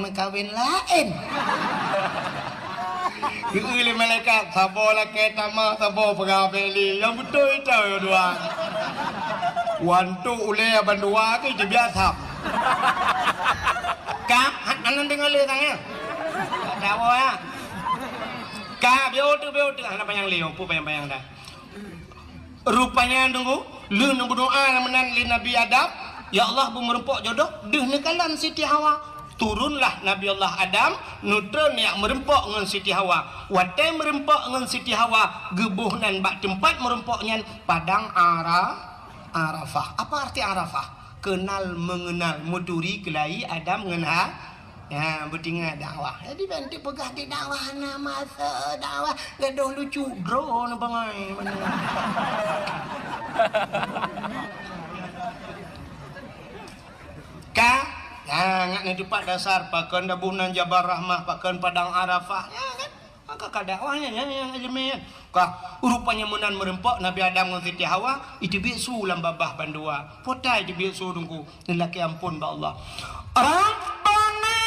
kena kawin lain. Kiri malaikat sabo laki tamah sabo pegabeli yang betul itu dua. Wantu ule bandua ke je biasa. Kap anan dengar le tanya. Dawo ya. Kap biu tu anak panjang leo pu panjang dah. Rupanya tunggu lu nak berdoa menan li Nabi Adam. Ya Allah bu merempok jodoh deh nekalan Siti Hawa. Turunlah Nabi Allah Adam nutron yang merempok dengan Siti Hawa. Watai merempok dengan Siti Hawa gebuh nan bak tempat merempoknya padang Arafah. Apa arti Arafah? Kenal mengenal muduri kelai Adam mengenal ya bertinggal dakwah. Jadi nanti pegah di dakwah nama dakwah gaduh lucu drone bangai mana. Ngak ni tempat dasar pakan dabunan Jabal Rahmah pakan padang Arafah ya kan maka kadakwahnya yang ilmiah kah rupanya menan merempok Nabi Adam dengan Siti Hawa itu bisu lam babah bandua potai itu bisu dungku lelaki ampun ba Allah Rabbana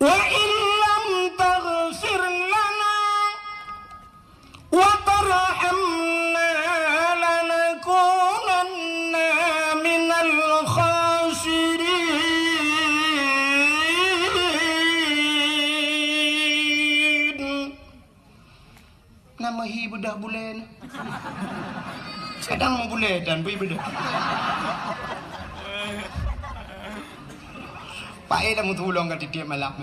wa illam taghfir lana wa tarhamna lanakunanna minal khasirin. Nama hi bedah bulan sedang bulan dan bui bedah Pak Eda mau tolong kat tiap malam.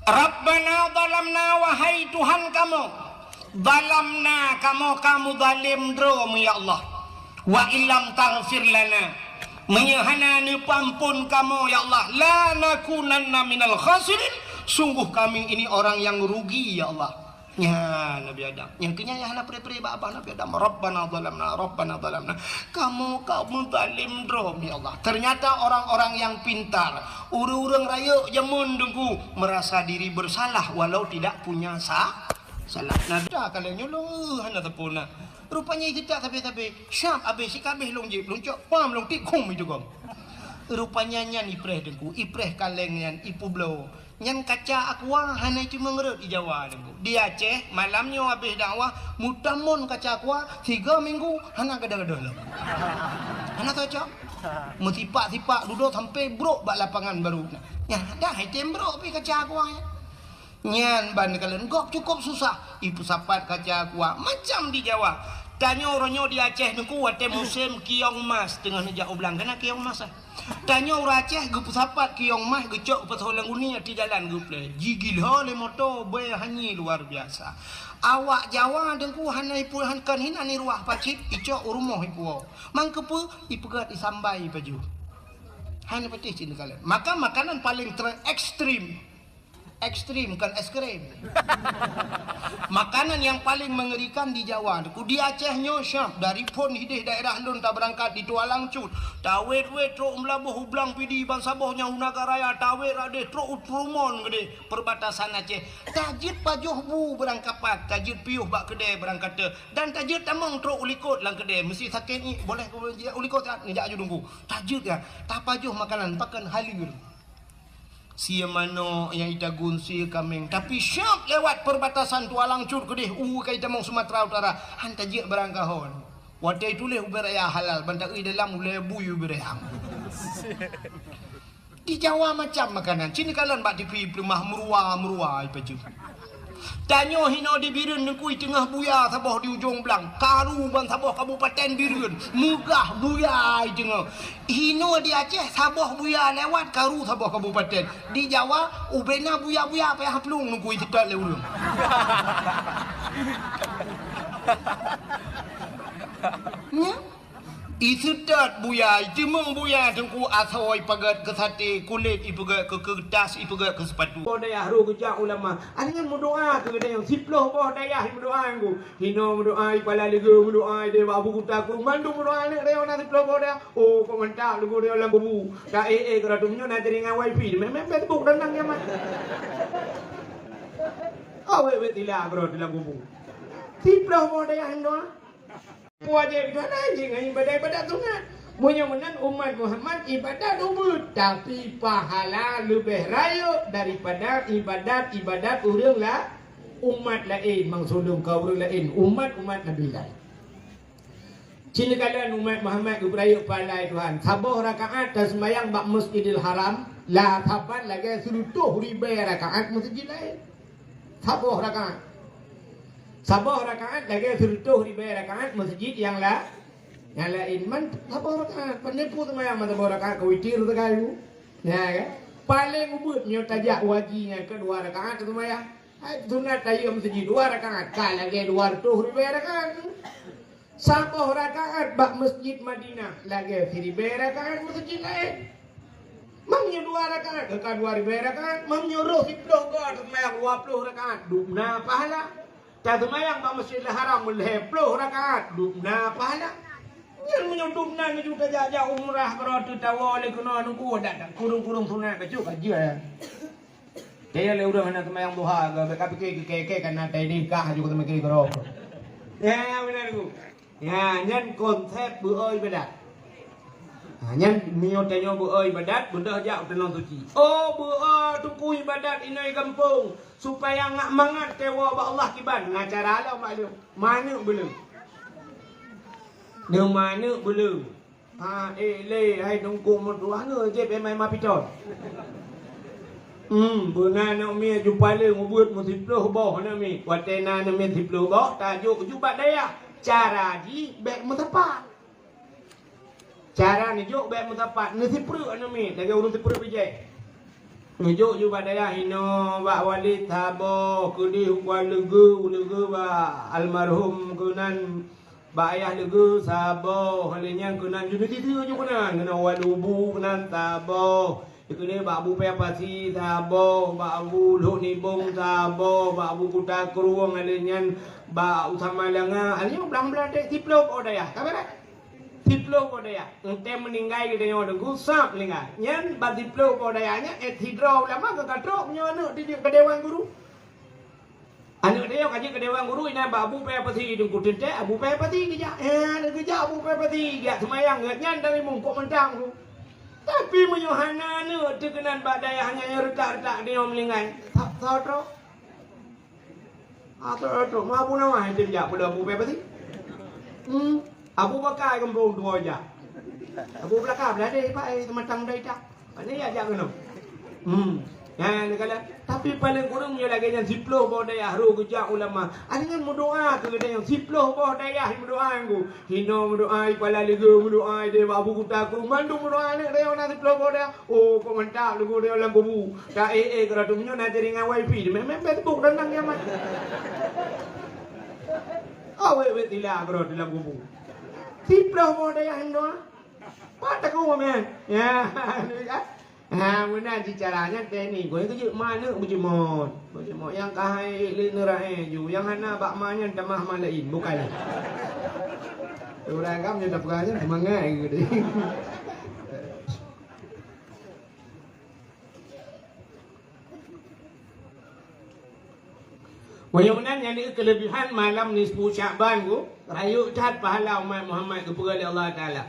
Rabbana zalamna wahai Tuhan kamu. Zalamna kamu zalim drum ya Allah. Wa illam taghfir lana. Menyahana ni pampun kamu ya Allah. La nakunanna minal khasirin. Sungguh kami ini orang yang rugi ya Allah. Ya Nabi Adam yang kenyayana peri-peri apa Nabi Adam Rabbana zalamna kamu zalim drom ya Allah. Ternyata orang-orang yang pintar urang raya jamun dengku merasa diri bersalah walau tidak punya salah. Nah dah kalian nyolong hana tepuna rupanya itu tak tapi syam habis si kabeh long jip loncok pam long tikung itu gom rupanya nyan ipreh dengku ipreh kaleng nyan ipu blow nyan kaca aqua hana cuma ngerut di Jawa dengku di Aceh malamnya habis dakwah mutamun kaca aqua 3 minggu hana gadah-gadah lah hana cocok mutipak-tipak duduk sampai brok bak lapangan baru nya dah item brok pi kaca aqua nyan ban kalian gop cukup susah ipu sapat kaca aqua macam di Jawa tanya orangnya di Aceh dengku wate musim kiong mas tengah nejak ublang kena kiong mas tanya orang Aceh gup sapat kiong mas gecok petolang uni di jalan gup le gigil hole moto be hanyi luar biasa awak Jawa dengku hanai pulhan kan hin ani ruah pacit icok rumah ipu mangkepu ipegat disambai baju hanya petih cina kalian maka makanan paling ekstrim kan es krim makanan yang paling mengerikan di Jawa di Aceh nyosyam dari pun hidih daerah lun tak berangkat di Tualang Cut tawet wet tro melabuh hublang pidi bang sabohnya unaga raya tawet ade tro utrumon gede perbatasan Aceh tajid pajuh bu berangkapat tajid piuh bak kedai berangkat dan tajid tamong tro ulikot lang kedai mesti sakit ni boleh ulikot ni jak aju dungku tajid ya tak pajuh makanan pakan halir sia mano yang ita gunsi kameng tapi syap lewat perbatasan Tualang Cut kedih kai tamong Sumatera Utara han tajik berangkahon wadai tuleh uberaya halal bantak dalam uleh buyu berehang di Jawa macam makanan cini kalian bak tipi rumah merua ipaju tanyo hino di Birun nekui tengah buya saboh di ujung belang karu ban saboh kabupaten Birun mugah buya tengah hino di Aceh saboh buya lewat karu saboh kabupaten di Jawa ubena buya apa yang haplung nekui tepat lewurung Isudat buya, jemeng buya tengku asoi pagat ke sate kulit ipagat ke kertas ipagat ke sepatu. Boh dayah ru kejak ulama. Angan berdoa ke dayah 10 boh dayah berdoa angku. Hino berdoa kepala lega berdoa dia babu kutaku mandu berdoa ni dayah nak 10 boh dayah. Oh komentar lugu dia lang bubu. Ka kena tumnya nak jaringan wifi. Memang Facebook danang yang mat. Awe betila bro dalam kubur. Tiplah mau daya hendak. Wajib kan aja dengan ibadah-ibadah sunat. Mudah-mudahan umat Muhammad ibadah dubut, tapi pahala lebih raya daripada ibadat orang lah umat lain mangsulung kau orang lain umat Nabi lain. Cina kalian umat Muhammad beraya pahala Tuhan. Sabah rakaat dan sembahyang bak Masjidil Haram, lah tapat lagi selutuh ribu rakaat masjid lain. Sabah rakaat lagi selutuh ribu rakaat masjid yang lain. Man sabah rakaat penipu sembahyang man sabah rakaat kewitir tu kayu. Ya kan? Paling ubutnya tajak wajinya kedua rakaat sembahyang. Sunat tayo masjid dua rakaat, lagi 200 ribu rakaat. Sabah rakaat bak masjid Madinah, lagi 1000 rakaat masjid lain. Mamnya 2 rakaat, ke 2000 rakaat, mamnya roh 10 ke semayang 20 rakaat, dubna pahala. Tak semayang bak Masjidil Haram 10 rakaat, dubna pahala. Yang menyudupna ni juga jajah umrah berarti tawa oleh kena nunggu datang kurung-kurung sunat kecil aja. Dia le udah mana semayang duha, mereka pikir keke karena tadi nikah juga mereka kerok. Ya benar ku. Ya, nhân konsep bữa ơi badat. Nhân mio tanyo bữa ơi badat bunda jauh tenang suci. Oh bữa tukui badat inai kampung supaya ngak mangat tewa ba Allah kiban. Ngacara lah maklum. Mana belum? Dia mana belum? Le hai nunggu modua nu je pe mai mapiton. Bữa nak mi jumpa le ngubut musiploh boh na mi. Watena na mi siploh boh tajuk jumpa daya. Cara di baik mutapat. Cara ni juk baik mutapat. Nasi perut anu mi. Lagi urus perut bijak. Nujuk juga daya hino bak walid tabo kudi hukwan legu ba almarhum kunan ba ayah legu sabo halinya kunan juniti tu ju kunan kena walubu kunan tabo. Ikuni ba abu pepasi tabo ba abu lu nibung tabo ba abu kuta keruang halinya ba usama langa hanya belang-belang dek tiplok odaya kabar tiplok odaya ente meninggal gitu nyo dengku sap lingga nyen ba tiplok odayanya hidro lama ke katrok nyo anu di kedewan guru anu dia kaji kedewan guru ina ba abu pepati dengku tente abu pepati geja abu pepati geja semayang nyen dari mungkuk mentang tu tapi menyohana anu tekenan badaya hanya retak-retak dia meninggal tak tahu atau mabu nama itu dia pada Abu Bakar tadi. Abu Bakar kampung dua aja. Abu Bakar berada di pak teman-teman dah tak. Mana ya jangan Ya kalian. Tapi paling kurang dia lagi yang 10 bawa daya haru kerja ulama. Ada yang berdoa tu ada yang 10 bawa daya berdoa aku. Hino berdoa kepala lego berdoa dia Abu Kutaku mandung berdoa ni dia orang 10 bawa daya. Oh kau mantap lego dia orang kubu. Tak kerana tu punya nak jaringan wifi. Memang Facebook renang dia mat. Awe betila bro dalam kubu. 10 bawa daya hendak. Patah kau men. Ya. Mana caranya teknik gue itu mana bujimot yang kahai linerai ju yang hana bak manya tamah malain bukan orang kamu jadi pegangan semangat gitu Mudah-mudahan yang ini kelebihan malam nisfu Sya'ban ku rayu cat pahala umat Muhammad kepada Allah Taala.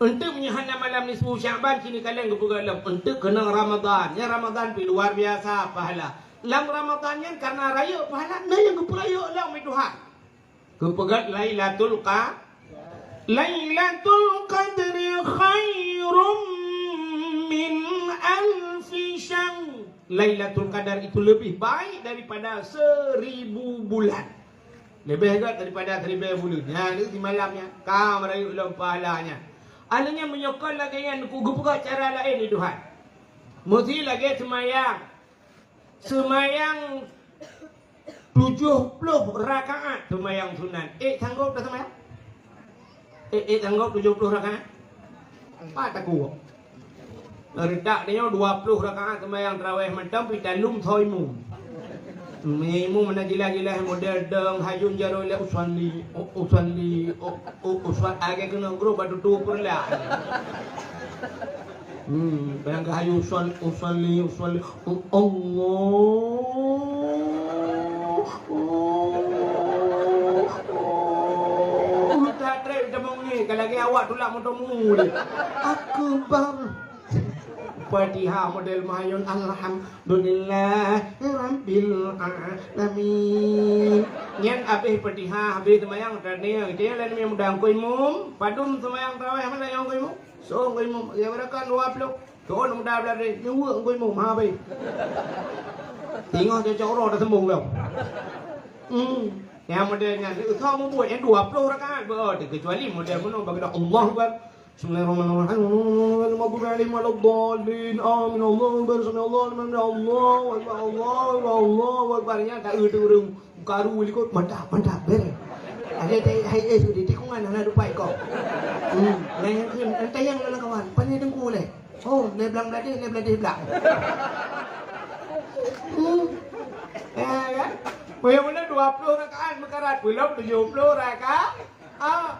Untuk menyahana malam nisfu Sya'ban kini kalian kepegalam untuk kena Ramadan. Ya Ramadan pi luar biasa pahala. Lam Ramadannya karena raya pahala nah yang keperaya lah mi Tuhan. Kepegat Lailatul Qadri khairum min alfi syahr. Lailatul Qadar itu lebih baik daripada 1000 bulan. Lebih hebat daripada 1000 bulan. Ya ini di malamnya kam rayu dalam pahalanya. Alanya menyokong lagi yang kugupuka cara lain ni Tuhan. Mesti lagi semayang 70 rakaat semayang sunat. Sanggup dah semayang? Sanggup 70 rakaat? Apa tak kuat? Redak dia 20 rakaat semayang tarawih matam pitalum thoimu. Memu mana gila-gila model deng hajun jaro le uswanli age kena grup adu tu perla. Bayang hayu uswanli Allah Tak trek demung ni. Kalau lagi awak tulak motomu ni. Akbar. Fatihah model mayun alhamdulillah rabbil alamin. Nyen habis Fatihah habis semayang tadi dia lain yang mudah koi mum padum semayang tarawih mana yang koi mum so koi mum ya berakan 20 tu mudah berada nyuwa koi mum ha bai tengok dia coro dah sembung dah yang modelnya itu kau mau buat yang 20 rakaat kecuali model mana bagi Allah Akbar. Bismillahirrahmanirrahim. Maghdubi alaihim waladdallin. Amin. Allahu akbar. Subhanallah. Allahu akbar. Allahu akbar. Ya tak urung karu likut mantap ber. Ada sudah tikungan anak dupai kau. Yangขึ้นแต่ยังแล้วkawan. Pandai dengku le. Oh, le belang. Ya. Bagaimana 20 rakaat mekarat belum 70 rakaat.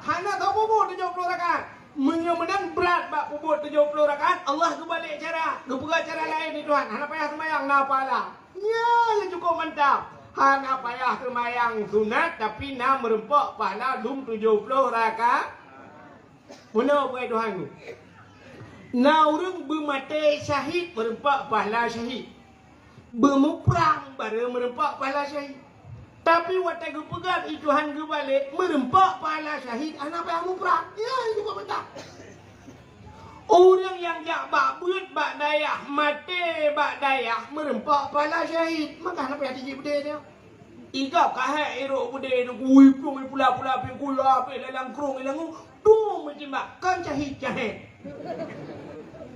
Hana kau mau 70 rakaat. Menang berat bak bubut 70 rakaat. Allah kebalik cara. Kebuka cara lain ni Tuhan. Hana payah semayang napalah. Ya, yang cukup mantap. Hana payah semayang sunat tapi nak merempak pahala lum 70 rakaat. Mana buat Tuhan tu? Na urang bermati syahid merempak pahala syahid. Bermuprang baru merempak pahala syahid. Tapi waktu aku pegang Tuhan ke balik merempak pahala syahid anak payah muprang. Ya, juga betul. Orang yang jak bak buat bak dayah mati bak dayah merempak pahala syahid. Maka anak payah tinggi benda dia. Igap kahai erok benda tu kui pula pingkul apa dalam kerung dalam tu macam mak kan syahid.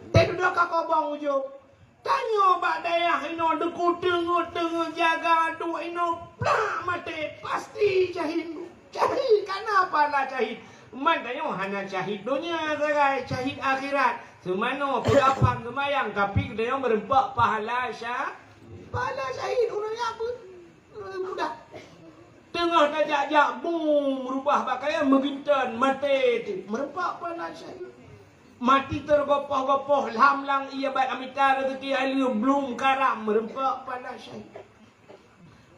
Tapi dah kakak bang ujung. Tanya bak dayah ino deku tengok jaga dua ino plak mati pasti syahid. Syahid kenapa lah syahid? Man tanya hanya syahid dunia sagai syahid akhirat. Semano pegapang semayang tapi dia merempak pahala syahid orang apa? Mudah. Tengah tajak boom merubah pakaian mengintan mati merempak pahala syahid. Mati tergopoh-gopoh lamlang ia baik amita rezeki halia belum karam merempak pahala syahid.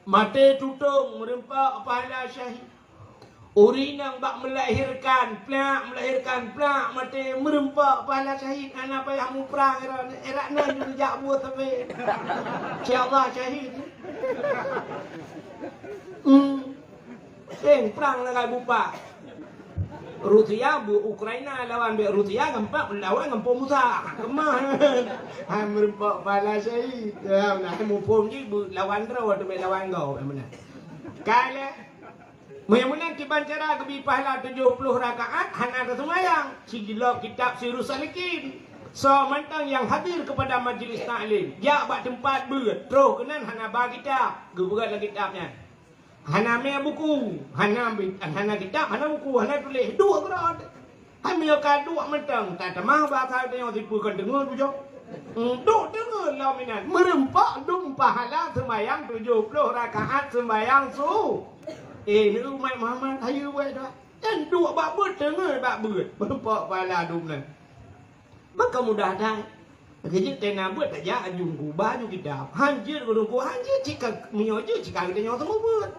Mati tutung merempak pahala syahid. Urinang bak melahirkan plak mati merempak pahala syahid. Anak payah muprang erak nan juga jak buat sampai insya-Allah syahid. Perang dengan bupa. Rusia Ukraina lawan Rusia gempak lawan gempa Musa. Kemah. Merempak pahala syahid. Nah, mumpung ni lawan draw atau lawan kau mana. Kala Memunang kiban cara kebi pahala 70 rakaat hana ada semayang. Sigilok kitab Sirus Salikin. So mantang yang hadir kepada majlis taklim. Ya bak tempat ber. Terus kenan hana bagi kitab. Geberat lagi kitabnya. Hana me buku, hana kitab, hana buku, hana tulis dua kerana. Hamil dua mentang, tak temah bahasa yang dipukan dengar tu jauh. Duk dengar lah minat. Merempak dum pahala semayang 70 rakaat semayang su. Ni rumah Muhammad ayu buat dah. Dan dua bak ber dengar bak ber. Merempak pahala dum lah. Maka mudah dah. Kerja tena buat tak jah ajung ku baju kitab. Hanjir ku dungku hanjir jika menyojo jika kita nyawa semua buat.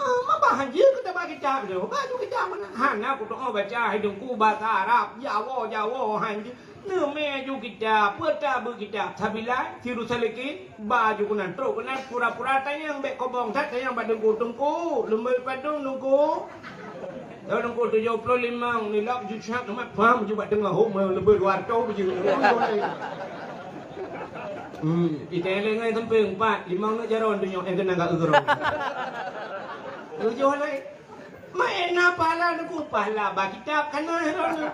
Mama hanjir kita bagi kitab tu. Baju kitab mana? Hana aku doa baca hidungku bahasa Arab. Jawa hanjir. Nama ju kitab, peta berkitab. Sabila Sirus Salikin baju kunan truk kunan pura-pura tayang bek kobong tat tayang pada tungku lembai padung nungku. Kalau nungku 75 ni lak ju syak mak faham ju bak tengah hok lebih 200 baju. Kita lengai sampai 4 5 nak jaron tu yang kena gak ugro. Ujo lai. Mai na pahala nungku pahala bak kitab kana heron.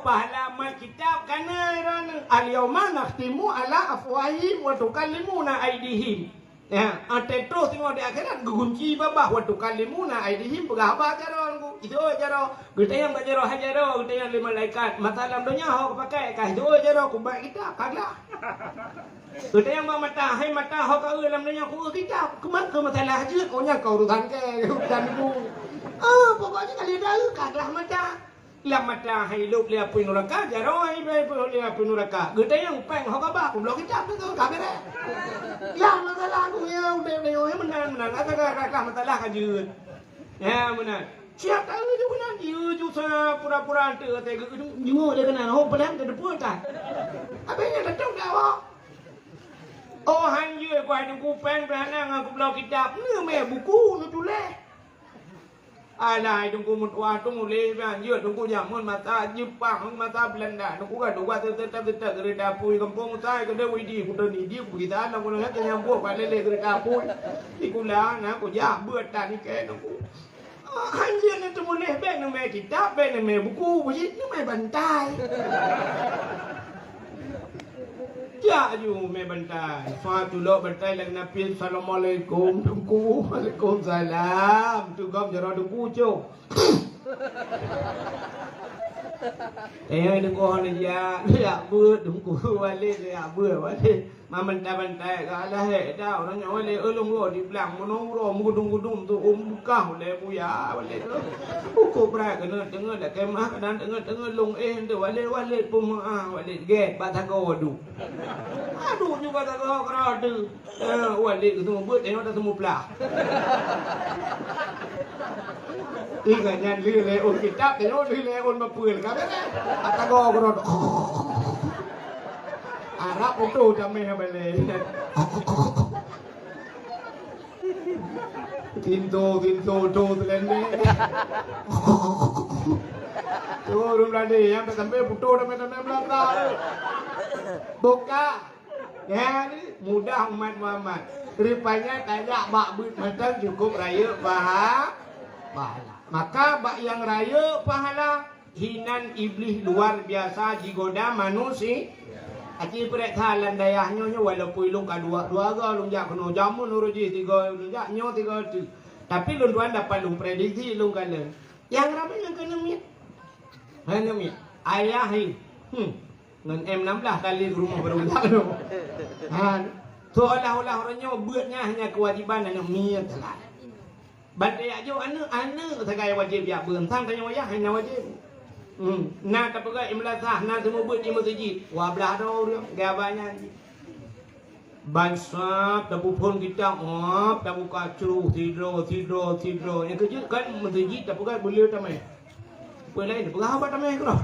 Pahala mat kitab kana heron. Al-yawma nakhtimu ala afwahihim wa tukallimuna aydihim. Ya, ate terus tengok di akhirat gunci babah wa tukallimuna aydihim berapa jaron ku. Itu jaro. Kita yang bajaro hajaro, kita yang lima malaikat. Masalah dunia hok pakai kah itu jaro ku bak kitab kagak. Kita yang mata hai mata hok ka dalam dunia ku kitab. Kemat ke masalah hajat ohnya kau urusan ke urusan ku. Pokoknya kali dah kagak mata. Lamata hai luk lia pui neraka jaroi be lia pui neraka. Gede yang peng ho ka ba kum lo kita tu ka be. Lam masalah ku ya de yo menan ata ka masalah ka jeut. Ya menan. Siap tahu je menan ju sa pura-pura te te ju de kana ho pelan te depu ta. Abenya dah tahu dah awak. Oh han je ku hai ku peng behana ku lo kita. Ni me buku nu tulis. Alai tunggu mutwa tunggu le ban ye tunggu jamun mata Jepang mata Belanda tunggu ka dua tetap kereta pui kampung saya ke dewi di kuda ni dia kita nak guna ke yang buat pada le kereta pui ikula na ko ja buat tadi ke tunggu anjir ni tunggu le beg na me kitab beg na me buku biji ni me bantai ya ju me bantai fatullah bantai lang Nabi assalamualaikum tunggu waalaikumsalam tunggu jaro tunggu cuk tunggu ni ya bữa tunggu wale ya bữa wale mà bantai kala he da orang nyawa le elong ro di belang monong ro mu gudung tu kau le buya wale ko pra kena dengar dak kemah dan dengar long tu wale pum wale ge batago du aduh juga tak kau kerada wale tu buat tengok dah semua pelah ingat yang lile on kitab tengok lile on bapul kan batago kerada Arab itu jameh balik. Tinto do telende. Turun lagi yang sampai putu sampai belaka. Buka. Ya ni mudah umat Muhammad. Rupanya kayak bak but macam cukup raya pahala. Maka bak yang raya pahala hinan iblis luar biasa digoda manusia. Aci perek thalan dayahnya walaupun lung kadua ga lung jak kono jamun uruji tiga lung jak nyo tiga tu. Tapi lung tuan dapat lung prediksi lung kala. Yang rapi yang kena mit. Hanya mit. Ayah hi. Ngan M16 kali ke rumah berulang tu. Seolah-olah orangnya buatnya hanya kewajiban hanya mit telah. Badai ajo anu segai wajib ya beun sang tanya wajah hanya wajib. Nak apa ke imlatah nak semua buat di masjid. Wah belah dah orang gabanya. Bansap dah pun kita dah buka ceruh tidur. Yang kerja kan masjid dah buka boleh tamai. Boleh dah buka apa tamai kalau.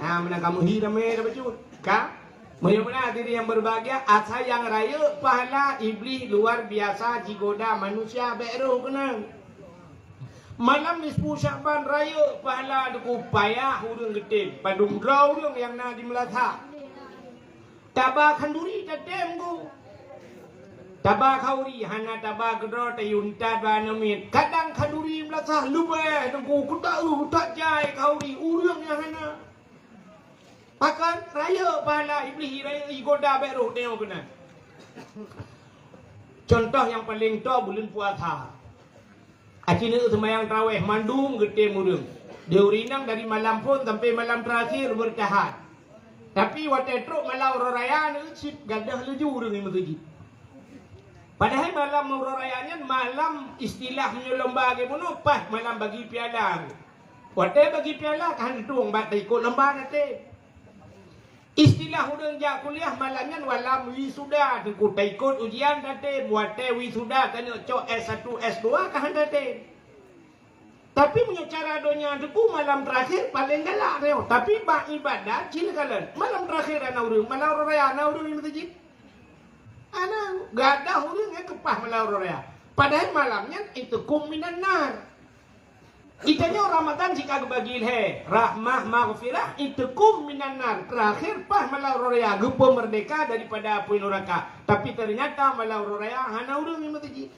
Mana kamu hi tamai dah baju. Kah? Mudah-mudahan diri yang berbahagia asal yang raya pahala iblis luar biasa digoda manusia beru kena. Malam nisfu Syaban raya pahala duku payah urang gede padum draw urang yang na di Melaka. Tabah kanduri tadem ku. Tabah kauri hana tabah gedro tayunta banamit. Kadang kanduri Melaka lubai duku kutak jai kauri urang yang hana. Pakan raya pahala iblis raya igoda beru tengok kena. Contoh yang paling tua bulan puasa. Acina sembahyang tarawih mandum gede murung. Dia urinang dari malam pun sampai malam terakhir bertahan. Tapi waktu truk malam raya ni sip gadah leju urang ni masjid. Padahal malam rayanya malam istilahnya lomba ke bunuh pas malam bagi piala. Waktu bagi piala kan tuang bat ikut lomba nanti. Istilah urang jak kuliah malamnya walam wisuda ikut ujian nanti buat wisuda kan cok S1 S2 kan nanti. Tapi punya cara donya deku malam terakhir paling galak reo. Tapi bak ibadah cil kalian malam terakhir ana urang malam raya ana urang di masjid. Ana gadah urang kepah malam raya. Padahal malamnya itu kuminan nar. Itanya Ramadan jika bagi he rahmah maghfirah itu kum minan nar terakhir pah malau raya gepo merdeka daripada api neraka. Tapi ternyata malau raya hana urang di masjid.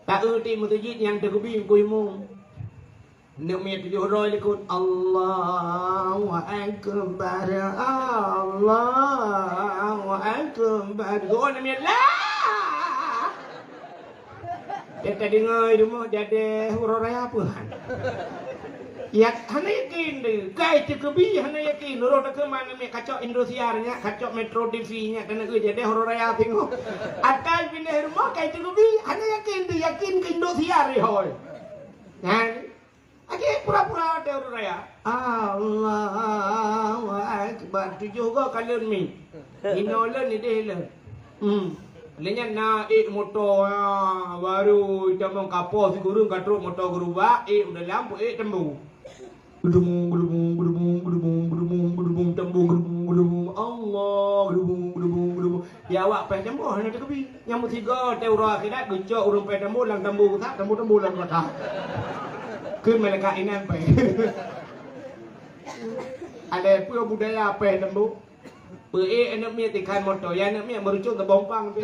Tak erti masjid yang tergebi kuimu. Nek tujuh roh ikut Allahu akbar Allahu akbar. Go namanya lah. Dia tadi ngai rumah jadi huruf raya apa? Ya, hana yakin deh. Kai terkebi hana yakin. Nurut ke mana ni kacau Indosiarnya, kacau Metro TV-nya, kena ke jadi huruf raya tengok. Akai pindah rumah kai terkebi hana yakin deh, yakin ke Indosiar hoi. Kan? Aje pura-pura ada orang raya. Allahu Akbar. Tu juga kalian mi. Inolan ni deh le. Lenya na motor baru jamong kapal si guru katruk motor guru ba udah lampu tembu. Gedung tembu Allah ya awak pe tembu hanya tepi yang tiga teura akhirat gejok urang pe tembu lang tembu tak tembu lang kata. Keun malaikat inan pe. Ada pura budaya pe tembu. Anak mia tikan motor, ya anak mia merujuk ke bompang tu.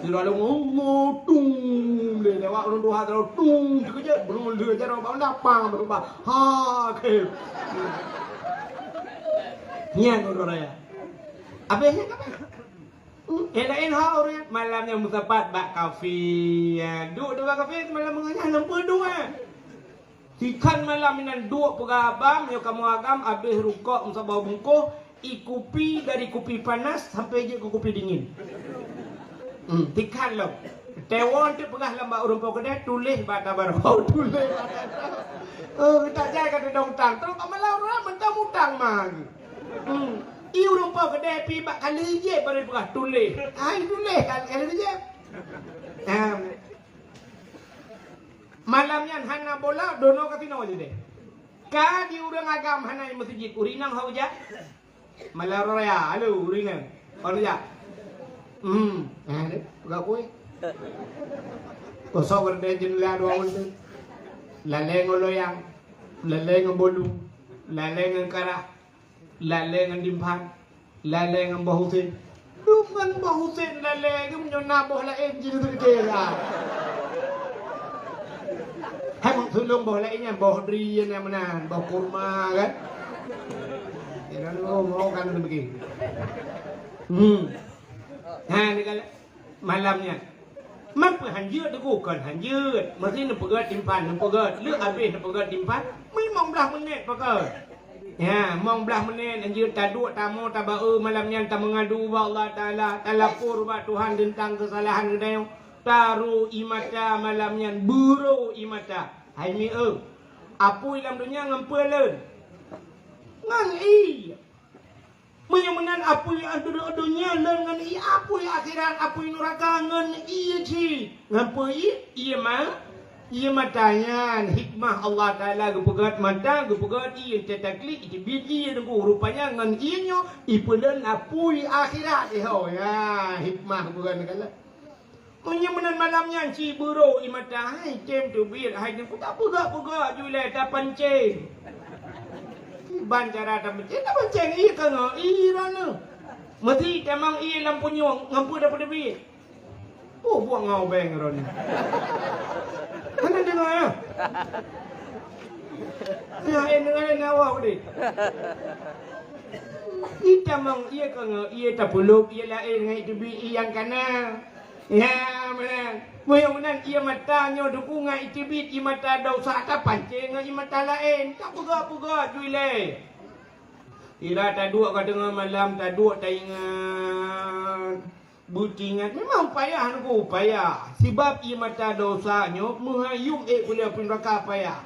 Lalu ngomong tung, dia lewat orang dua terus tung, kerja belum dia cara bang dapang berubah, ha ke. Nian orang raya. Apa yang apa? Enain ha orang malamnya musabat bak kafe, dua kafe malam menganyah lempu dua. Tikan malam ini dua pegabam, yo kamu agam habis rukuk musabah bungkuh. Kopi dari kopi panas sampai je ke kopi dingin. Tikan lo. Tewon tu pegah lambak urang pau kedai tulis bata baru. Tulis bata. Tak jai kata dong tang. Terus malah orang mentang mutang mah. Urang pau kedai pi bak kali je baru pegah tulis. Ai tulis kali je. Malamnya hana bola dono katino je deh. Ka di urang agam hana masjid urinang hau je. Malah raya, halo, ringan. Kalau ya, ada, enggak kue. Kosong berdaya jenela dua orang. Laleng loyang, laleng bolu, laleng karah, laleng dimpan, laleng bahusin. Bukan bahusin laleng, menjona boh lain jadi terkira. Hai tolong boh lainnya, boh dri yang mana, boh kurma kan. Mau kan begini. Nah ni kalau malamnya, mampu hanjut tu kan hanjut. Mesti nak pegat timpan, nak pegat. Lek habis nak pegat timpan, memang belah menit pegat. Ya, memang belah menit hanjut taduk tamu tabau malamnya tak mengadu ba Allah Taala, talapur ba Tuhan tentang kesalahan kedai. Taru imata malamnya buru imata. Hai mi apu dalam dunia ngampeleun. Ngan menyamanan apa yang ada dunia dengan apa yang akhirat apa yang neraka ngan ci ngapa iya mah iya matanya hikmah Allah Taala gepegat mata gepegat iya tetakli itu biji dengan rupanya ngan ianyo ipedan apa yang akhirat ya hikmah bukan kala menyamanan malamnya ci buru imata hai cem tu bir hai ni tak pegak julai tak pancing ban cara dah menceng iya kan iya na mesti memang iya lampu nyong ngampu dapat lebih buang ngau beng ron mana dengar ya dengar awak ni kita memang iya kan iya tak perlu iya lain ngai tu bi yang kana ya mana mudah-mudahan ia matanya dukungan itibit ia mata dosa tak pancing ia mata lain tak pegak-pegak juile tidak tak dua kat tengah malam tak dua tak ingat butingan memang payah aku payah sebab ia mata dosanya menghayung boleh pun raka payah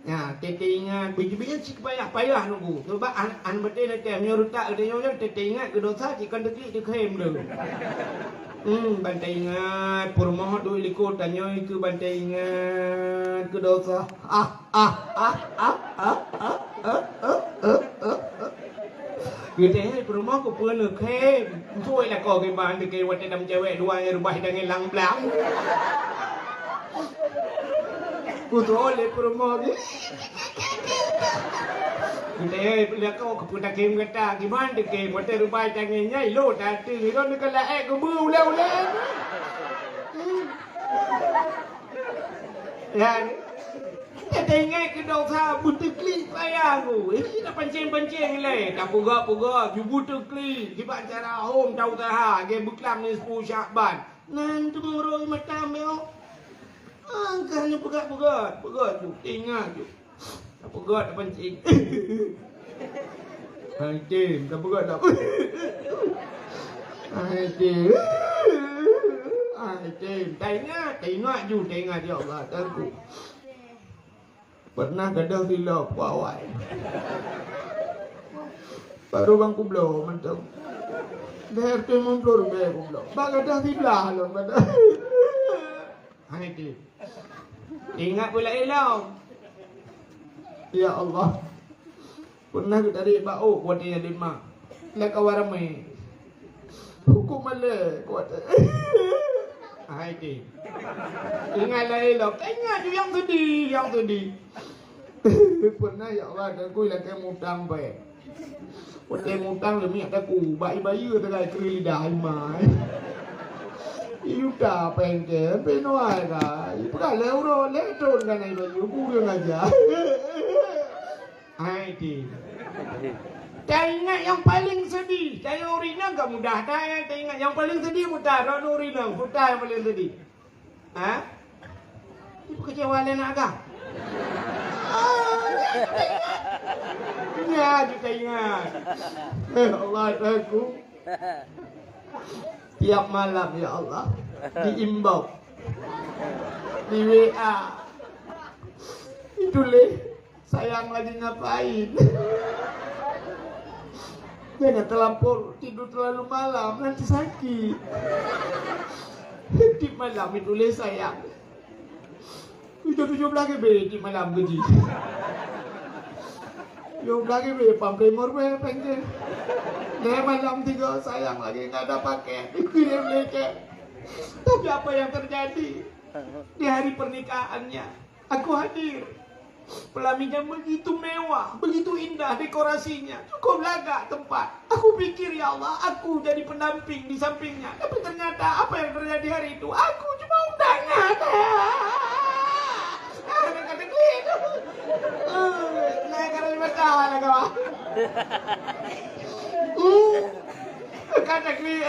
ya tete ingat biji-biji cik payah nunggu sebab an betul nak nyuruh tak ada nyonya tete ingat ke dosa cikan deklik dikem dah. Bantai ingat purmoh tu likut tanya itu bantai ingat ke dosa kita purmoh ko pun kemช่วยละก็ke ban ke wat dam cewek dua yang rumah dengan lang blang putu le purmoh ni kita lihat kau kepunya game kata gimana dek game motor rumah jangan nyai lo nanti lo ni kalau aku bulu ulah ya kita ingat ke dosa butuh klik saya aku ini tak pancing le tak pugak jubutuh klik di cara home tahu taha game buklam ni 10 Syakban nanti muroi macam yo angkanya pugak tu ingat tu apa god tak pancing. Pancing, tak god tak. Pancing. Tak ingat je Allah aku. Pernah kadang silap awal. Baru bang kublo macam. Dah tu mumpul be kublo. Bang kadang silap loh pada. Hai tu. Ingat pula elok. Ya Allah. Pernah kita dari bau kuat dia lima. Lek awak ramai. Hukum malah kuat. Hai tu. Ingatlah elok. Ingat tu yang sedih. Pernah ya Allah dan ku lah mutang baik. Kuat mutang demi ada ku bayi-bayi tergai lidah mai. Iu dah pengke, penuai dah. Ibu dah leuro, letron kan ibu. Ibu yang aja. Hai ti. Ingat yang paling sedih. Saya urina enggak mudah. Saya ingat yang paling sedih mudah. Ron urina, mudah yang paling sedih. Ha? Ibu kecewa nak agak. Ya, kita ingat. Allah aku. Tiap malam ya Allah diimbau di WA itu sayang lagi ngapain jangan terlampau tidur terlalu malam nanti sakit di malam itu sayang itu 17 GB di malam gaji yo lagi be pamremor be pengen dia malam 3 sayang lagi nggak ada pakai dikirim leke. Tapi apa yang terjadi di hari pernikahannya aku hadir. Pelaminya begitu mewah, begitu indah dekorasinya, cukup laga tempat. Aku pikir ya Allah aku jadi pendamping di sampingnya. Tapi ternyata apa yang terjadi hari itu aku cuma undangan. Nah karena bertahan agak. Kata kli,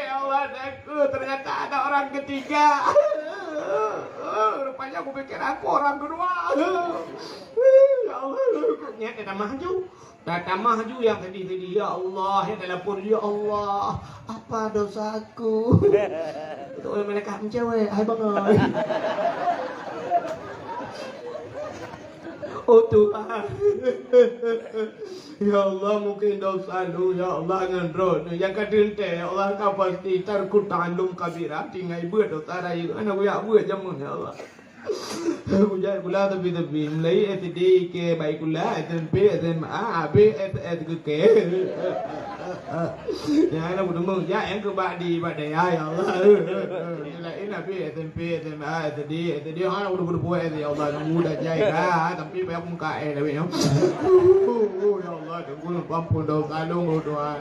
Allah aku ternyata ada orang ketiga. Rupanya aku pikir aku orang kedua. Ya Allah, nyata dah maju. Dah maju yang tadi ya Allah yang dalam pun ya Allah apa dosaku? Itu mereka mencewek, hai bangai. Oh Tuhan. Ya Allah mungkin dosa lu ya Allah ngendro yang kadente ya Allah kau pasti tarku ta'allum kabira tinggal buat dosa raya anak ya buat jamun ya Allah. Kujai kula tapi mulai SD ke baik kula SMP SMA AB ke ya anak buat mung ya yang ke badi badai ya Allah. Ini AB SMP SMA SD anak buat buat ya Allah mudah jaya tapi banyak muka tapi ya. Ya Allah tunggu ampun dosa lu Tuhan.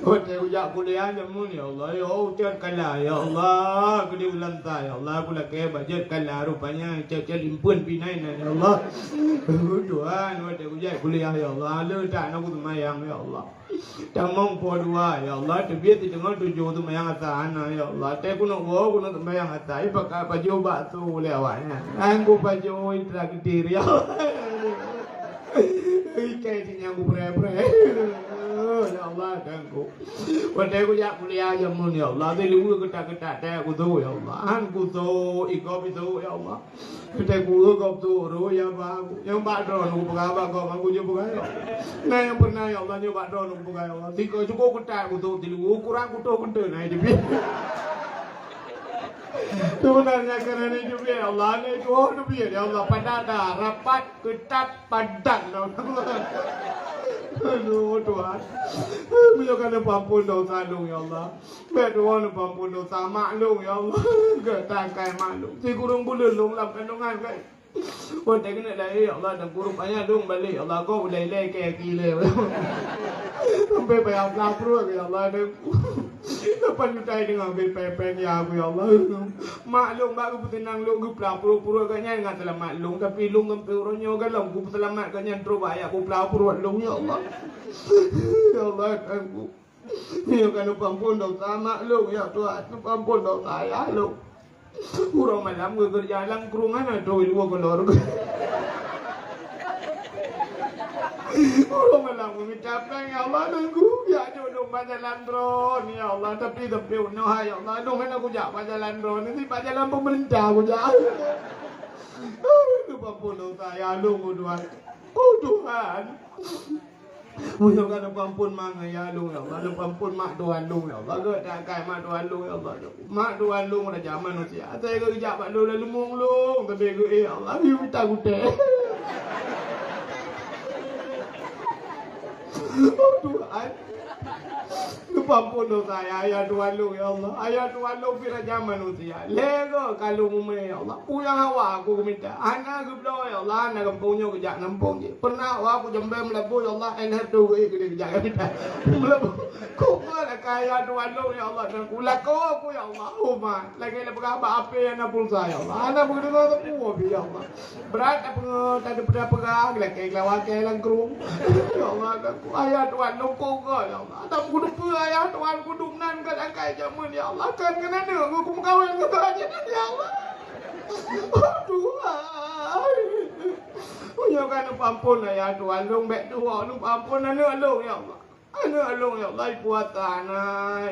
Kau ujak kuliah jamun ya Allah ya ujian kalah ya Allah aku diulantai ya Allah aku lagi budget kalah rupanya cek impun pinai ya Allah. Tuhan waktu ujak kuliah ya Allah lu tak nak semayang ya Allah. Tamong po dua ya Allah terbiar di tengah 7 tu mayang atas ya Allah. Tapi aku nak semayang atas pakai baju batu boleh awaknya. Aku baju interaktif ya Allah. Kayak yang aku pray. Ya Allah aku. Waktu aku jak kuliah jamun ya Allah. Tapi lu ketak-ketak tak aku tu ya Allah. Aku tu ikut itu ya Allah. Kita aku tu ro ya bagu. Yang badron aku pegawai aku jumpa kaya. Nah yang pernah ya Allah nyoba badron aku pegawai Allah. Tiga cukup ketak aku tu tilu kurang aku tu kentut naik di. Sebenarnya kerana hidup ya Allah ni tu hidup ya Allah padat rapat ketat padat Allah. Aduh Tuhan. Bila kena pampun dosa lu ya Allah. Biar Tuhan pampun dosa maklum ya Allah. Ketangkai maklum. Si kurung bulan lu dalam kandungan kai. Kau tak kena lagi ya Allah dan kurung banyak lu balik ya Allah kau boleh lagi kayak gila. Sampai bayar pelapur ya Allah dan lepas lutai dengan bil-pen ya aku ya Allah. Maklum baru bertenang lu gue pelapur-pura kanya dengan telah maklum tapi lu ngempiuronyo kan lu gue selamat kanya terubah ya aku pelapur lu ya Allah. Ya Allah aku. Ya kan pampun dosa maklum ya Tuhan pampun dosa ya lu. Kurang malam gue kerja lang kerungan ada lu kolor. Kurang malam gue minta ya Allah nunggu ya jodoh jalan drone ya Allah tapi no ya Allah dong kan aku jak jalan drone nanti jalan pemerintah aku jak Lupa pun dosa ya lu Tuhan. Oh Tuhan. Mudah-mudahan ampun mak ya lu ya Allah. Ampun mak Tuhan lu ya Allah. Gak tak kai mak Tuhan lu ya Allah. Mak Tuhan lu dah zaman manusia. Saya ke kerja mak lu lalu mung tapi gue ya Allah you minta gute. Oh Tuhan. Lupa pun dosa ayah Tuhan lu ya Allah. Ayah Tuhan lu pira zaman manusia. Lego kalau mume ya Allah. Punya hawa aku minta. Anak aku berdoa ya Allah. Anak kampungnya kerja nampung je. Pernah aku jembel melabu ya Allah. Enak tu gue kerja minta. Melabu. Kau nak kaya Tuhan lu ya Allah. Dan kulak aku ya Allah. Umat. Lagi lepas apa apa yang nak pulsa ya Allah. Anak begitu tu pun ya Allah. Berat apa tak ada pegah. Lagi kelawat kelang kerung. Ya Allah. Ayah Tuhan lu kau ya Allah. Tak kudu ayah Tuhan kudu nan kadang-kadang jaman ya Allah kan kena aku kawin ke aja ya Allah. Oh Tuhan. Unyakan ampun ya Tuhan lu bek dua lu ampun lu ya Allah. Lu ya Allah puasa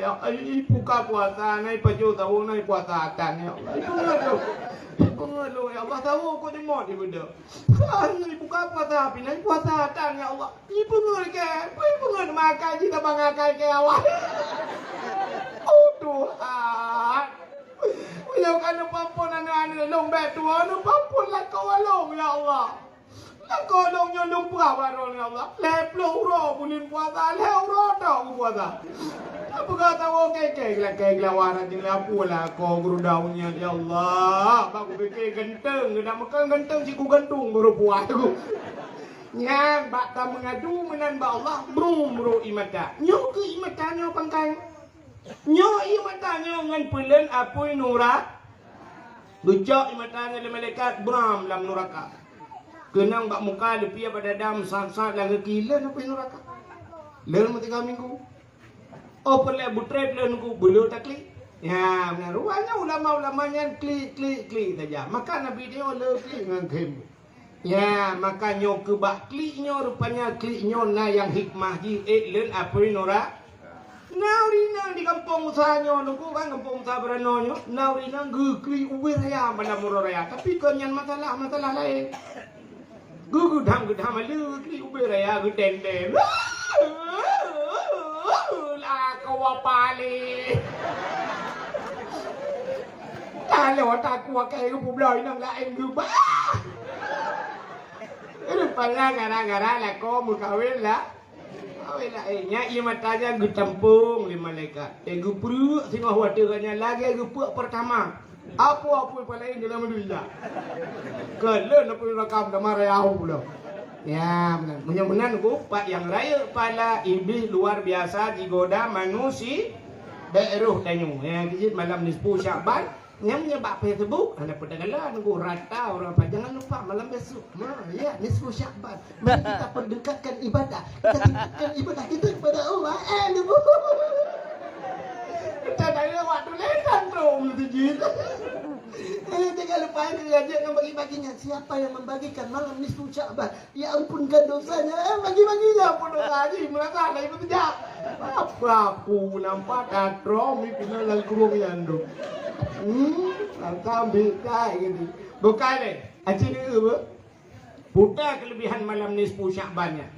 ya ibu ka puasa na ibu tahu na puasa tan ya Allah. Pengeluh ya Allah tahu kau demot di benda. Ibu ka puasa api na puasa tan ya Allah. Ibu ngel makan kita bangakai ke awak. Oh Tuhan. Unyakan ampun anak-anak lu bek dua lu ampun lah kau along ya Allah. Kau dong nyolong perawan ya Allah. Leplo uro punin puasa, leplo dong puasa. Apa kata kau kek lawaran jelah pula kau guru daunnya ya Allah. Baku kek genteng, dah makan genteng ciku gantung baru puas aku. Nyang bak tak mengadu menan ba Allah bro imata. Nyo ke imata nyo pangkai. Nyo imata nyo ngan pulen apoi nura. Lucak imata nyo le malaikat bram lam nuraka. Kenang bak muka lepi pada dam sat-sat lagi gila apa neraka. Leun mati minggu. Oh perle butret leun ku belu tak klik. Ya benar ruangnya ulama-ulamanya klik saja. Maka Nabi dia le klik dengan kem. Ya maka nyo ke bak klik nyo rupanya klik nyo na yang hikmah ji leun apa nora. Naurina di kampung usahanya nuku kan kampung usaha beranonyo. Naurina klik uwe raya mana muro raya. Tapi kenyan masalah lain. Gudam alu kli uberaya gudende. La kawapali. Kalau tak kuat kayak gue belai nang lain gue bah. Ini pernah gara-gara lah kau mukawin lah. Awin lah nya ia matanya gue tampung lima malaikat. Gue perlu singa waternya lagi gue pertama. Apa paling dalam dunia. Kalau nak pergi rakam dah marah aku pula. Ya benar. Mudah-mudahan aku pak yang raya pala iblis luar biasa digoda manusia daerah tanyu. Ya dijit malam nisfu Syaban. Yang menyebab Facebook anda perdagangan aku rata orang apa jangan lupa malam besok. Ya nisfu Syaban. Mari kita perdekatkan ibadah. Kita tingkatkan ibadah kita kepada Allah. Kita dah waktu lekan tu dijit. Jangan lupa kerajaan yang bagi-baginya. Siapa yang membagikan malam nisfu Syaban, ya ampunkan dosanya. Bagi-baginya pun dosa haji. Merasa ada itu tidak. Apa aku nampak katrom ni kena lalu kurung yang tu. Sambil kayak gini. Bukan ni. Acik ni apa? Putar kelebihan malam nisfu Syabannya.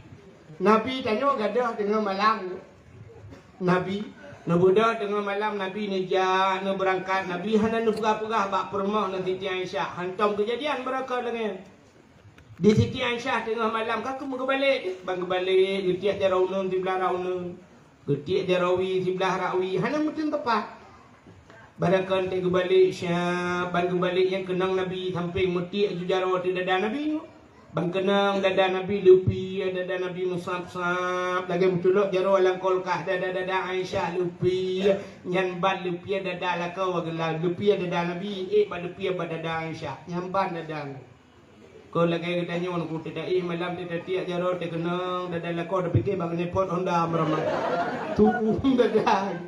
Nabi tanya gadah dengan malam. Nabi Nabuda tengah malam Nabi nejak nak berangkat Nabi hana nak pegah-pegah bak permah nak Siti Aisyah hantam kejadian beraka dengan di Siti Aisyah tengah malam kau mau balik bang balik getiak jaraunun di belah raunun getiak jarawi di belah rawi hana mungkin tepat barakan tengah balik syah bang balik yang kenang Nabi samping mutiak jujaro di dada Nabi bang kenang dada Nabi lupi dada Nabi musab-sab lagi menculuk jaro alang kolkah dada Aisyah lupi nyanban lupi dada lakau agak lupi dada Nabi bang lupi dada Aisyah nyamban dada kau lagi kita nyon ku tidak malam tidak tiak jaro te kenang dada lakau dah fikir bang nepot Honda meramah tu dada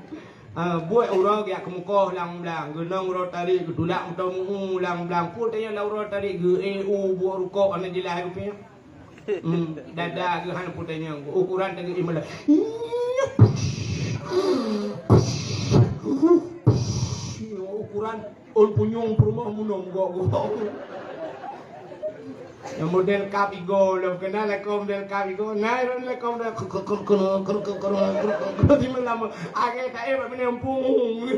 buat orang yang kemukoh lang-lang genang orang tarik gedulak utang lang-lang pun tanya lah orang tarik ge buat rukuk anak jelas aku punya dada ge hana pun tanya ukuran tadi imalah ukuran ol punyong rumah munong gok Yang model kapigo lo kenal lekom model kapigo. Nah, ron lekom dah di mana agak tak apa mana mumpung.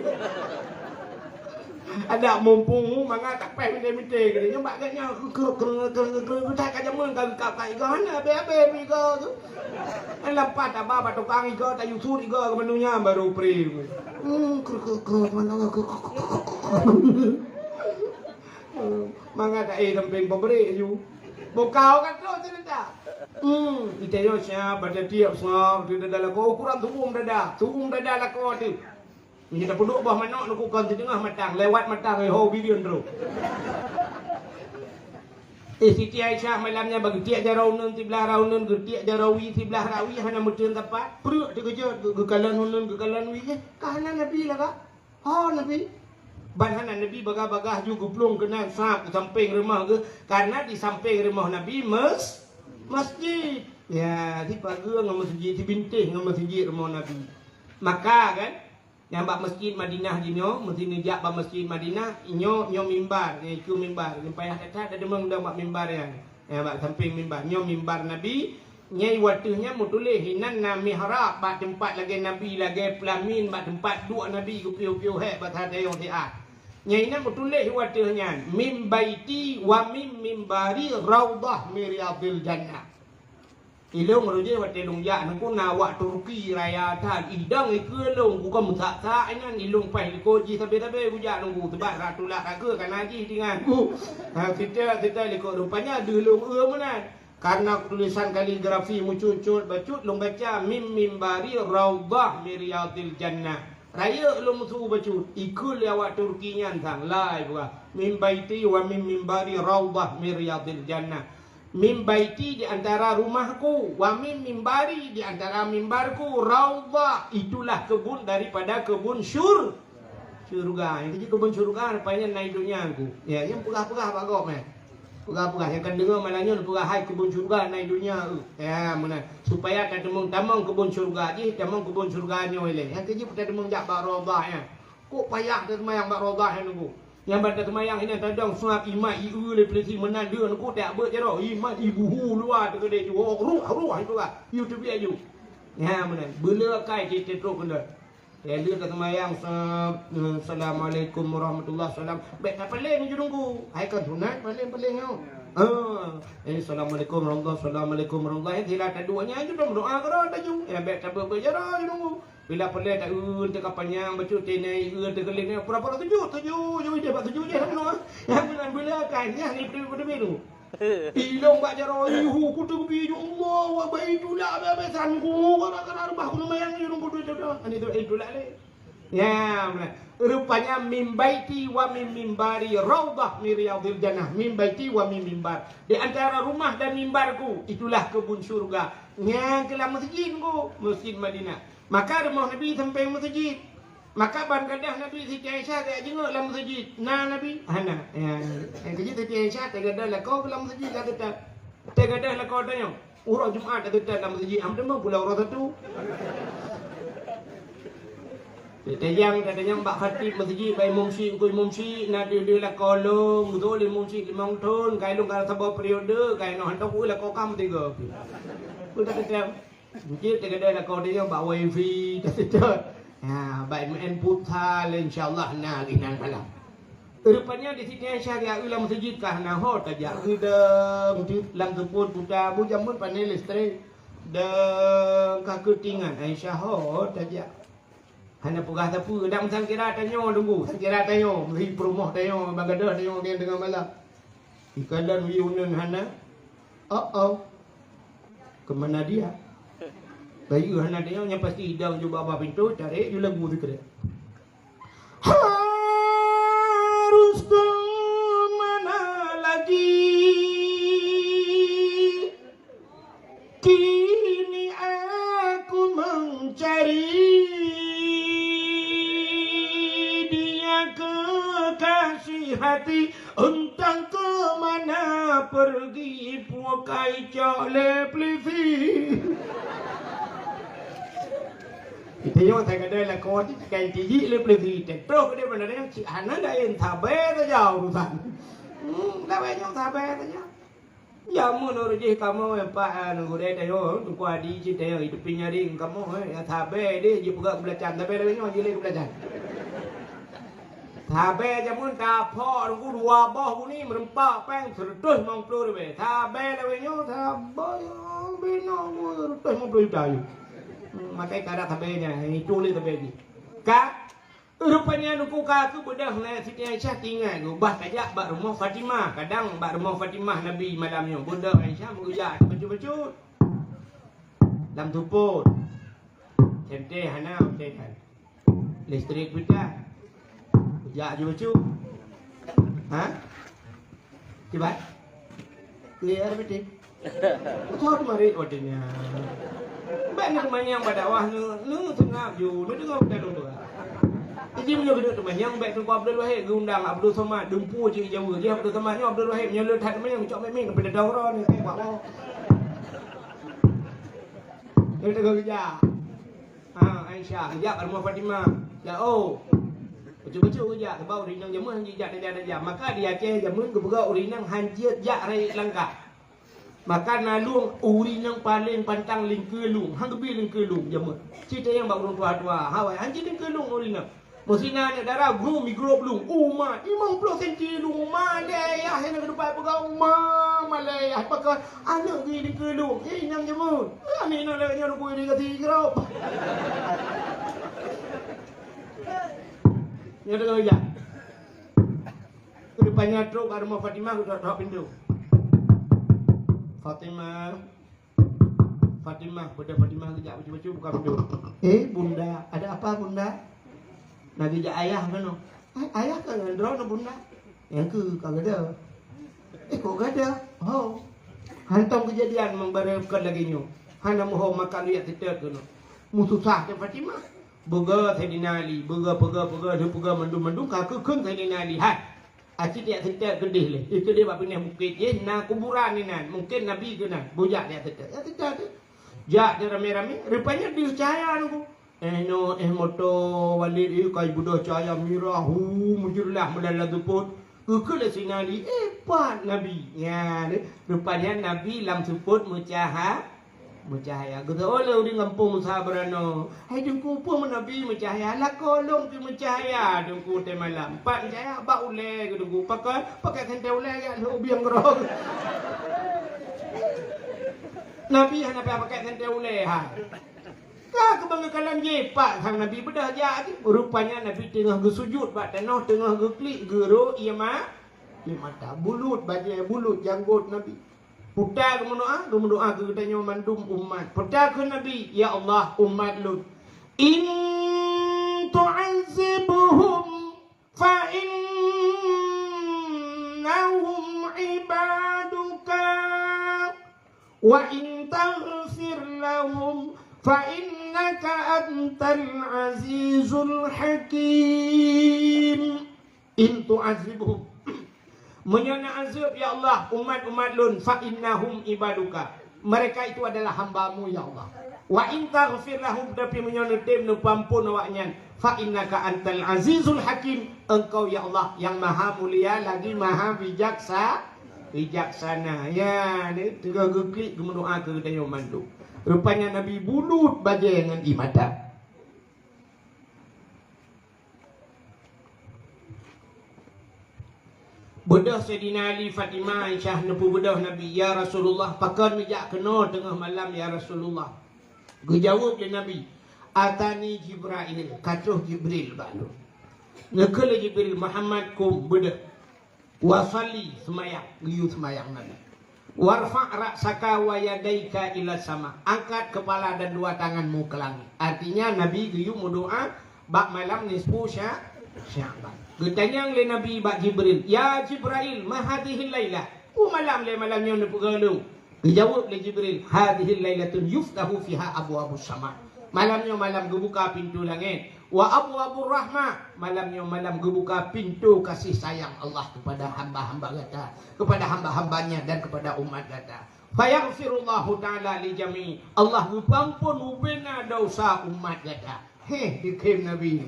Ada mumpung manga tak peh mite ke dia mbak katnya tak kaja mun kan kap kai go na be go tu. Lampat apa tukang igo tak yusur igo ke menunya baru pri. Manga tak samping pemberi you. Bokau kan tu tidak. Kita yo sia pada tiap sengau di dalam kau ukuran tuung dada lah kau tu. Ini dah penduk bah manok nak kau di tengah matang lewat matang ho bilion terus. Siti Aisyah malamnya bagi tiak jarau nun sebelah raunun tiak jarawi sebelah rawi hana mutun tepat. Perut dikejut gekalan nun gekalan wi kahanan Nabi lah kak. Oh Nabi. Banhanan Nabi bagah-bagah juga pelung kena sap samping rumah ke karena di samping rumah Nabi masjid. Ya, di pagar dengan masjid di bintih dengan masjid rumah Nabi. Maka kan yang bak masjid Madinah jinyo mesti nejak bak masjid Madinah nyo mimbar iku mimbar payah tak ada demang dah bak mimbar yang bak samping mimbar nyo mimbar Nabi nyai watuhnya mutulih hinan na mihrab bak tempat lagi Nabi lagi pelamin bak tempat dua Nabi ku piu-piu he bak ada yang tiat nyai na mutulih watuhnya mim baiti wa mim mimbari raudhah miriyadil jannah. Ilung ruje wat ilung ya nangku nawak Turki raya tan idang ikelung ku kam tak inan ilung pai koji tabe-tabe buja nunggu tebak ratulak raga kan haji dengan ku. Kita liko rupanya delung menan. Karena tulisan kaligrafi mucucut bacut long baca mim mimbari raudhah miriyadil jannah. Raya long su bacut ikul awak Turki nyan tang lai buka. Mim baiti wa mim mimbari raudhah miriyadil jannah. Mim baiti di antara rumahku, wa mim mimbari di antara mimbarku, raudhah itulah kebun daripada kebun surga. Yang kebun surga rupanya naik duniaku. Ya, yang pegah-pegah bagok meh. Pegah-pegah yang kan dengar malahnya pegah hai kebun surga naik dunia. Ya, mana supaya tak temung kebun surga je, temung kebun surganya oleh. Yang keji kita temung jak bak raudhahnya. Kok payah kita mayang bak raudhahnya nunggu. Yang pada semayang ini tadang suap imat iu le pelisi menan dia nak tak ber jero imat ibu hu luar tu dia ju ruh itu lah YouTube dia ju ya menan bela kai kita teruk kena ya dia kata semayang assalamualaikum warahmatullahi wasallam baik tak paling ju nunggu hai kan sunat paling kau assalamualaikum warahmatullahi tidak ada duanya ju dong doa kau dah ju ya baik tak ber jero ju nunggu. Bila pelai tak teka panjang bacut tenai terkeling ni pura-pura tujuh dia buat tujuh je semua. Yang benar bila kan yang ni pada menu. Ilong bak jaro yuhu kutu bi Allah wa baitulah babesan ku kana rumah ku mayang ni nunggu duit dah. Ani tu itulah le. Ya benar. Rupanya mim baiti wa mim mimbari raudhah miriyadil jannah. Mim baiti wa mim mimbar. Di antara rumah dan mimbarku itulah kebun surga. Yang kelam masjid ku, Masjid Madinah. Maka rumah Nabi sampai masjid. Maka ban kadah Nabi Siti Aisyah tak jenguk dalam masjid. Nah Nabi, hana. Yang kerja Siti Aisyah tak gadah lah kau dalam masjid tak tetap. Tak gadah lah kau tanya. Urang Jumaat tak tetap dalam masjid. Am demang pula urang satu. Tetayang bak khatib masjid bai mumsi koi mumsi na dia lah kolong betul le mumsi 5 tahun kai long kala sabau periode kai no hantok ku lah kau kam 3. Ku tak tetap. Mungkin terkadang nak kau dia bawa wifi tersedot. Ha, baik main putar insya-Allah nak inan malam. Rupanya di sini syariah ulam masjid kah nah ho tajak udah mesti lam tempun putar bu jamun panel listrik dan kah ketingan Aisyah ho tajak. Hana pegah tapu dak sang kira tanyo tunggu. Sang kira tanyo mesti promoh tanyo bagadah tanyo dia dengan malam. Ikalan wiunun hana. Kemana dia? Bayu hana dia yang pasti hidang juga bawah pintu cari you lagu tu kira. Harus ke mana lagi? Kini aku mencari dia kekasih hati. Entah ke mana pergi puakai cale plisi. Kita yang saya kata lah kau ni kain tinggi le plisi. Terus dia benar yang cik Hana dah yang tabe saja urusan. Dah banyak tabe saja. Ya mun ora je kamu pa nunggu deh tayo tu ku adi je tayo hidup nyaring kamu ya tabe deh je pegak belacan tabe le nyo je le belacan. Tabe je mun ta pho ku dua boh ku ni merempak peng terus mong plu be. Tabe le nyo tabe bino terus mong plu tayo. Makai kada tabe nya ni tu le tabe ni. Ka rupanya nuku kaku bedah na Siti Aisyah tinggal ubah tajak bak rumah Fatimah kadang bak rumah Fatimah Nabi malamnya bunda Aisyah mengujar baju-baju dalam tuput cente hana utekan listrik pita ujar baju ha coba clear betul kau mari odenya banyak yang badawah nu tengah ju nu dengar dalam doa. Jadi punya geduk teman yang baik tu Abdul Wahid undang Abdul Somad dumpu je Jawa dia Abdul Somad ni Abdul Wahid nyelot hat teman yang cok memang kepada daurah ni saya buat mau. Dia tengah kerja. Aisyah kerja kat rumah Fatimah. Ya oh. Betul-betul kerja ke bau rinang jamu hanji jak dia. Maka dia Aceh jamu ke berau rinang hanji jak rai langkah. Maka nalung urinang paling pantang lingkelung. Hang kebi lingkelung jamu. Cerita yang bau orang tua-tua. Hawai hanji lingkelung urinang. Musina ni darah guru mikro belum. Umma 50 cm lu malaya hena ke depan pegau malaya pakai anak gini ke lu. Nyam jemut. Ani nak lagi nyam ku ini ke tigrau. Nya dah ya. Depannya truk ke rumah Fatimah sudah tok pintu. Fatimah, pada Fatimah kejap baju-baju buka pintu. Bunda, ada apa bunda? Nabi jak ayah kan? Ayah kan ngendro no bunda. Yang ke kagak ada. Kok gak ada? Oh. Hantam kejadian membarengkan lagi nyu. Hana moho makan lihat tidak kan. Musuh sah ke Fatimah. Bega Sayyidina Ali, bega mendung kakek keun Sayyidina Ali. Hai. Aci dia tidak gedih le. Itu dia bab pindah bukit je na kuburan ni nan. Mungkin Nabi ke nan. Bujak dia tidak. Ya tidak. Jak dia rame-rame. Rupanya dipercaya aku. Moto walid kai budak cahaya mirahu mujurlah melala tuput kekele sinali pat Nabi ya rupanya Nabi lam tuput mucahaya kata oleh di kampung sabarano hai dengku pun Nabi mucahaya la kolong ke mucahaya dengku te malam pat cahaya ba ule ke dengku pakai kente ule ya lu biang gerok Nabi hana pakai kente ule ha kebanggakan je pak sang Nabi bedah je rupanya Nabi tengah bersujud bak tanah tengah geklik gero ia mata bulut baju bulut janggut Nabi putar ke mendoa ke tanya mandum umat putar ke Nabi ya Allah umat Lut in tu'azibhum fa innahum ibaduka wa in taghfir lahum فإنك أنت العزيز الحكيم إن تعذبهم menyana azab ya Allah umat-umat Lut fa innahum ibaduka mereka itu adalah hamba-Mu ya Allah wa in taghfir lahum tapi menyana tim nu pampun awaknya fa innaka antal azizul hakim engkau ya Allah yang maha mulia lagi maha bijaksana ya ni tengah geklik berdoa ke tanya mandu. Rupanya Nabi bulut baja dengan imada. Bedah Sayyidina Ali Fatimah Aisyah nepu bedah Nabi ya Rasulullah pakan mijak kena tengah malam ya Rasulullah. Gejawab dia Nabi atani Jibril katuh Jibril balu. Ngekele Jibril Muhammad kum bedah. Wasalli semayang liu semayang Nabi. Warfa' ra'saka wa yadaika ila sama. Angkat kepala dan dua tanganmu ke langit. Artinya Nabi giyu berdoa bak malam nisfu Sya'ban. Getanyang le Nabi bak Jibril, "Ya Jibril, ma hadhihi laila?" Malam le malamnya ne pegalung. Dijawab le Jibril, "Hadhihi lailatun yuftahu fiha abwabus sama." Malamnya malam gebuka pintu langit. Wa abwabur rahmah, malamnya malam gebuka pintu kasih sayang Allah kepada hamba-hamba kata, kepada hamba-hambanya dan kepada umat kata. Fayaghfirullahu ta'ala li jami'. Allah mengampun ubena dosa umat kata. Dikim Nabi.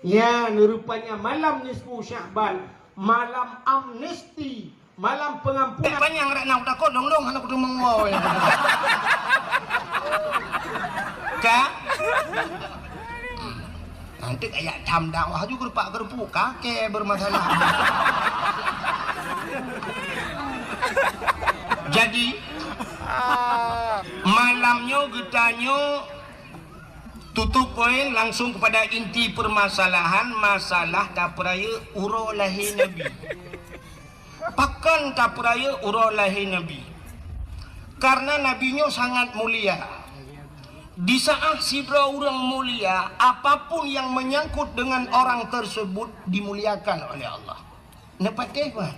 Ya, rupanya malam nisfu Sya'ban, malam amnesti Malam pengampunan. Panjang rak nak takut dong anak kudu mengau ya. Ka? Nanti kayak jam dakwah juga pak gerpuk kakek bermasalah. Jadi malamnya getanya tutup poin langsung kepada inti permasalahan masalah tapraya uro lahir Nabi. Pakan tapraya uro lahir Nabi. Karena nabinya sangat mulia. Di saat sidra orang mulia, apapun yang menyangkut dengan orang tersebut dimuliakan oleh Allah. Nepatih bah.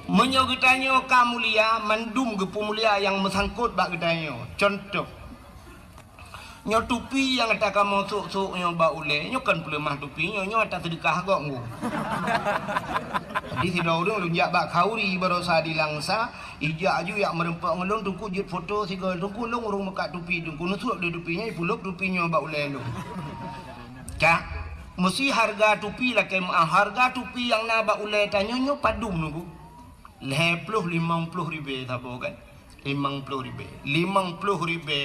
Menyogetanya kamulia mandum gepu mulia yang mesangkut bak getanya. Contoh. Nyo tupi yang ada kamu sok nyo ba ule, nyo kan pula mah tupi nyo ada sedekah kok ngu. Jadi sidra orang lu jak bak kauri berosa di langsa, ijak aju yang merempak ngelong tuku jut foto sigal tuku long urung mekat tupi tuku nusuk di tupinya puluk tupinya ba ule lu. Cak, mesti harga tupi lah kemah harga tupi yang na ba ule tanya nyo padum nunggu. 50 ribu tabo kan 50 ribu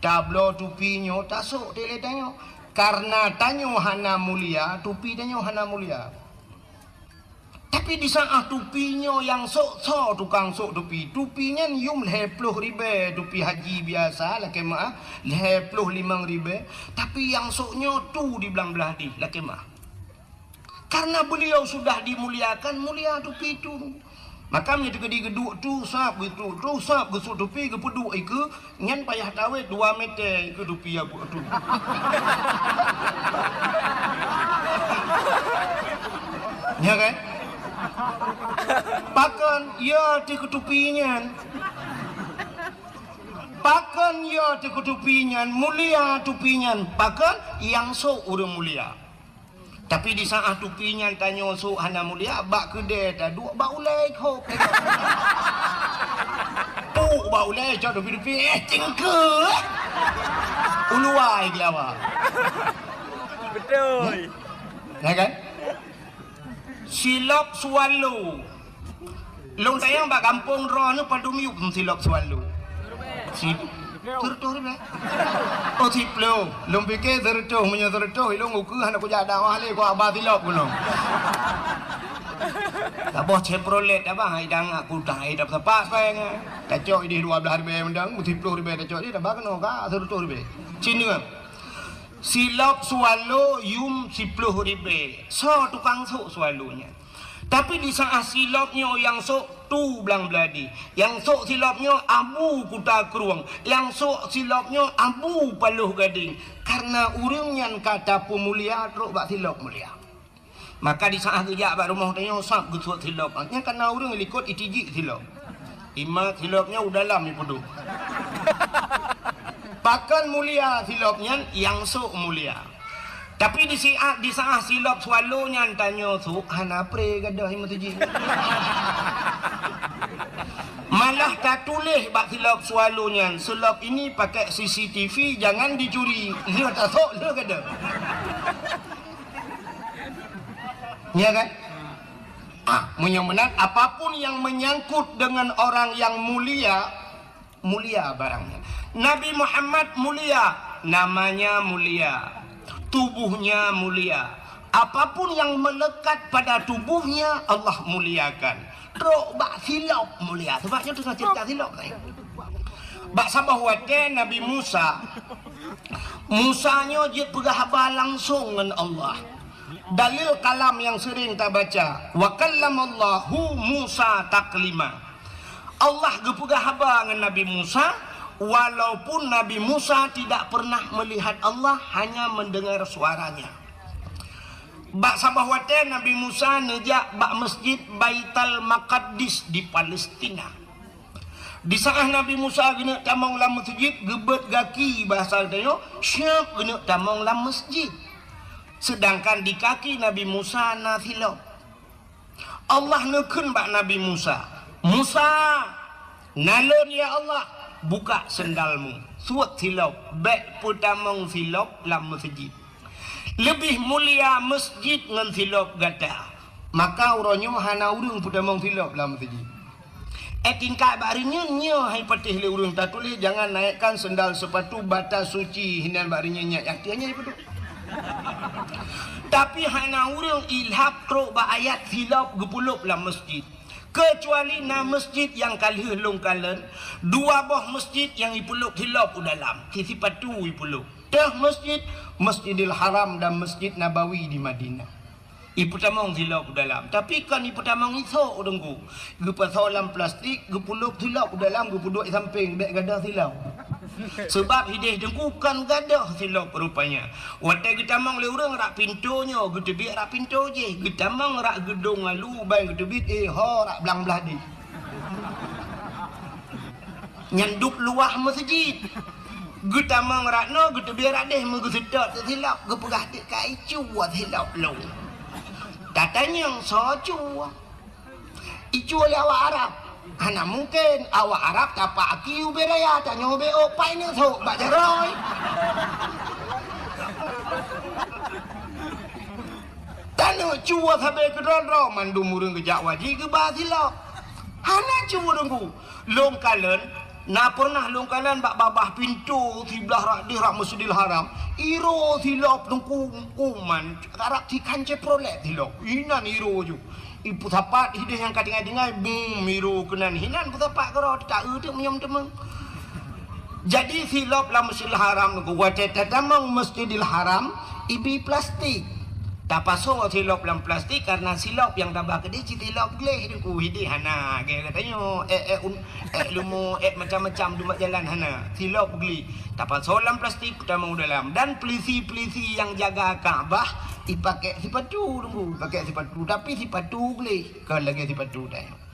tablo tupinya tasuk dia tanya karena tanya hana mulia tupi tanya hana mulia tapi di saat tupinya yang sok tukang sok tupinya yum 50 ribu tupi haji biasa lah kemah 55 ribu tapi yang soknya tu di belah di lah kemah karena beliau sudah dimuliakan mulia tupi itu. Maka menjadi geduk tu sap gitu tu sap gesuk tupi ke peduk ke ngan payah tawet 2 meter ke tupi aku tu. Ya kan? Pakan ya di ketupinya. Pakan ya di ketupinya mulia tupinya. Pakan yang sok urang mulia. Tapi di saat tupinya tanya sok hana mulia bak kedai dah duk bak ulai kau. Puk bak ulai cak tupi cengke. Uluai gelawa. Betul. Ya kan? Silap swallow. Long tayang bak kampung ro ni padum yuk silap swallow. Tertuh ni. Oh tiplo, long fikir tertuh punya tertuh, long ukur hendak kerja dakwah le, kau abah silap pun long. Tak boh Chevrolet apa, hidang aku dah hidup sepas peng. Kacau ini 12 ribu mendang, 10 ribu kacau ini dah bagan kah tertuh ribu. Cini kan? Silap swallow yum 10 ribu. So tukang sok swallownya. Tapi di saat silapnya yang sok tu belang beladi, yang sok silapnya abu kuta keruang, yang sok silapnya abu paluh gading. Karena urangnya kata pemulia teruk bak silap mulia. Maka di saat kerja bak rumah tanya sap gesuk silap. Nya karena urang likut itijik silap. Imat silapnya udalam ni peduk. Pakan mulia silapnya yang sok mulia. Tapi di saat silap swallow-nya tanya su hana pre gadah imatuji. Malah tak tulis bak silap swallow-nya. Silap ini pakai CCTV jangan dicuri. Dia tak sok dia kata. Ya kan? Menyambat apapun yang menyangkut dengan orang yang mulia, mulia barangnya. Nabi Muhammad mulia, namanya mulia. Tubuhnya mulia. Apapun yang melekat pada tubuhnya Allah muliakan. Teruk bak silap mulia. Sebabnya tu saya cerita silap saya. Bak sabah wate Nabi Musa. Musanya dia berkhabar langsung dengan Allah. Dalil kalam yang sering kita baca. Wa kallamallahu Musa taklima. Allah berkhabar dengan Nabi Musa. Walaupun Nabi Musa tidak pernah melihat Allah, hanya mendengar suaranya. Bak sabah wate Nabi Musa nejak bak masjid Baitul Maqdis di Palestina. Di saat Nabi Musa kena tamang lam masjid, gebet gaki bahasa dia, syap kena tamang lam masjid. Sedangkan di kaki Nabi Musa nafilah. Allah nekun bak Nabi Musa. Musa, nalon ya Allah. Buka sendalmu, suat silap, baik putamong silap lam masjid. Lebih mulia masjid dengan silap gata. Maka uronyo hana urung putamong silap dalam masjid. Tingkat barinya hai patih le urung tak tulis jangan naikkan sendal sepatu batas suci hinan barinya nya yaktianya itu. Tapi hana urung ilhab tro ba ayat silap gepulup dalam masjid. Kecuali na masjid yang kali long kalen, dua buah masjid yang ipuluk hilap dalam. Sisi patu ipuluk. Dah masjid Masjidil Haram dan Masjid Nabawi di Madinah. Ipu tamang silap dalam. Tapi kan ipu tamang iso udengku. Gupa solam plastik, gupuluk silap dalam, gupuduk samping dek gadah silap. Sebab hidih dengku kan gadah silap rupanya. Watai gitamang le urang rak pintunya, gedebik rak pintu je. Gitamang rak gedung lalu bae gedebik ho rak belang belah di. Nyanduk luah masjid. Gitamang rak no gedebik rak deh megusedot silap, gepegah dik kai cuat silap long. Katanya yang socu icu oleh awak Arab. Anak mungkin awak Arab tapak kiu beraya tanya be opai ni sok bak jaroi. Tanu cua sampai ke ro mandu murung ke jak waji ke basilo. Hana cua dengku. Long kalen na pernah long kalen bak babah pintu sebelah rak di rak Masjidil Haram. Iro silap dengku kuman Arab tikan ceprolet silap. Inan iro ju. Ipu tapat hidih yang kadang-kadang bum iro kenan hinan pu tapat karo tak tu menyam temeng. Jadi silap la Masjidil Haram dengku wate tatamang Masjidil Haram ibi plastik. Tak pasang silap dalam plastik karena silap yang tambah ke dia silap geleh dengku hidih hana ke katanya lumu macam-macam dumat jalan hana silap geli tak pasang dalam plastik pertama dalam dan pelisi-pelisi yang jaga Kaabah dipakai sipatu dengku pakai sipatu tapi sipatu geleh kalau lagi sipatu dah.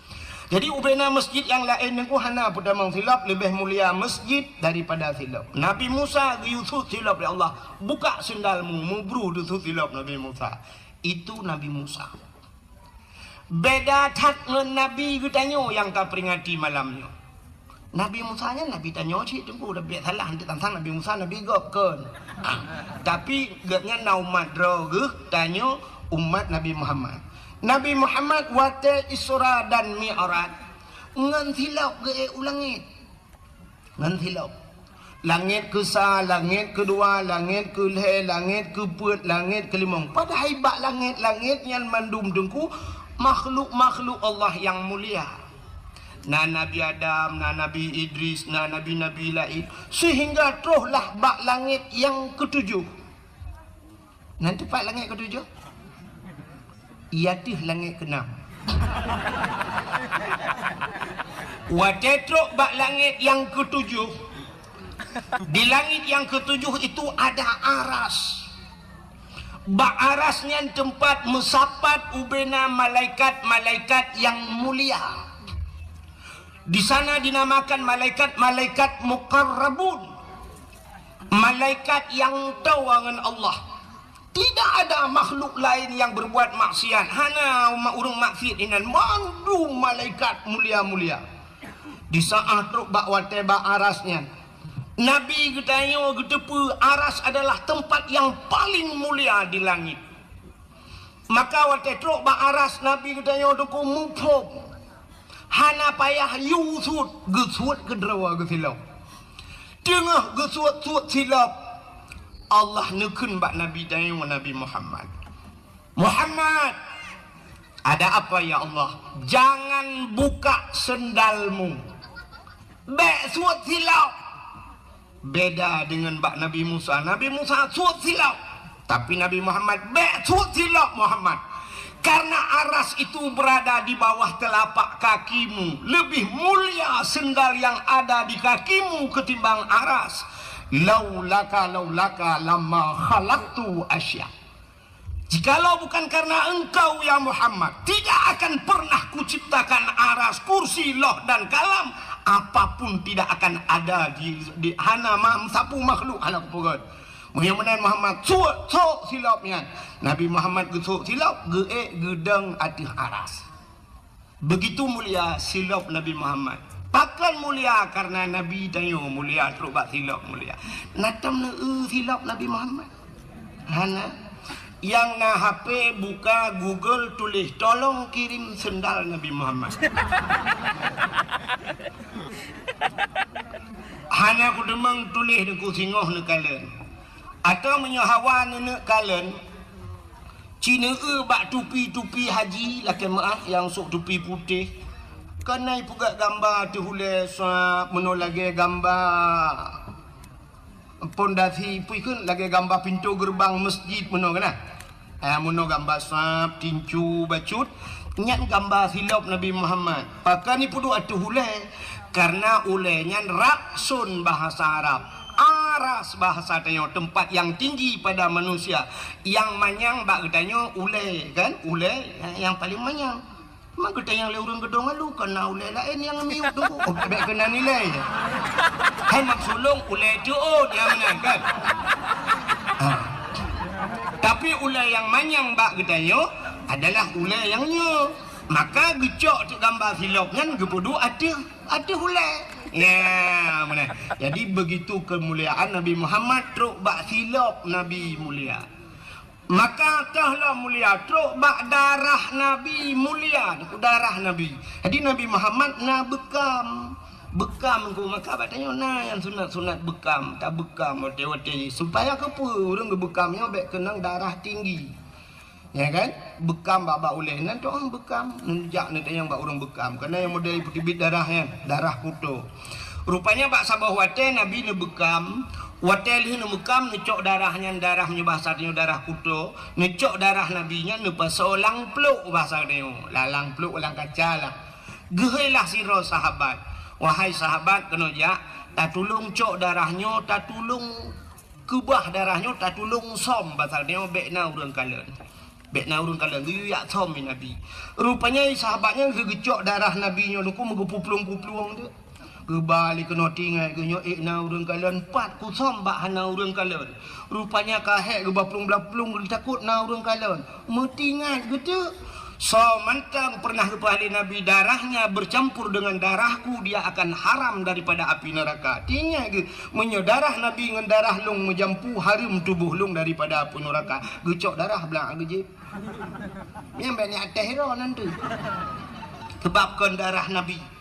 Jadi ubena masjid yang lain dengku hana pertama silap lebih mulia masjid daripada silap. Nabi Musa Yusuf silap ya Allah buka sendalmu mubru Yusuf silap Nabi Musa. Itu Nabi Musa. Beda tak dengan Nabi gutanyo yang tak peringati malamnya. Nabi Musa nya Nabi tanyo cik dengku dah biar salah nanti tantang Nabi Musa Nabi gopkan. Tapi gatnya na umat droge tanyo umat Nabi Muhammad. Nabi Muhammad wate Isra dan Mi'raj ngan silap ge ulangit. Ngan silap. Langit ke sa, langit kedua, langit ke le, langit ke put, langit kelima. Pada hebat langit-langit yang mandum dengku makhluk-makhluk Allah yang mulia. Na Nabi Adam, na Nabi Idris, na Nabi-Nabi lain sehingga teruslah bak langit yang ketujuh. Nanti pak langit ketujuh iatih langit keenam. Watetrok bak langit yang ketujuh. Di langit yang ketujuh itu ada aras. Bak arasnya tempat mesapat ubena malaikat-malaikat yang mulia. Di sana dinamakan malaikat-malaikat muqarrabun. Malaikat yang tahu dengan Allah. Tidak ada makhluk lain yang berbuat maksiat. Hana urung maksiat inan mandu malaikat mulia-mulia. Di saat truk bak wate bak arasnya. Nabi getanyo getepu aras adalah tempat yang paling mulia di langit. Maka wate truk bak aras Nabi getanyo duku mupuk. Hana payah yusut gesut kedrawa gesilau. Tengah gesut-sut silap. Allah nekun bak Nabi dan Nabi Muhammad. Muhammad, ada apa ya Allah? Jangan buka sendalmu. Bek suat silau. Beda dengan bak Nabi Musa. Nabi Musa suat silau. Tapi Nabi Muhammad bek suat silau Muhammad. Karena aras itu berada di bawah telapak kakimu. Lebih mulia sendal yang ada di kakimu ketimbang aras. Laulaka lama khalaqtu asya. Jikalau bukan karena engkau ya Muhammad, tidak akan pernah kuciptakan aras, kursi, loh dan kalam. Apapun tidak akan ada di hana sapu makhluk hana kupurut. Muhammad Muhammad sok silapnya. Nabi Muhammad sok silap gedang atih aras. Begitu mulia silap Nabi Muhammad. Pakan mulia karena Nabi tayo mulia terus bak silap mulia. Natam silap Nabi Muhammad. Hana Yang na HP buka Google, tulis tolong kirim sendal Nabi Muhammad. Hana ku demang tulis deku singoh ne kalen. Atau menyahawan ne kalen. Cina bak tupi-tupi haji laki maaf yang sok tupi putih. Kenai pugak gambar tu hulai menolagi gambar pondasi pun lagi gambar pintu gerbang masjid meno kana. Meno gambar sap tincu bacut nyat gambar silap Nabi Muhammad. Pakai ni pudu atu hulai karena ulainya raksun bahasa Arab. Aras bahasa tanya tempat yang tinggi pada manusia. Yang manyang bak tanya ulai kan? Ulai yang paling manyang. Mak kita yang leurung gedong lu kena ulai lain yang miut tu. Baik kena nilai. Hai maksulung ulai tu dia menang kan. Tapi ulai yang manyang bak ketanya adalah ulai yang nyo. Maka gecok tu gambar silap kan gepudu ada ulai. Ya, mana? Jadi begitu kemuliaan Nabi Muhammad truk bak silap Nabi mulia. Maka tahlah mulia truk bak darah Nabi mulia, darah Nabi. Jadi Nabi Muhammad na bekam ku maka batanya na yang sunat bekam, tak bekam wate-wate supaya ke orang ke bekamnya baik kenang darah tinggi. Ya kan? Bekam bak uleh nan tu orang bekam, nenjak ni yang bak orang bekam kerana yang model putih darahnya, darah kutu. Rupanya bak sabah wate Nabi ne bekam. Watel ni mukam necok darahnya darahnya bahasa dia darah kutu necok darah nabinya lupa seolang peluk bahasa dia lalang peluk ulang kaca lah gehelah siro sahabat wahai sahabat kena ja tak tulung cok darahnya tak tulung kebah darahnya tak tulung som bahasa dia bekna urang kalen geyak som Nabi rupanya sahabatnya gegecok darah nabinya luku megepuplung-puplung tu kebalik kena tinggal kenyo na urang kalian 4 kusom bak hana urang kalian rupanya kahek ke baplung-baplung takut na urang kalian metingat gitu so mantang pernah kepahali Nabi darahnya bercampur dengan darahku dia akan haram daripada api neraka tinggal ke menyodarah Nabi dengan darah lung menjampu harum tubuh lung daripada api neraka gecok darah belang gejip yang banyak tehro nanti kebabkan darah Nabi.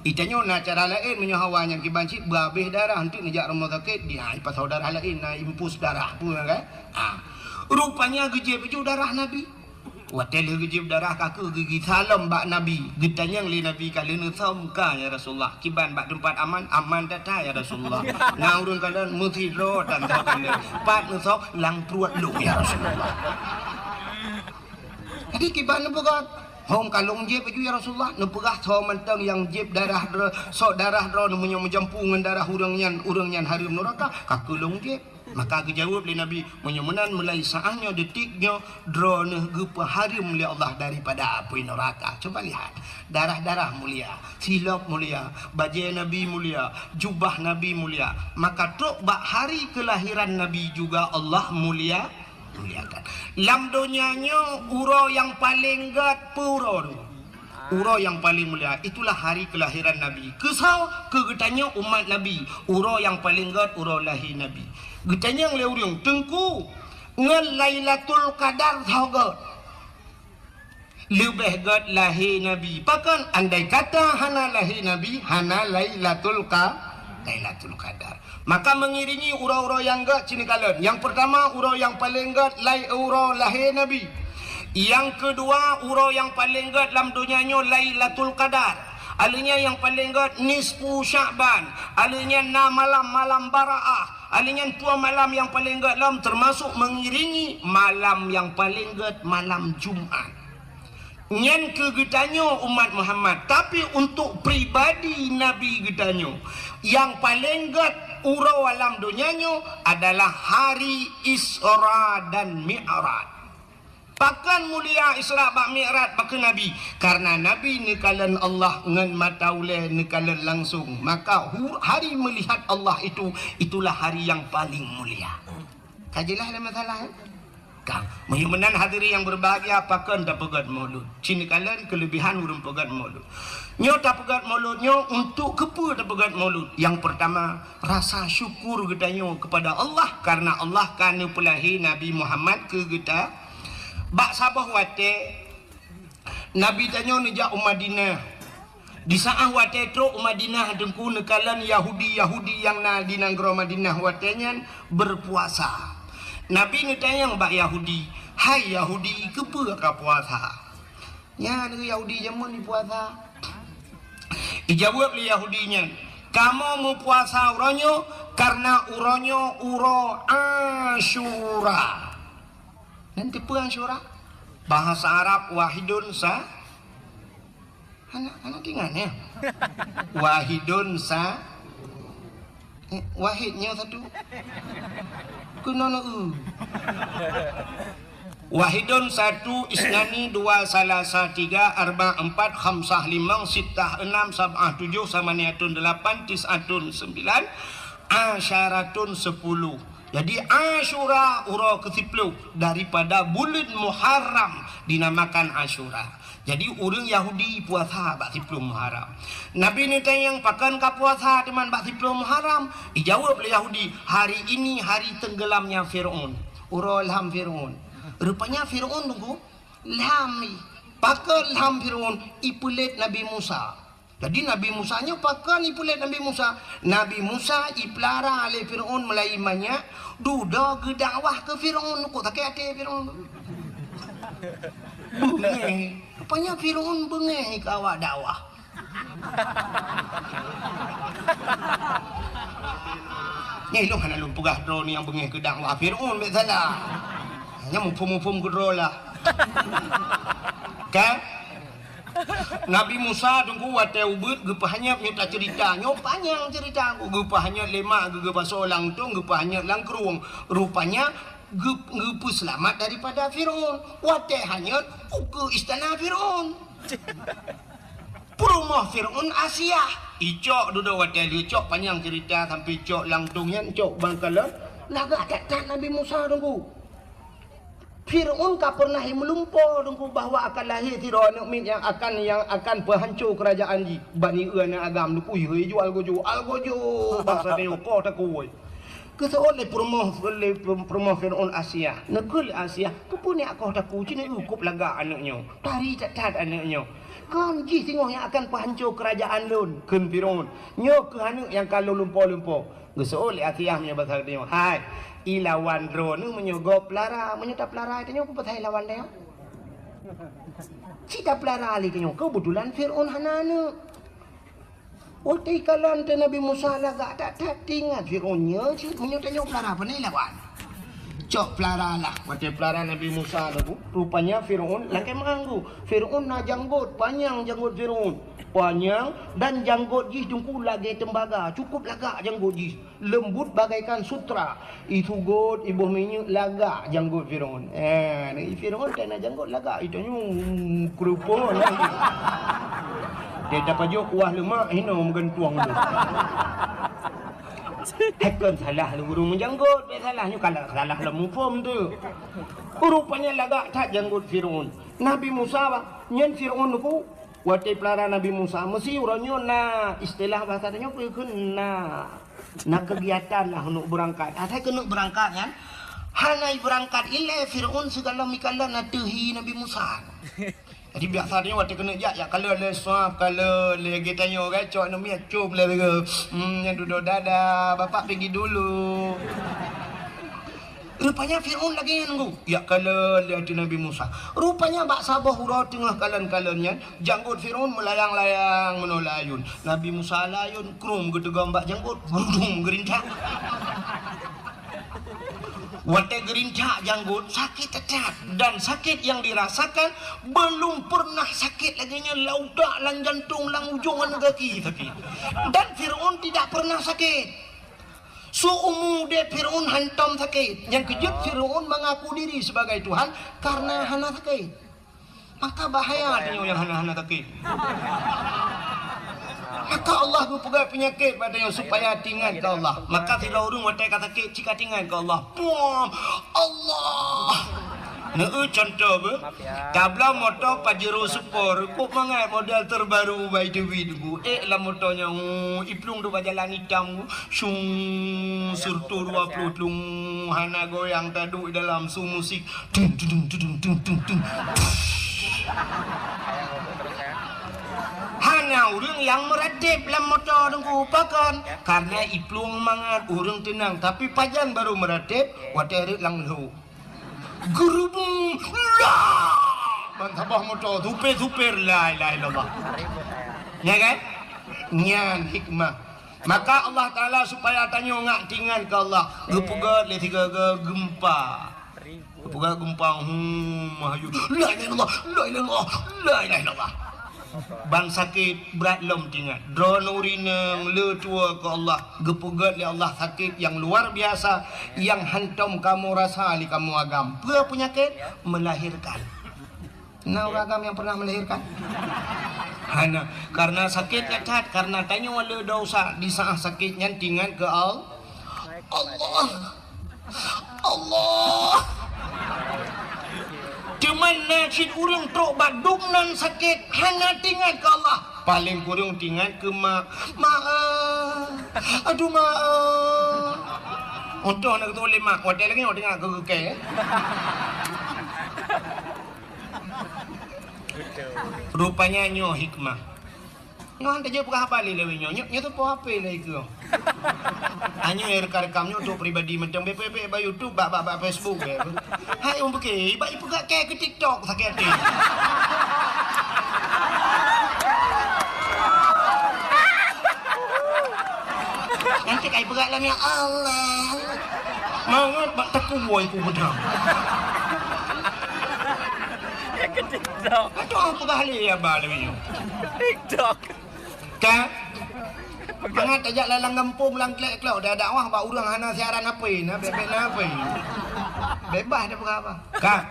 Itanya na cara lain menyahawan yang kibancit berhabis darah nanti nejak rumah sakit dia pasal darah lain na impus darah pun kan. Rupanya gejib itu darah Nabi. Watel gejib darah kaku gigi salam bak Nabi. Getanya li Nabi kali ni samka ya Rasulullah. Kiban bak tempat aman data ya Rasulullah. Ngaurun kalian mesti ro dan kalian. Pat nusok lang pruat lu ya Rasulullah. Jadi kiban bukan hong kalung jib itu ya Rasulullah nepegah so mentang yang jib darah sok darah ro namanya menjampu dengan darah urangnya harum neraka kakulung jib maka dijawab oleh Nabi menyemenan mulai saahnya detiknya dro ne gepa harum oleh Allah daripada api neraka. Coba lihat darah-darah mulia, silap mulia, baju Nabi mulia, jubah Nabi mulia, maka truk bak hari kelahiran Nabi juga Allah muliakan. Lam dunianya uro yang paling gat puro uro yang paling mulia itulah hari kelahiran Nabi kesau kegetanya umat Nabi uro yang paling gat uro lahir Nabi getanya yang leuriung tengku ngan Lailatul Qadar thogot lebih gat lahir Nabi pakan andai kata hana lahir Nabi hana Lailatul Qadar maka mengiringi ura-ura yang gak cini kalian. Yang pertama ura yang paling gak ura lahir Nabi. Yang kedua ura yang paling gak dalam dunianya Lailatul Qadar. Alanya yang paling gak nisfu Sya'ban. Alanya 6 malam Bara'ah. Alanya 2 malam yang paling gak dalam termasuk mengiringi malam yang paling gak malam Jumat. Nyan kegetanyo umat Muhammad tapi untuk pribadi Nabi getanyo yang paling gat urau alam dunianyo adalah hari Isra dan Mi'raj. Pakan mulia Isra bak Mi'raj pakai Nabi karena Nabi nikalan Allah ngan mata uleh nikalan langsung maka hari melihat Allah itulah hari yang paling mulia. Kajilah ada masalah Kang, menan hadiri yang berbahagia pakan tak pegat mulut. Cini kalian kelebihan urung pegat mulut. Nyo tak pegat mulutnya untuk kepa tak pegat mulut. Yang pertama, rasa syukur kita nyo kepada Allah karena Allah kanu pelahi Nabi Muhammad ke kita. Bak sabah wate Nabi tanya nejak Madinah. Di saat wate truk Madinah dengku nekalan Yahudi yang na di negara Madinah watenya berpuasa. Nabi ngetanya bak Yahudi, hai Yahudi, kepa ka puasa? Ya, negeri Yahudi jamun di puasa. Ijawab li Yahudinya, kamu mau puasa uronyo karena uronyo uro Asyura. Nanti apa Asyura? Bahasa Arab wahidun sa anak ingatnya wahidun sa wahidnya satu kunono wahidun satu isnani dua salasa tiga arba empat khamsah limang sitah enam sab'ah tujuh samaniatun delapan tis'atun sembilan asyaratun 10. Jadi Asyura uro ke-10 daripada bulan Muharram dinamakan Asyura. Jadi orang Yahudi puasa bak 10 Muharram. Nabi ni tanya yang pakan ka puasa teman bak 10 Muharram. Dijawab oleh Yahudi, hari ini hari tenggelamnya Firaun. Uro ilham Firaun. Rupanya Firaun tunggu lami. Pakan ilham Firaun ipulit Nabi Musa. Jadi Nabi Musa nya pakan ipulit Nabi Musa. Nabi Musa iplara oleh Firaun mulai banyak duda ke dakwah ke Firaun kok tak hati Firaun. Bengeh. Rupanya Firaun bengeh ke awak dakwah. Ni lu hana lu pegah dro ni yang bengeh ke dakwah Firaun bet salah. Hanya mufum-mufum ke dro lah. Kan? Nabi Musa tunggu wate ubud gepahnya minta cerita nyo panjang cerita gepahnya lemak gege basolang tu gepahnya langkrung rupanya gepu selamat daripada Firaun wate hanya ke istana Firaun rumah Firaun Asia icok duduk wate licok panjang cerita sampai cok langtungnya cok bangkalan laga tak Nabi Musa tunggu Firaun tak pernah melumpur dengku bahawa akan lahir Firaun yang akan penghancur kerajaan ji bani ana agam nu kui he jual gojo bahasa dia ko tak kuoi keseoleh permoh Firaun Asia negeri Asia kepuni aku tak ku cini ukup laga anaknya tari cacat anaknya kan ji tengok yang akan penghancur kerajaan lun ken Firaun nyo ke anak yang kalau lumpur keseoleh akhirnya bahasa dia hai ilawan drone menyogop lara menyetap lara itu nyo petai lawan dia cita pelara ali nyo kebetulan Firaun hanana otai kalan te Nabi Musa laga tak tinggal Firaunnya menyetap nyo pelara apa ni lawan cok pelara lah wate pelara Nabi Musa tu rupanya Firaun langkai manggu Firaun na janggut panjang janggut Firaun panjang dan janggut jis tungku lagi tembaga cukup lagak janggut jis lembut bagaikan sutra itu god ibu minyak lagak janggut Firaun ni Firaun tak nak janggut lagak itu kerupuk dia dapat jauh kuah lemak hina menggentuang tu Hakan salah lu guru menjanggut salahnya kalau salah lah mufum tu rupanya lagak tak janggut Firaun Nabi Musa nyen Firaun tu wate pelara Nabi Musa mesti uranyo na istilah bahasanya na kegiatan lah untuk berangkat ada kena berangkat kan hanai berangkat ile Firaun segala mikala na tehi Nabi Musa jadi biasanya wate kena jak kalau le suap kalau le gitanyo kan cok no mi cup le yang duduk dada bapak pergi dulu rupanya Firaun lagi nunggu ya kalau lihat Nabi Musa rupanya bak sabah hurau tengah kalan-kalannya janggut Firaun melayang-layang menolayun Nabi Musa layun krum gedegam bak janggut berudung gerincak wate gerincak janggut sakit tetap dan sakit yang dirasakan belum pernah sakit laginya laudak lang jantung lang ujungan kaki sakit dan Firaun tidak pernah sakit seumur dia Firaun hantam sakit. Yang kejut Firaun mengaku diri sebagai Tuhan karena hana sakit. Maka bahaya dia yang hana sakit. Maka Allah pegang penyakit padanya supaya tinggal ke Allah. Maka tidak urung watai kata sakit jika tinggal ke Allah. Allah Contoh ber. Tabla motor Pajero Sport. Kok mangai model terbaru by the way dulu. Lah motornya iplung tu jalan hitam. Syung surtu 20 tlung hana goyang taduk dalam su musik. Tung tung tung tung tung tung. Hanya orang yang meradip dalam motor dengku pakan karena iplung mangat orang tenang tapi pajan baru meradip waterit lang lu. Gerubung lah mantabah motor tupe la ilaha illallah ya kan nyan hikmah maka Allah Ta'ala supaya tanya ngak tingan ke Allah gepugat le tiga gempa gepugat gempa mahayu la ilaha illallah la ilaha illallah ban sakit berat lom tingat drone urineng le tua ke Allah gepugat li Allah sakit yang luar biasa yang hantam kamu rasa li kamu agam apa penyakit melahirkan nah agam yang pernah melahirkan hana karena sakit cacat karena tanya wala dosa di saat sakitnya tingat ke Allah Cuman nasib urang trok badung nan sakit hanya tinggal ke Allah paling kurang tinggal ke maaf aduh maaf untuk nak tu boleh mak hotel lagi orang tengah ke rupanya nyo hikmah nyo hantar je pukah apa lele nyo tu pukah apa lele ke hanya rekam-rekamnya untuk pribadi macam BPB ba YouTube ba Facebook hai om pakai ba ipu gak ke TikTok sakit hati nanti kai pegat lah ya Allah mangat bak takuwai ku bedang ya ke TikTok aduh apa kali ya ba lele TikTok kan Mangat ajak lalang kampung lang klek-klek dah dakwah ba urang hana siaran apa na bebek na apa. Bebas dah apa. Kan.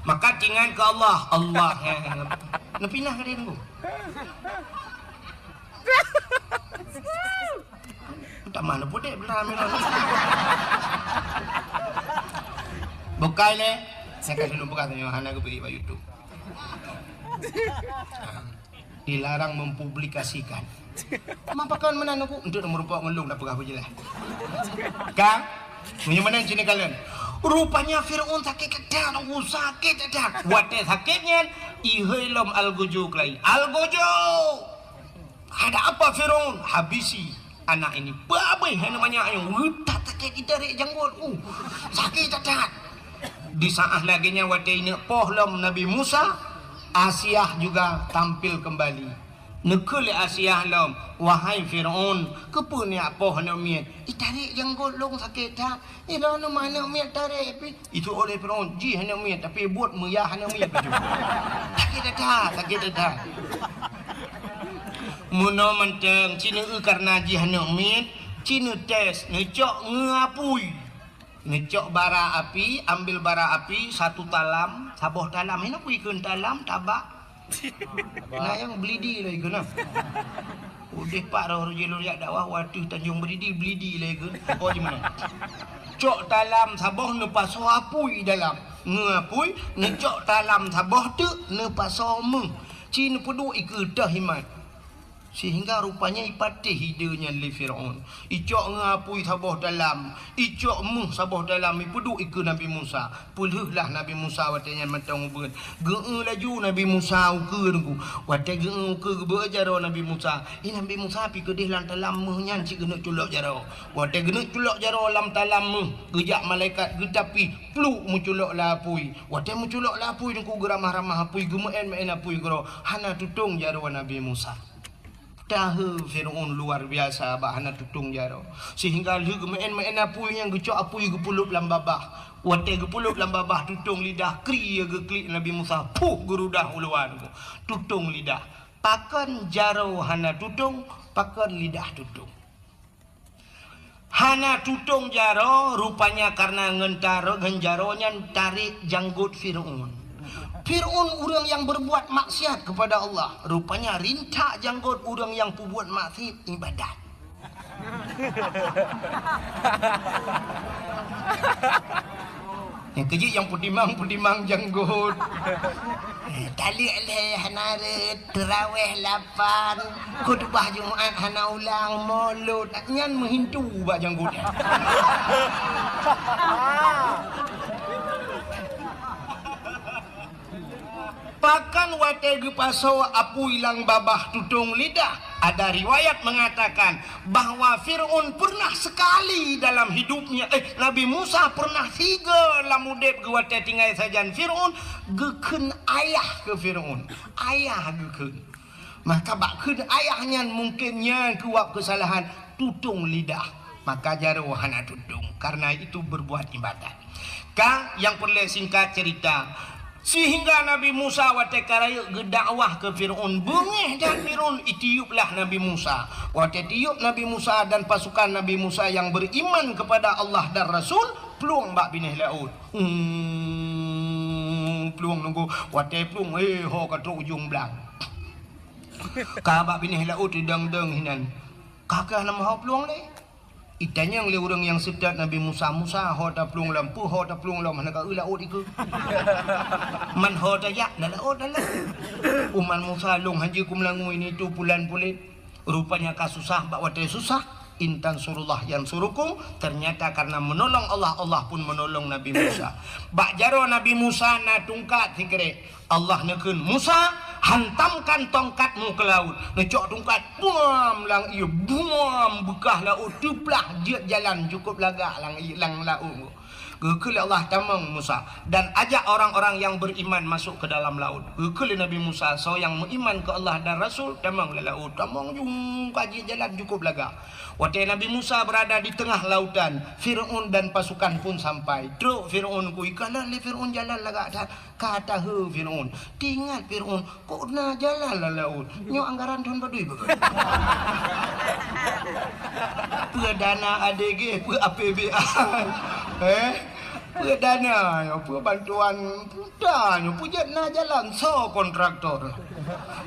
Maka tingan ke Allah nepinah ke dia tu. Tak mana putih belah memang. Bukai le. Saya kasih dulu buka tanya hana ke pergi ba YouTube. Dilarang mempublikasikan. Mampakan mana aku untuk merupakan ngelung dah pegah je lah. Kang, mana sini kalian? Rupanya Fir'aun sakit kedah, sakit kedah. Wate sakitnya ihilom al-gujuk lagi. Al-gujuk. Ada apa Fir'aun? Habisi anak ini. Babai namanya yang tak sakit ditarik janggut. Sakit kedah. Di saat laginya wate ini pohlom Nabi Musa, Asyah juga tampil kembali. Nekul Asyah lam wahai Firaun kepo ni apa hana miat tarik janggut long sakit tak ila no mana miat tarik itu oleh Firaun ji hana miat tapi buat muyah hana miat baju sakit dah muno menteng cina karena ji hana miat cina tes ngecok ngapui ngecok bara api ambil bara api satu talam saboh talam ini kuikeun talam tabak nah yang belidi lagi kena. Udah pak rojelo yak dakwah waduh Tanjung Belidi lagi ke. Kau di mana? Cok dalam saboh ne paso apui dalam. Ngapui ne cok dalam saboh tu ne paso me. Cina pedu ikedah himat. Sehingga rupanya ipatih hidenya li Fir'aun. Icok ngapui saboh dalam. Icok muh saboh dalam. Ipedu iku Nabi Musa. Puluhlah Nabi Musa watanya matang ubun. Ge'e laju Nabi Musa uke nunggu. Watanya ge'e uke berjaro Nabi Musa. Nabi Musa pi kedih lan dalam muhnya cik genek culok jaro. Watanya genek culok jaro lam dalam muh. Gejak malaikat getapi pluk muculok lapui. Watanya muculok lapui nunggu geramah-ramah apui. Gemen apui gero. Hana tutung jaro Nabi Musa. Tahu Fir'aun luar biasa bahana tutung jaro sehingga lu gemen apui yang gecok apui gepulup lam babah wate gepulup lam babah tutung lidah kri geklik Nabi Musa puh gerudah uluan tutung lidah pakan jaro hana tutung pakan lidah tutung hana tutung jaro rupanya karena genjaronya tarik janggut Fir'aun. Fir'aun orang yang berbuat maksiat kepada Allah. Rupanya rintak janggut orang yang berbuat maksiat ibadat. Yang kecil yang pudimang janggut. Tali leh hanare terawih 8, khutbah Jumaat hana ulang maulud. Nyan menghintu bak janggut. Pakan wategu paso apu ilang babah tutung lidah. Ada riwayat mengatakan bahwa Fir'aun pernah sekali dalam hidupnya, Nabi Musa pernah 3 lamudep ke wate tinggal sajan Fir'aun geken ayah ke Fir'aun. Ayah geken. Maka bakun ayahnya mungkinnya kuap kesalahan tutung lidah. Maka jaro hana tutung karena itu berbuat ibadat. Kang yang perlu singkat cerita. Sehingga Nabi Musa wate karaya gedakwah ke Fir'aun. Bengih dan Fir'aun itiuplah Nabi Musa. Wate tiup Nabi Musa dan pasukan Nabi Musa yang beriman kepada Allah dan Rasul, peluang bak binih laut. Peluang nunggu wate peluang ho kata ujung belang. Kabak binih laut dang hinan. Kakak nama ho peluang le. Itanya yang orang yang sedat Nabi Musa ho ta plung lampu ho ta plung lam hanaka laut iku. Man ho ta yak dah laut dah. Uman Musa long haji kumlangu ini tu bulan pulit. Rupanya kasusah bak wate susah. Intan surullah yang surukum. Ternyata karena menolong Allah, Allah pun menolong Nabi Musa. Bak jaro Nabi Musa na tungkat sikre. Allah nekun Musa, hantamkan tongkatmu ke laut. Necok tongkat buam lang iyo buam bekah laut tuplah dia jalan cukup lagak lang laut. Gekul Allah tamang Musa dan ajak orang-orang yang beriman masuk ke dalam laut. Gekul Nabi Musa so yang beriman ke Allah dan Rasul tamang laut. Tamang jung kaji jalan cukup lagak. Waktu Nabi Musa berada di tengah lautan, Fir'aun dan pasukan pun sampai. Truk Fir'aun ku ikalah le Fir'aun jalan lagak dah. Kata he Fir'aun, tinggal Fir'aun kok nak jalan lah laut. Nyo anggaran tuan badui betul. Perdana ADG, APBA. Perdana, bantuan pudanya, pujat na jalan so kontraktor.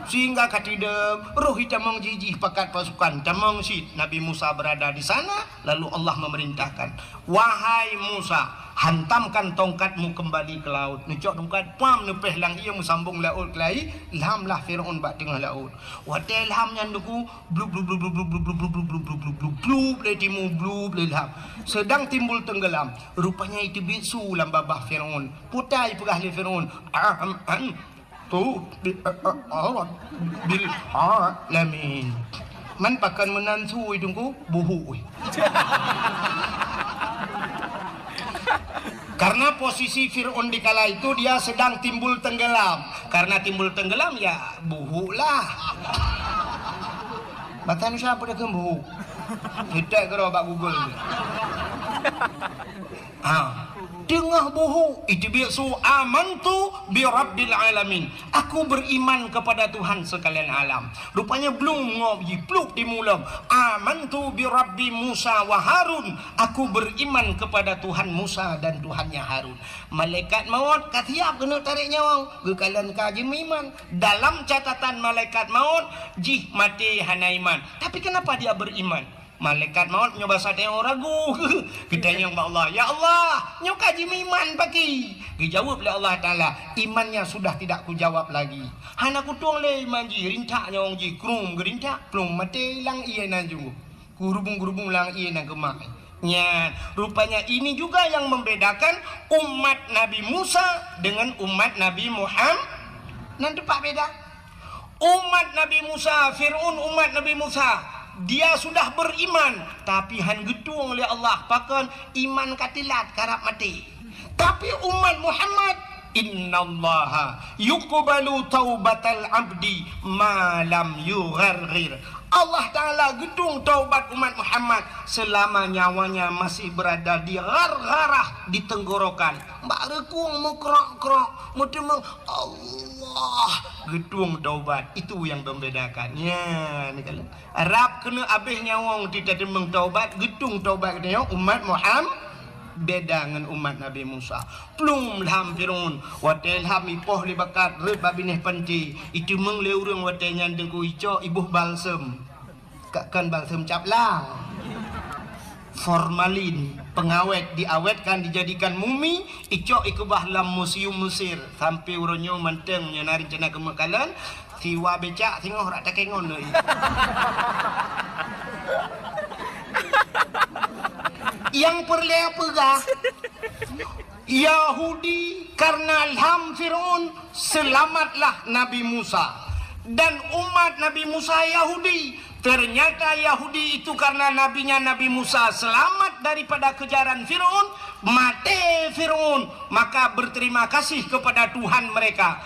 Sehingga katida roh tamang jijih pakat pasukan tamang sit Nabi Musa berada di sana, lalu Allah memerintahkan, wahai Musa, hantamkan tongkatmu kembali ke laut. Necok tongkat pam nepeh lang ia musambung laut kelai, ilhamlah Fir'aun bak tengah laut. Wate ilhamnya nuku blub blub blub blub blub blub blub blub blub blub blub blub le timu blub le ilham. Sedang timbul tenggelam. Rupanya itu bisu lam babah Fir'aun. Putai pegah le Fir'aun. Tu bil alamin. Man pakan menansu idungku buhu. Karena posisi Fir'aun di kala itu dia sedang timbul tenggelam. Karena timbul tenggelam ya buhu lah. Batan siapa dah buhu? Kita kira bak Google. Tengah buhu itu biasa amantu bi rabbil alamin. Aku beriman kepada Tuhan sekalian alam. Rupanya belum ngopi pluk di mulam. Amantu bi rabbi Musa wa Harun. Aku beriman kepada Tuhan Musa dan Tuhannya Harun. Malaikat maut katiap kena tarik nyawa. Gekalan kaji iman. Dalam catatan malaikat maut jih mati hana iman. Tapi kenapa dia beriman? Malaikat maut nyoba sate yang ragu. Kita yang Allah, ya Allah, nyo kaji iman pagi. Dijawab oleh Allah Taala, imannya sudah tidak kujawab lagi. Hana kutung le iman ji, rintak nyong ji, krum gerintak, plum mate lang iya nanjung. Gurubung lang iya nang kemak. Ya, rupanya ini juga yang membedakan umat Nabi Musa dengan umat Nabi Muhammad. Nanti pak beda. Umat Nabi Musa, Fir'aun umat Nabi Musa. Dia sudah beriman, tapi han gedung oleh Allah pakan iman katilat karap mati. Tapi umat Muhammad, innallaha yuqbalu taubatal abdi ma lam yugharghir. Allah Ta'ala gedung taubat umat Muhammad selama nyawanya masih berada di garah di tenggorokan. Mbak rekung mau krok-krok, mau demang Allah gedung taubat. Itu yang membedakan. Ya, ni kalau Arab kena abih nyawang tidak demang taubat, gedung taubat dia umat Muhammad beda dengan umat Nabi Musa. Plum lham Fir'aun watel ham ipoh li bakat red babineh panti itu mengle urang watenya dengku ico ibuh balsem kakkan balsem caplang formalin, pengawet, diawetkan, dijadikan mumi, icok ikubah dalam museum Mesir sampai uronyo menteng menyenari cina kemekalan siwa becak tengok rak takengon deui. Yang perlu pegah Yahudi karena ilham Fir'aun selamatlah Nabi Musa dan umat Nabi Musa Yahudi. Ternyata Yahudi itu karena nabinya Nabi Musa selamat daripada kejaran Fir'aun, mati Fir'aun, maka berterima kasih kepada Tuhan mereka.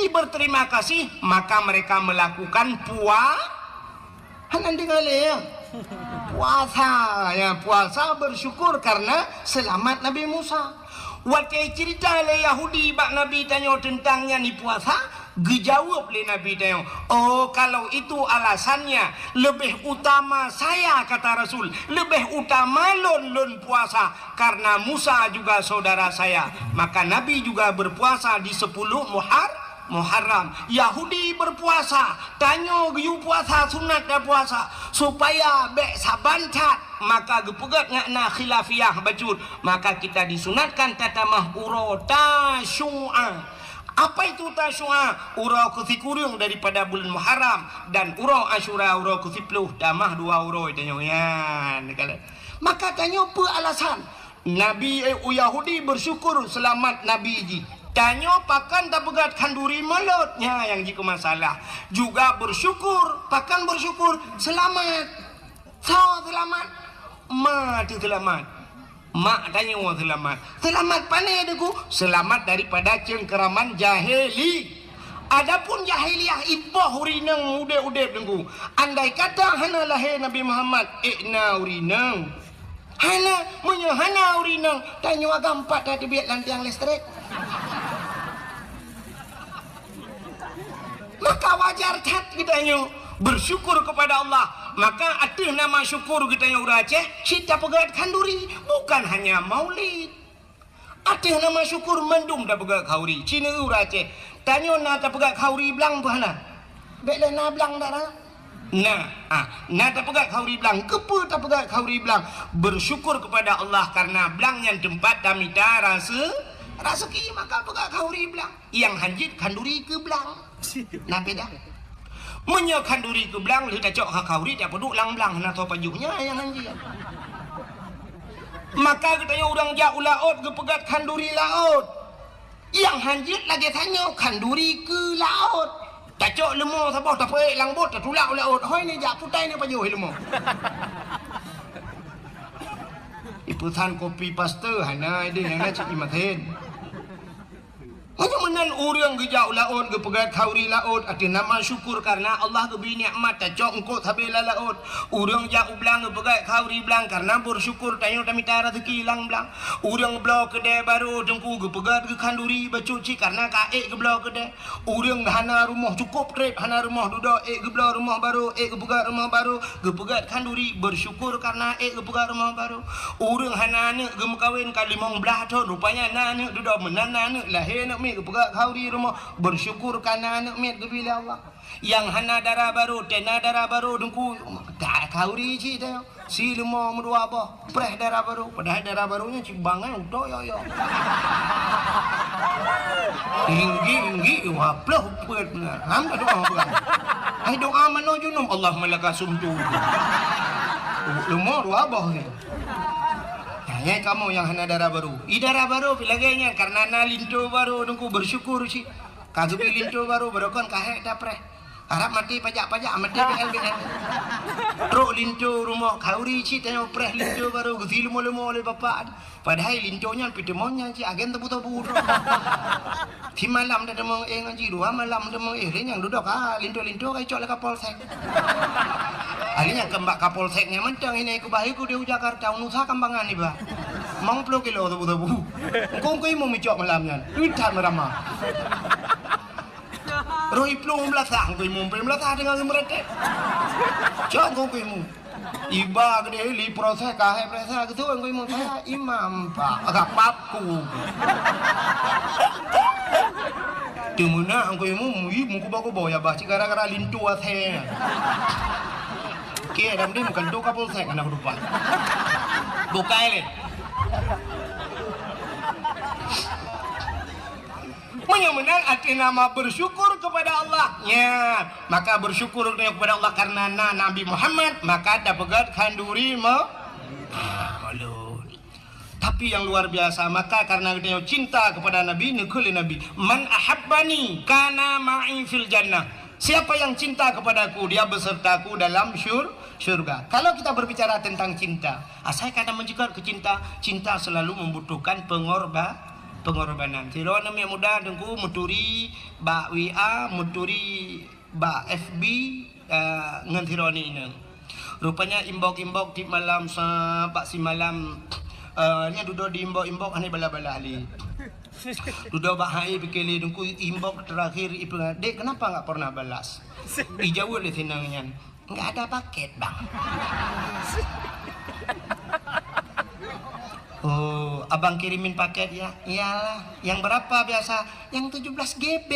Berterima kasih, maka mereka melakukan puasa bersyukur karena selamat Nabi Musa. Waktu cerita le Yahudi bak Nabi tanya tentangnya ni puasa, dijawab le Nabi tanya, oh kalau itu alasannya lebih utama saya, kata Rasul, lebih utama lon puasa karena Musa juga saudara saya. Maka Nabi juga berpuasa di 10 Muharram. Yahudi berpuasa, tanya giu puasa sunat dan puasa supaya bek sabantat, maka gepegat ngakna khilafiyah bacut, maka kita disunatkan tatamah uro tasyu'a. Apa itu tasyu'a? Uro ke-10 daripada bulan Muharram dan uro Asyura uro ke-10 damah 2 uro tanya yan. Maka tanya apa alasan Nabi Yahudi bersyukur selamat Nabi ji. Tanya pakan tak pegat kanduri melotnya yang jika masalah. Juga bersyukur, pakan bersyukur selamat. Selamat. Mati selamat. Mak tanya orang selamat. Selamat panai deku. Selamat daripada cengkeraman jahili. Adapun jahiliyah iboh urinang udah deku. Andai kata hana lahir Nabi Muhammad ikna urinang. Hana urinang. Tanya agak 4 tadi biar lantiang listrik. Maka wajar cat kita bersyukur kepada Allah. Maka ada nama syukur kita urang Aceh, kita pegat kanduri, bukan hanya maulid. Ada nama syukur mendung dah pegat kauri. Cina urang Aceh, tanya na tak pegat kauri belang bahana. Beklah na belang dah lah. Nah tak pegat kauri belang, kepa tak pegat kauri belang. Bersyukur kepada Allah karena belang yang tempat damita rasa ki maka pegat kauri belang. Yang hanjit kanduri ke belang. Nah beda. Menyak kanduri ke belang, lu tak cok kauri tak peduk lang-belang na to pajuhnya yang hanjit. Maka katanya orang jauh laut ke pegat kanduri laut. Yang hanjit lagi tanya kanduri ke laut. Tak cok lemah sabah tak peik lang bot tak tulak laut. Hoi ni jak putai ni pajuh lemah. Iputan kopi pasteur hana dia yang nak cik imaten. Macam mana orang ke jauh laut ke pegat kauri laut ada nama syukur karena Allah ke beri nikmat tak cok engkau tabela laut. Orang jauh belang ke pegat kauri belang karena bersyukur tanya tamita rezeki lang belang. Orang belau kedai baru tengku ke pegat ke kanduri bacuci karena kaek ke belau kedai. Orang hana rumah cukup trip hana rumah duduk ke belau rumah baru ke pegat rumah baru ke pegat kanduri bersyukur karena ke pegat rumah baru. Orang hana anak ke mekawin kali 15 tahun rupanya anak duduk menana anak lahir nak ke pegat kauri rumah bersyukur karena anak met ke bila Allah. Yang hana darah baru tena darah baru dengku tak kauri cik tanya si lemah medua apa preh darah baru padahal darah barunya cik bangan udah yo tinggi waplah pet benar ham tak doa apa ai doa mano junum Allah malaka sumtu lemah dua apa ni. Ya kamu yang hana darah baru. Darah baru bilaganya karena na linto baru nungku bersyukur sih. Kagak linto baru kan kahek dapre. Harap mati pajak-pajak mati BLBN. Truk linto rumah kauri sih tanya preh linto baru gil lemo oleh bapak. Padahal lintonya pitemonnya sih agen tebu-tebu. Di malam dah demong ngaji 2 malam demong yang duduk linto-linto kai cok le kapolsek. Akhirnya kembak kapolseknya mentang ini ke bahiku di Jakarta unusa kambangan ni bah. Mang 10 kilo tebu-tebu. Kau mau micok malamnya. Lihat merama. Roy plong belasah kau mau belasah dengan mereka. Jangan kau mau. Iba gede li proses kahe proses gitu kau mau saya imam pak agak papku. Dimana kau mau muku baku boya bah gara-gara lintu ashe. Kira dalam dia bukan doa kapolsek anak lupa. Bukan le. Menang arti nama bersyukur kepada Allah. Ya, maka bersyukur kepada Allah karena Nabi Muhammad, maka dapat kanduri Tapi yang luar biasa, maka karena dia cinta kepada Nabi, nekuli Nabi. Man ahabbani kana ma'i fil jannah. Siapa yang cinta kepadaku, dia besertaku dalam syurga. Kalau kita berbicara tentang cinta, saya kadang menjikar ke cinta selalu membutuhkan pengorbanan. Tiro nama muda dengku muturi ba WA, muturi ba FB ngan tiro ni ini. Rupanya imbok di malam pak si malam nya duduk di imbok ane bala-bala ali. Duduk bahai pikili dengku imbok terakhir ibu dek kenapa enggak pernah balas? Dijawab le tinangnya. Enggak ada paket, Bang. Oh, abang kirimin paket ya? Iyalah. Yang berapa biasa? Yang 17 GB.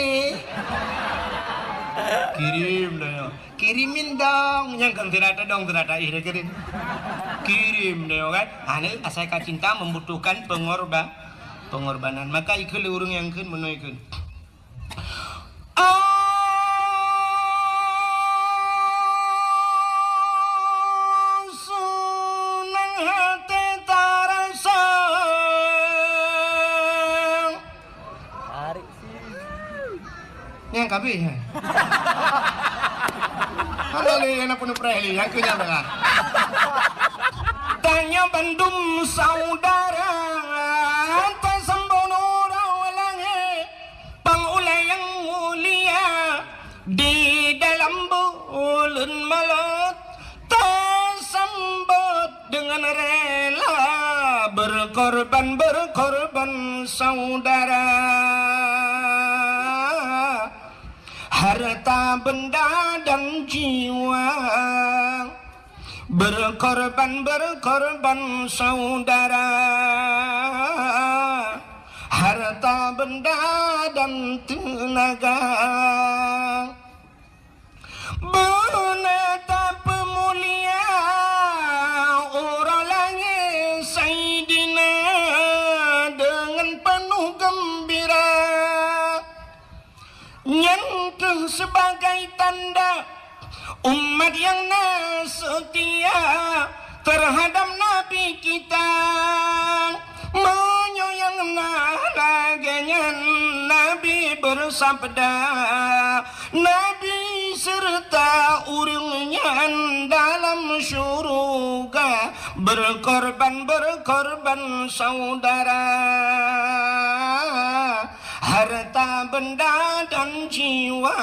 Kirim dong. Kirimin dong. Yang kan tidak ada ide kirim. Kirim dong kan. Ane asal cinta membutuhkan pengorbanan. Maka ikut urung yang kun menuikun. Yang kabeh. Halo le anak penuh preli yang kunya bang. Tanya bandum saudara tasambono rawalange pangulay yang mulia di dalam bulan malat tasambut dengan rela berkorban saudara. Harta benda dan jiwa berkorban saudara. Harta benda dan tenaga betapa mulia orang langit Sayyidina dengan penuh gembira nyentuh sebagai tanda umat yang setia terhadap Nabi kita, menyoyang laganya Nabi bersabda, Nabi serta urungnya dalam syurga berkorban saudara. Harta benda dan jiwa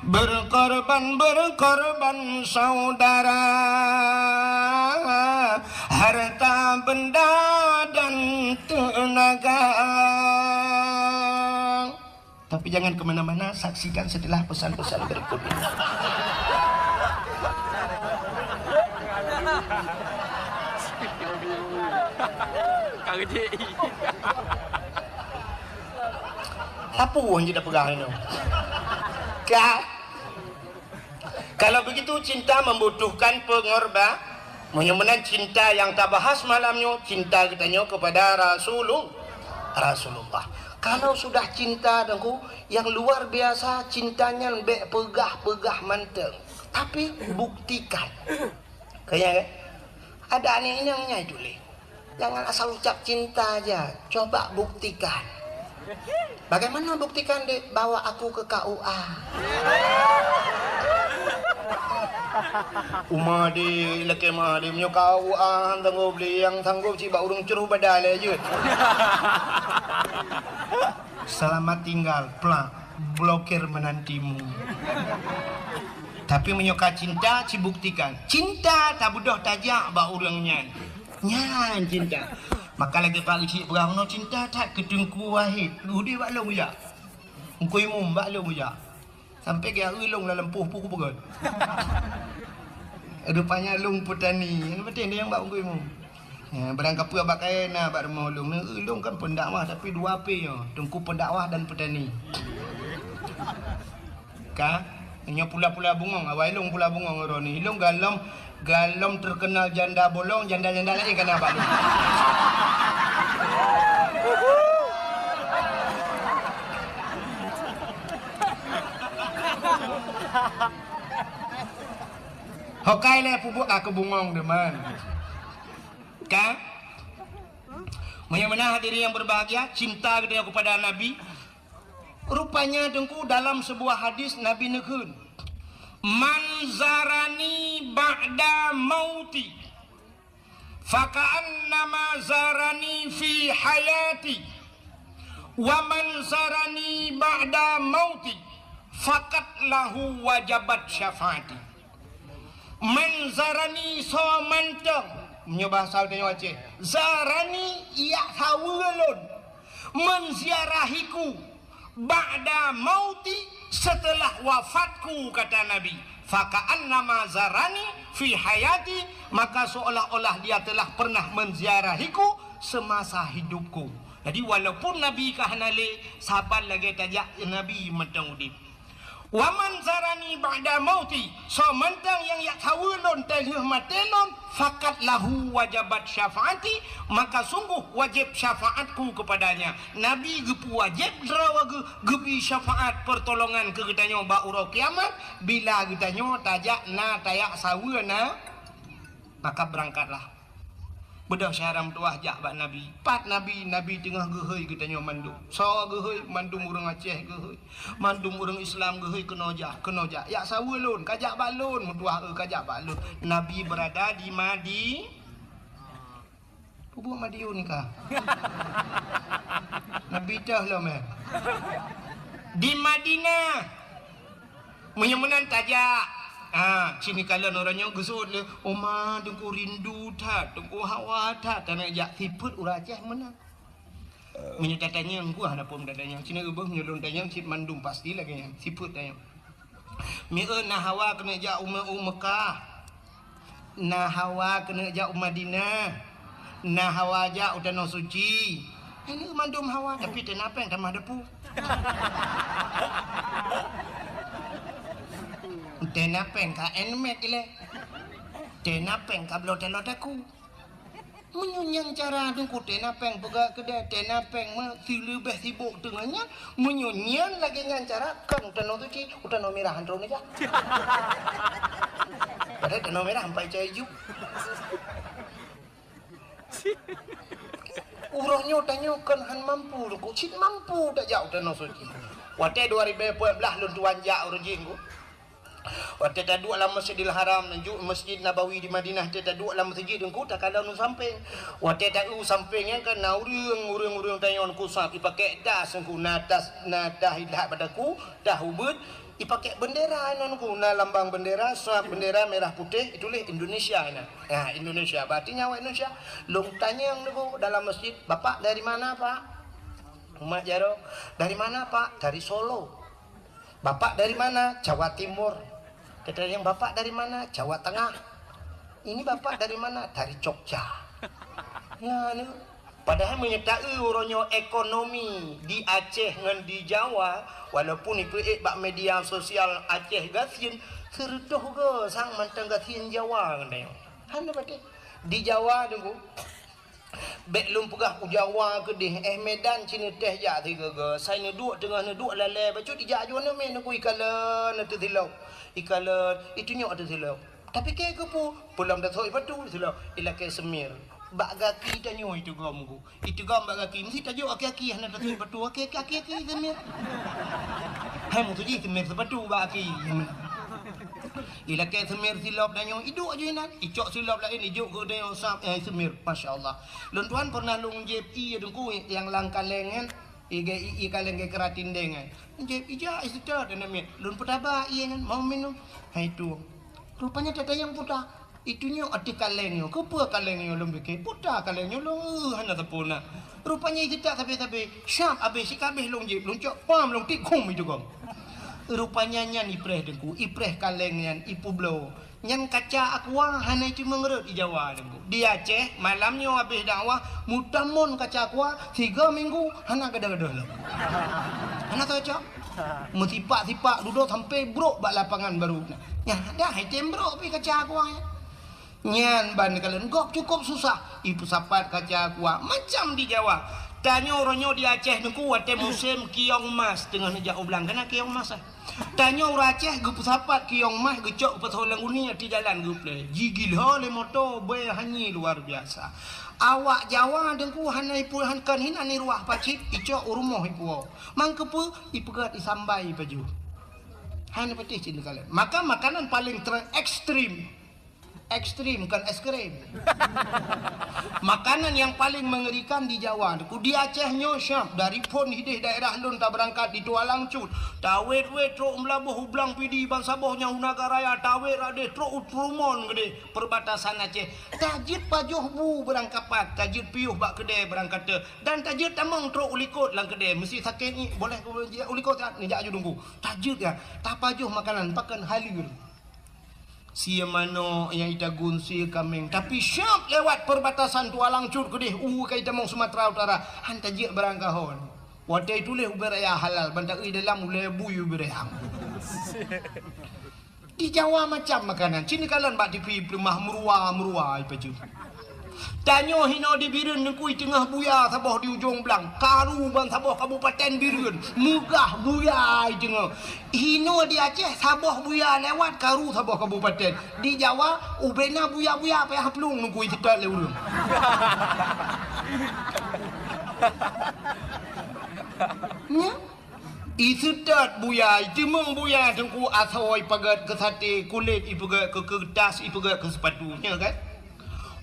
berkorban saudara. Harta benda dan tenaga. Tapi jangan kemana-mana, saksikan setelah pesan-pesan berikut ini. Apa yang tidak pegang ini? Kalau begitu cinta membutuhkan pengorbanan. Menyemenan cinta yang tak bahas malamnya, cinta kitanya kepada Rasulullah. Kalau sudah cinta dengku yang luar biasa, cintanya lebih pegah manteng. Tapi buktikan. Kayak ada aneh yang nyai dulu. Jangan asal ucap cinta aja, coba buktikan. Bagaimana buktikan dek? Bawa aku ke KUA. Umah di laki mah di punya KUA tangguh beli yang tangguh ciba urung ceruh badal aja. Selamat tinggal, plak blokir menantimu. Tapi menyuka cinta, cibuktikan. Cinta tak budoh tajak ba urangnya. Nyan cinta. Maka lagi pagi cik berang no cinta tak kedengku wahid. Ludi bak long ya. Engkoi mum bak long ya. Sampai ke long dalam puh-puh begon. Rupanya long petani. Yang penting dia yang bak engkoi mum. Ya, berangkap pula bak kain nah bak rumah long. Long kan pendakwah tapi dua P ya. Tengku pendakwah dan petani. Ka Nya pula-pula bungong, awak ilung pula bungong roni. Ilung galom terkenal janda bolong, janda-janda lain kena balik. Hokai le pupuk aku bungong deman. Kan? Mana hadirin yang berbahagia, cinta kita kepada Nabi. Rupanya dengku dalam sebuah hadis Nabi nekun, man zarani ba'da mauti faka'annama zarani fi hayati wa man zarani ba'da mauti fakat lahu wajabat syafaati. Man zarani so mantang menyebahasa dengan Aceh, zarani ia hawalun menziarahiku ba'da mauti setelah wafatku, kata Nabi. Faka'annama zarani fi hayati, maka seolah-olah dia telah pernah menziarahiku semasa hidupku. Jadi walaupun Nabi kahanale sahabat lagi tajak Nabi mentang udip. Waman zarani ba'da mauti, so mentang yang yak hawulun telih matelon fakat lahu wajabat syafaati, maka sungguh wajib syafaatku kepadanya. Nabi gepu wajib derawa gebi syafaat pertolongan ke kitanya ba'ura kiamat bila kitanya tajak na tayak sawuna, maka berangkatlah. Bedah syaram tuah jak bak Nabi. Pat Nabi tengah gehoi kitanya mandum. So gehoi mandum urang Aceh gehoi. Mandum urang Islam gehoi kenojah. Ya sawulun kajak balun mutuah kajak balun. Nabi berada di Madi. Pubu Madiun nikah. Nabi dah lah meh. Di Madinah. Menyemenan tajak. Sini kalian orangnya gesut le. Oma dengku rindu tak, dengku hawa tak, tanah jak siput urang Aceh menang. Menyetatanya engku ada pun dadanya. Sini ubah menyelun tanya sip mandum pasti lagi yang siput tanya. Mie na hawa kena jak Mekah. Na hawa kena jak Madinah. Na hawa jak tanah suci. Ini mandum hawa tapi kenapa yang tamah depu? Tenapeng ka enmet ile. Tenapeng ka blot-blot aku. Menyunyang cara dengku tenapeng pegak kedai tenapeng si lebih sibuk dengannya menyunyang lagi dengan cara kan utano tu ci utano merah antro ni ja. Padahal utano merah sampai cai hijau. Urangnya tanya kan han mampu dengku cit mampu tak jauh utano suci. Wate 2014 lun tuan jak urang jinggu. Waktu tak dua dalam Masjidil Haram dan Masjid Nabawi di Madinah, tak dua dalam masjid dengku tak kalau nu samping. Waktu tak sampingnya kan urang tanya ku sap dipakai das engku nadas hilah padaku dah ubud dipakai bendera nonku na lambang bendera sap bendera merah putih itulah Indonesia ini. Nah, Indonesia berarti nyawa Indonesia. Long tanya engku dalam masjid, "Bapak dari mana, Pak?" Umat Jaro, "Dari mana, Pak?" "Dari Solo." "Bapak dari mana?" "Jawa Timur." Kata yang, "Bapak dari mana?" "Jawa Tengah." "Ini Bapak dari mana?" "Dari Jogja." Ya, ni. Padahal menyertai orangnya ekonomi di Aceh dengan di Jawa, walaupun itu bak media sosial Aceh gasien serdoh ke sang mantang gasien Jawa kan dia. Hanya berarti di Jawa tunggu. Bek lum pegah ku Jawa ke deh Medan cini teh ja tiga ke saya ne duk tengah ne duk lale bacu di jaju ne men ku ikalan tu silau ikalan itu nyok tu silau tapi ke pu pulang dah soi patu silau ila ke semir bak gaki tanyo itu gomku itu gom bak gaki mesti tajuk aki-aki hana tu patu aki semir hai mu tu ji semir sepatu bak aki ila ke semir silap dan yang iduk aja nak icok silap lain ijuk ke dia sap semir masya-Allah. Lun tuan pernah lung JP dengku yang langkalengan i kaleng ke keratin dengan JP ja istad dan mit lun petaba iya kan mau minum hai tu rupanya tata yang puta itunya ati kalengnya kepa kalengnya lum beke puta kalengnya lung hana tapuna rupanya itu tak tapi syap habis kabeh lung JP lung cok pam lung tikum itu gom. Rupanya nyan ipreh dengku, ipreh kaleng nyan ipu blow. Nyan kaca aqua hana itu mengerut di Jawa dengku. Di Aceh malamnya habis dakwah mutamon kaca aqua 3 minggu hana gada-gada lah. Mana tahu cok? Metipak-tipak duduk sampai brok bak lapangan baru. Ya, dah hai tembrok pi kaca aku ya. Nyan ban kalian gop cukup susah. Ibu sapat kaca aku macam di Jawa. Tanya orangnya di Aceh nunggu wate musim kiong mas dengan nejak oblang kena kiong mas. Tanya orang Aceh gup sapat kiong mas gecok petolang uni di jalan gup le. Gigil ha le motor be hanyi luar biasa. Awak Jawa dengku hanai puluhan kan hina ni ruah pacit icok rumah ipu. Mangkepu ipu gat disambai baju. Hanya putih cini kalian. Maka makanan paling ekstrim kan es krim. Makanan yang paling mengerikan di Jawa. Di Aceh nyosyap dari pun hidih daerah lun tak berangkat di Tualang Cut. Tawet we truk melabuh ublang pidi bang sabohnya Unaga Raya tawet ade truk utrumon gede perbatasan Aceh. Tajid pajuh bu berangkapat, tajid piuh bak kedai berangkat te. Dan tajid tamang truk ulikot lang kedai mesti sakit ni boleh ulikot tak ni jak aju tunggu. Tajid ya, tak pajuh makanan pakan halir. Sia mano yang ita gunsi kameng tapi syap lewat perbatasan Tualang Cut kedih kai tamong Sumatera Utara hantajik berangkahon wadai tu leh uberaya halal bantak dalam uleh buyu berehang di Jawa macam makanan cini kalian bak dipi rumah murua ipaju tanyo hino di Birun nekui tengah buya saboh di ujung belang karu ban saboh Kabupaten Birun mugah buya tengah hino di Aceh saboh buya lewat karu saboh Kabupaten di Jawa ubena buya payah pelung nekui tetat le ulun nya isutat buya jemeng buya tengku asoi pagat ke sate kulit ipagat ke kertas ipagat ke sepatunya kan.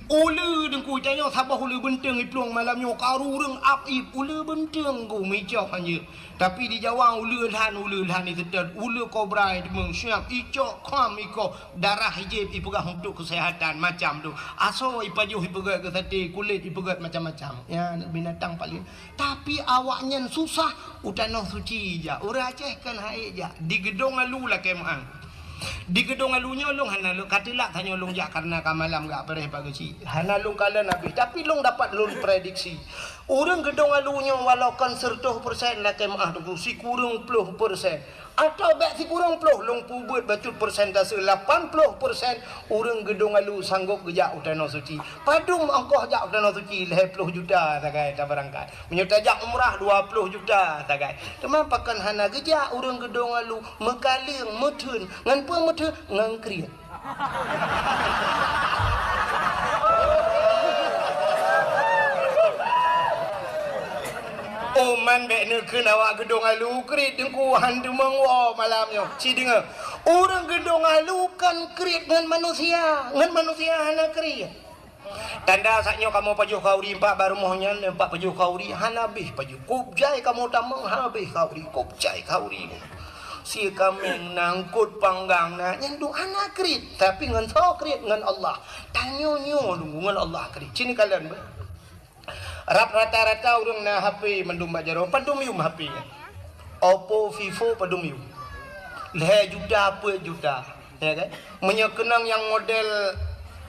Ulu dengku tanya sabah ulu benteng iplong malamnya karu reng ip ulu benteng ku meja hanya tapi di Jawa ulu lhan itu dan ulu kobra demeng siap icok kham iko darah hijab ipegah untuk kesehatan macam tu aso ipajuh ipegat ke sate kulit ipegat macam-macam ya binatang paling tapi awaknya susah utanoh suci ja ura Aceh kan hae ja di gedong alu lah kemang di gedung alunya long hana long katilah tanya long jak karena kamalam gak pereh pagi hana long kala nabi tapi long dapat long prediksi orang gedung alunya walau kan 100% lah kemah tu si kurang 10% atau bak si kurang 10 long pubut bacut persentase 80% orang gedung alu sanggup gejak utano suci padum angkoh jak utano suci 10 juta tagai tak berangkat menyetajak umrah 20 juta tagai teman pakan hana gejak orang gedung alu mekaling metun ngan puang metun ngan kriat man bek neukeun awak gedung alu krit dengku hantu mengwo malamnya si dengar orang gedung alu kan krit dengan manusia hana krit tanda saknyo kamu pajuh kauri empat baru mohnya empat pajuh kauri hana bih pajuh kubjai kamu tamang habis kauri kubjai kauri si kami nangkut panggang na nyendu hana krit tapi ngan so krit ngan Allah tanyo nyo ngan Allah krit cini kalian be rap rata-rata orang na HP mendum bajaro padum yum HP Oppo Vivo padum yum leh juta apa juta ya kan menyekenang yang model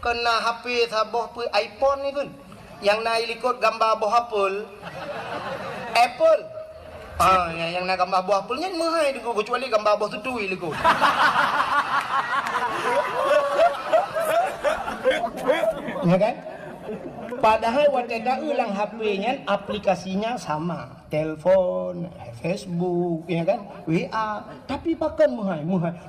kena HP saboh pe iPhone ni kan yang naik likut gambar buah Apple yang nak gambar buah Apple nya mahal dekat kecuali gambar buah tutui likut ya kan. Padahal wadah ulang HP-nya aplikasinya sama, telepon, Facebook, ya kan, WA, tapi pakan muhai,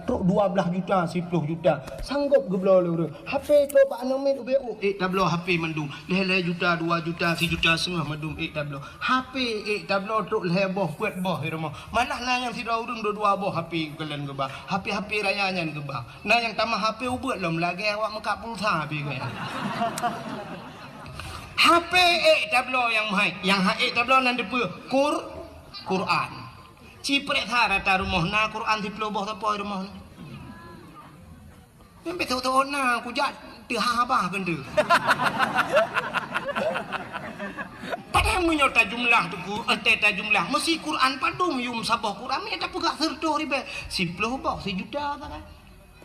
truk 12 juta, 10 juta, sanggup geblo lu. HP tu pak nomen UBU, tablo HP mendung, leh juta, 2 juta, 1 juta setengah mendung, tablo. HP tablo truk leh boh kuat boh rumah. Malah na yang tidak urung 2 boh HP kalian gebah, HP rayanya gebah. Nah yang tambah HP ubut lom lagi awak mekak pulsa HP kaya. HP tablo yang mahal yang tablo nan depe Quran ciprek rata rumah na Quran di peloboh tapoy rumah na membe tahu na ku jak teu habah kan tu padahal menyota jumlah tu ku ta jumlah mesti Quran padum yum sabah Quran me tak pegak 30 ribu 10 boh 1 juta kan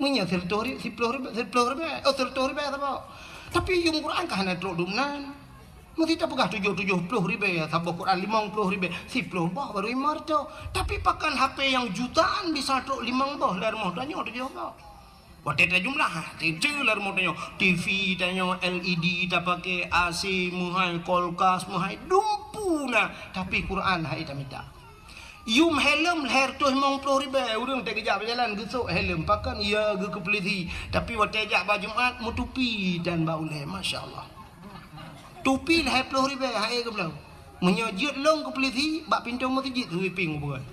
munya 30 ribu 10 ribu 30 ribu ta tapi yum Quran kan na truk dumnan Mesti tak pegah 70 ribu ya, tabah Quran 50 ribu, 10 bah baru imar tu. Tapi pakan HP yang jutaan bisa truk 5 bah lar mau tanya tu juga. Waktu itu jumlah, itu lar mau tanya TV tanya LED tak pakai AC muhai kulkas muhai dumpu na. Tapi Quran hai tak minta. Yum helm leher tu 50 ribu, orang tak kejap berjalan gesuk helm pakan ia ke kepeliti. Tapi waktu ajak baju Jumaat mutupi dan bauleh, masya-Allah. Tupi lah 20 ribu hai ke belau. Menyojut long ke peliti bak pintu masjid sweeping bukan.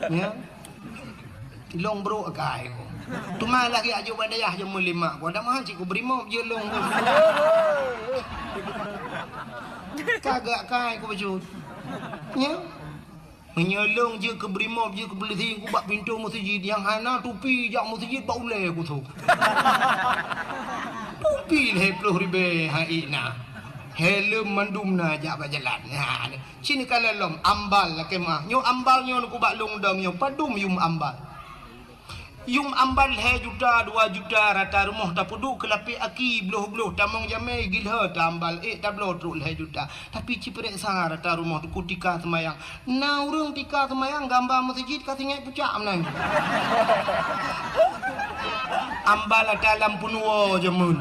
Ya. Long bro akai ko. Tu malah lagi ajuk badayah je mulima. Ko dah mahal cik ko berimo je long ko. Kagak kai ko baju. Ya. Menyolong je ke berimo je ke peliti ko bak pintu masjid yang hana tupi jak masjid bak ulai ko tu. Tupi 20 ribu hai na. Helm mandum na jak berjalan. Ha. Sini kalau lom ambal lah kemah. Nyo ambal nyo ku bak long dang nyo padum yum ambal. Yum ambal 1 juta 2 juta rata rumah tak puduk kelapi aki beluh-beluh tamong jamai gilha tambal tak beluh truk 1 juta. Tapi ciprek sah rata rumah tu kutika semayang. Na urang tika semayang gambar masjid katingai pucak menang. Ambal dalam punua jemun.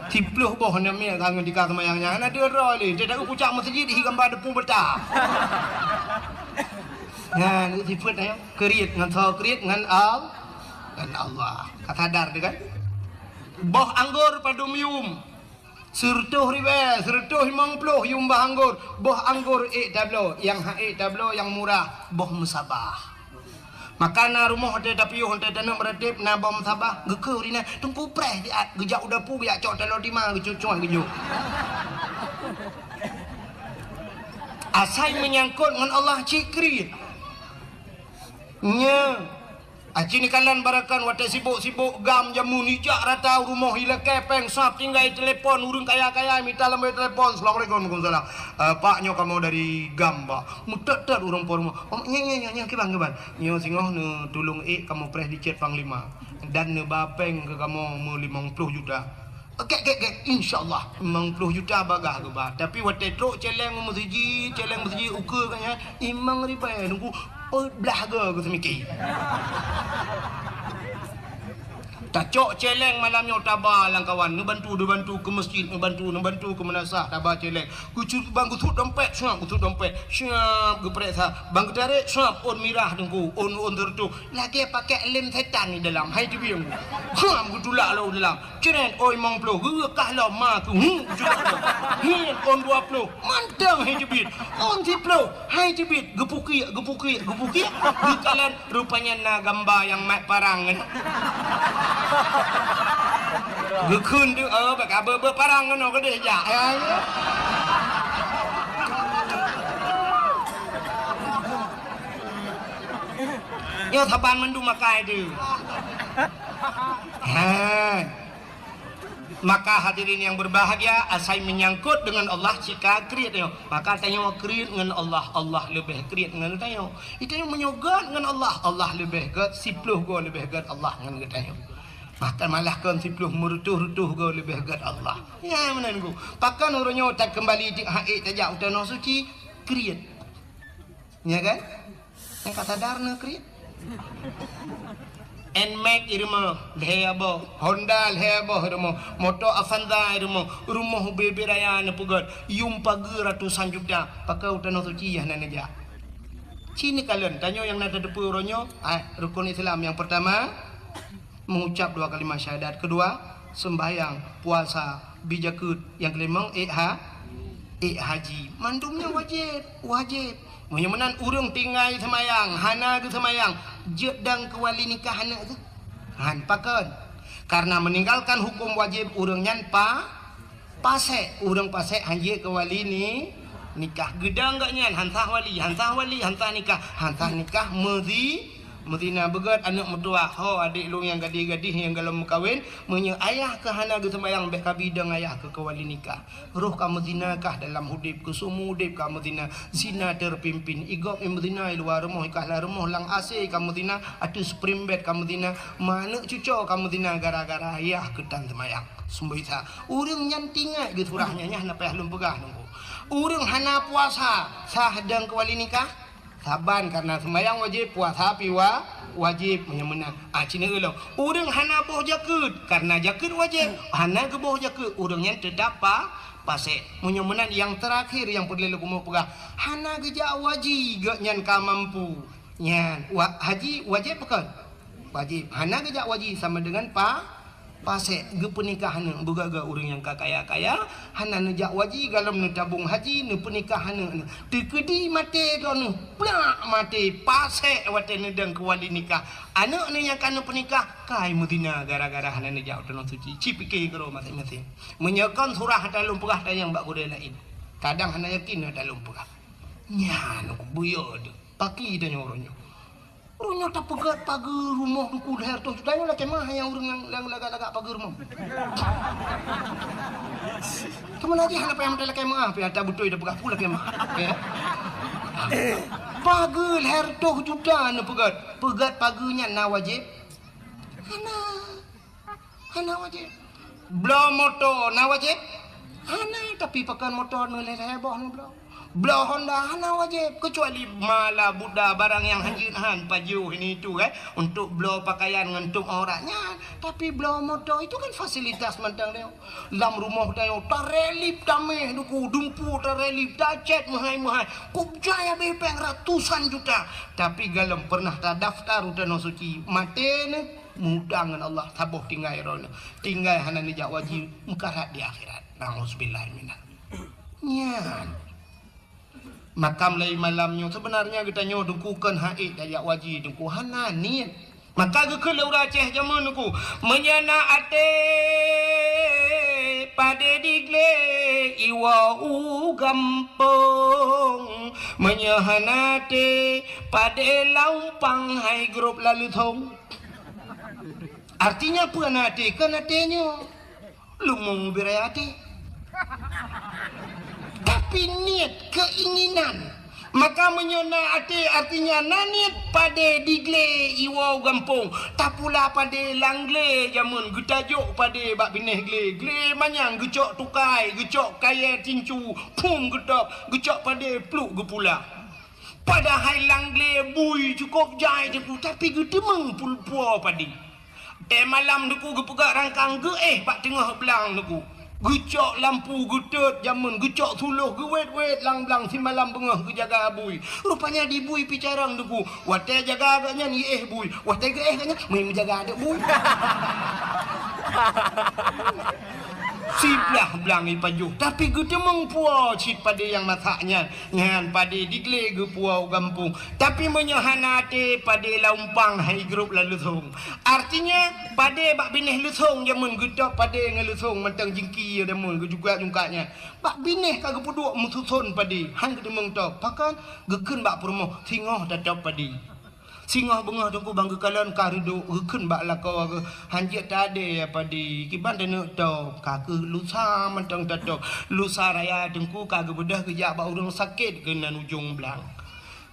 Tipluh boh namanya kangen di kata mayangnya. Ana dia roli, dia dak pucak masjid hi gambar depu betah. Nah, ni sifat ya. Kriat ngan so kriat ngan Allah. Kata dar dia kan. Boh anggur padum yum. Sertuh ribe, sertuh 50 yum bah anggur. Boh anggur tablo, yang tablo yang murah, boh musabah. Makana rumah ada tapi honte tanam beradip na bom sabah gekeu dina tungku preh di gejak udapu ya cok talo di mana gecucuan gejuk. Asai menyangkut dengan Allah cikri. Nya. Aci ni kalan barakan wate sibuk-sibuk gam jamu nijak rata rumah hila kepeng sap tinggal telefon urang kaya-kaya minta lambai telefon. Assalamualaikum warahmatullahi wabarakatuh. Pak nyo kamu dari gam pak. Mutet-tet urang por rumah. Nya ke bang. Nyo singoh ne tolong kamu preh di chat panglima. Dan ne bapeng ke kamu mau 50 juta. Okey insyaallah 50 juta bagah ke ba. Tapi wate truk celeng masjid ukur kan ya 5 ribu nunggu belah ke semiki. Tak cok celeng malamnya tabah lang kawan nu bantu ke masjid nu bantu ke menasah tabah celeng kucut bang kutut dompet syap ke periksa bang tarik syap on mirah dengku on tertu lagi pakai lem setan ni dalam hai tu biang gutulak lo dalam ceren oi 50 gekah lo ma ku on 20 mantang hai jebit on 10 hai jebit gepuki gekalan rupanya na gambar yang mat parangan gekun tu bakal berparang kan ke dia jak yo thaban mandu makai tu maka hadirin yang berbahagia asai menyangkut dengan Allah jika kriat yo maka tanya kriat dengan Allah lebih kriat dengan tanya itu yang menyogat dengan Allah lebih gat 10 go lebih gat Allah dengan tanya maka malah kan 10 merutuh-rutuh go lebih gat Allah ya menanggu pakan urunyo tak kembali di haid tajak utano suci kriat ya kan yang kata darna kriat Nmax irma lehabo Honda lehabo irma motor Avanza irma rumah bebe raya na pugat yum pagi ratusan juta pakai utano suci ya nanaja sini kalian tanya yang nada depu uronyo rukun Islam yang pertama mengucap 2 kalimat syahadat, kedua sembahyang puasa bijakut, yang kelima haji mandumnya wajib menyamanan urung tinggal semayang hana ke semayang jedang ke wali nikah hana tu han pakan karena meninggalkan hukum wajib urung nyan pasek urung pasek hanji ke wali ni nikah gedang gak nyan hantah wali hantah nikah Mutina begat anak mertua ho adik lu yang gadis-gadis yang galam kahwin menye ayah ke hana ge sembayang beh kabidang ayah ke kawali nikah. Roh kamu zinakah dalam hudip ke sumu hudip kamu zina zina terpimpin igok kamu zina luar rumah ikahlah rumah lang AC kamu zina atu spring bed kamu zina mana cucu kamu zina gara-gara ayah ketan sembayang. Sumbaita urang nyantingai ge surahnya nya na payah lum pegah nunggu. Urang hana puasa sah dan kawali nikah saban karena sembahyang wajib puasa piwa wajib menyemenang cina ulang urang hana boh jakut karena jakut wajib hana ke boh jakut urangnya tetap pasek menyemenang yang terakhir yang perlu lu mau pegah hana geja wajib gak nyan ka mampu nyan haji wajib bukan wajib hana geja wajib sama dengan pasek ge pernikahan begaga urang yang kaya-kaya hana nejak waji galam ne tabung haji ne pernikahan ne tekedi mate dono plak mate pasek wate ne dang kewali nikah anak ne yang kana pernikah kai Madinah gara-gara hana nejak dono suci cipike gero masing-masing menyekan surah dalam pegah yang bak gode lain kadang hana yakin dalam pegah nya no buyo de paki de nyoronyo urang tak pegat pagar rumah ku leher tu sudah lah kemah yang urang yang lagak-lagak pagar rumah. Kemana aja hana payah mendelak kemah pi ada betul dah pegat pula kemah. Ya. Pagar leher tu sudah na pegat pagarnya na wajib. Hana wajib. Blau motor na wajib. Hana tapi pakai motor na leher bawah na blau. Belah Honda hana wajib kecuali mala buddha barang yang hanjin pajuh ini itu untuk belah pakaian ngentuk orangnya tapi belah motor itu kan fasilitas mentang dia dalam rumah dia tarelip tameh duku dumpu tarelip dacet mahai-mahai kubjaya bepeng ratusan juta tapi galam pernah tak daftar udah no suci mate ne mudangan Allah tabuh tinggal rona tinggal hana nijak wajib mengkarat di akhirat na'udzubillah minal nyan makam lai malamnya sebenarnya kita nyo dukukan haid dayak wajib duku hana niat maka ke laura ceh zaman duku menyana ate pade digle iwa u gampong menyahanate pade laupang hai grup lalu thong artinya apa nate kan atenya lumung birayati tapi niat keinginan maka menyona ate artinya naniat pada digle iwau gampung tak pula pada langle jamun getajuk pada bak bineh gle manyang gecok tukai gecok kaya tincu pum gedok gecok pada pluk gepula padahal langle bui cukup jai deku tapi gedemeng pulpua padi malam deku gepegak rangkang ge pak tengah belang deku gecok lampu gedut jamun gecok suluh gewet-wet lang-lang si malam bengah ke jaga abui rupanya di bui picarang deku wate jaga agaknya ni bui wate ke agaknya main menjaga adik bui siplah belangi pajuh tapi gedemeng puau cit pada yang mataknya ngan pada digle ge puau gampung tapi menyahanate pada laumpang hai grup lalu thong artinya pada bak bineh lusong jamun gedok pada ngelusong mentang jingki demun ge juga jungkanya bak bineh kagak puduk mususon pada hang gedemeng tok pakan gekeun bak permoh singoh dadap pada singoh bengah tungku bangga kalan karido geken bak lakau hanjat tade apa di kiban denu to kake lusa mentang tatok lusa raya tungku kage bedah kejak bak urang sakit kena ujung belang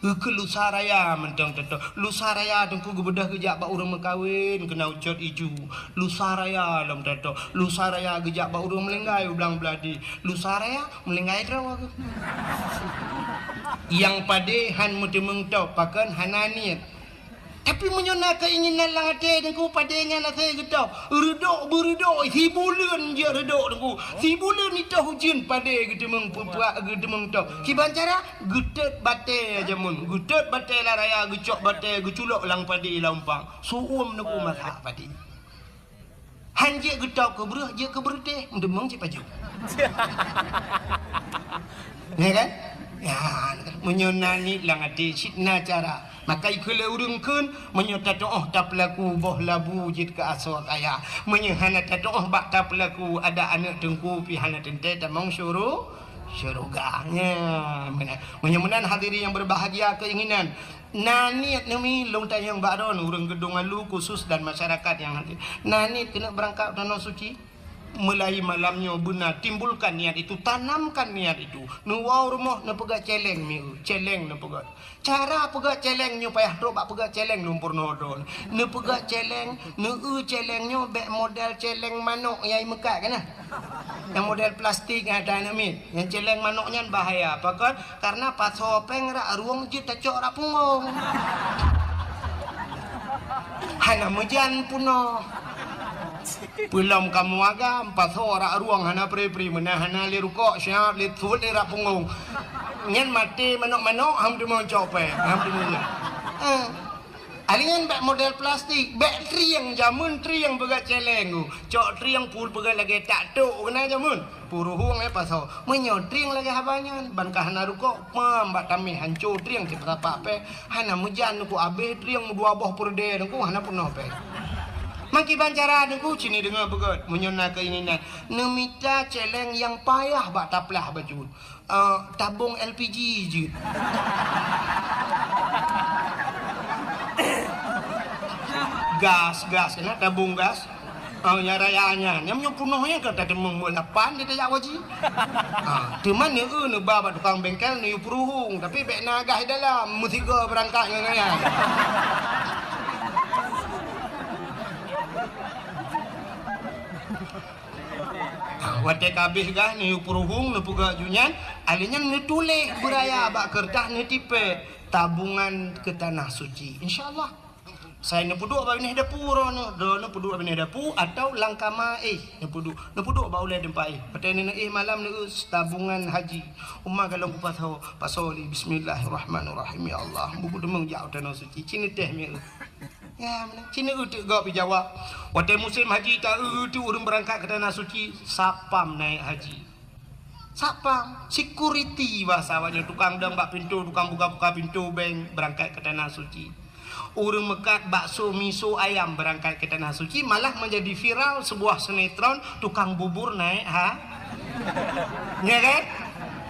ke lusa raya mentang tatok lusa raya tungku bedah kejak bak urang mekawin kena ucot iju lusa raya lam tatok lusa raya kejak bak urang melenggai belang beladi lusa raya melenggai draw yang pade han mudemeng to pakan hananiat tapi menyona keinginan lang ate dengku padanya nak saya getau redok beredok si bulan je redok dengku si bulan itu hujan pada gedemeng puak gedemeng tau kiban cara getet bate jamun getet bate la raya gecok bate geculok lang padi laumpang suum dengku masak padi hanje getau ke bereh je ke berde demeng si paju ya kan ya menyonani lang ate sitna cara maka ikula urungkeun menyota doa tak pelaku boh labu jit ke asok aya menyehana ta doa bak tak pelaku ada anak tengku pihana tente tamong syuruganya menyemenan hadiri yang berbahagia keinginan Nanit ni long tayang baron urang gedung alu khusus dan masyarakat yang nanti. Nanit kena berangkat tanah suci. Mulai malamnya benar timbulkan niat itu, tanamkan niat itu. Nuwau rumah na pegat celeng mi, celeng na pegat. Cara pegat celengnya payah drop bak pegat celeng lumpur nodon. Na pegat celeng, na celengnya bek model celeng manok yang mekat kan nah. Yang model plastik ada nak mit. Yang celeng manoknya bahaya. Apa karena pas sopeng rak ruang je tacok rak punggung. Hana mejan puno. Belum kamu agam pas rak ruang hana pri-pri menahana li rukuk syab li thul li rak punggung. Nyen mati manok-manok ham tu mau cope, ham tu mau. Alingen bek model plastik, bek triang jamun triang begat celeng tu. Cok triang pul begat lagi tak tok kena jamun. Puruhung pasal. Menyo triang lagi habanya bankah hana rukuk pembak kami hancur triang kita apa pe. Hana mujan ku abe triang dua boh purde ku hana punah pe. Maki bancara aku cini dengar begat menyona keinginan. Nemita celeng yang payah bak taplah baju. Tabung LPG je. Gas kena tabung gas. Nyarayanya nyam punohnya ke tadi mengulapan dia tak wajib. Teman ni ne baba tukang bengkel ni puruhung tapi bek nagah dalam mutiga berangkat ngaya. Watek habis gah ni puruhung ni puga junyan alinya ni tulis beraya bak kertas ni tipe tabungan ke tanah suci insyaallah saya ni puduk bak ni dapur ni do ni puduk bak ni dapur atau langkama ni puduk bak ulai tempat patai ni malam ni tabungan haji umma kalau ku pasal bismillahirrahmanirrahim ya Allah buku demeng jauh tanah suci cini teh mi ya, cina utuk gak dijawab. Waktu musim haji tak utuk urung berangkat ke tanah suci, sapam naik haji. Sapam, security bahasa awaknya tukang dang bak pintu, tukang buka-buka pintu bank berangkat ke tanah suci. Urung mekat bakso miso ayam berangkat ke tanah suci malah menjadi viral sebuah sinetron tukang bubur naik ya kan?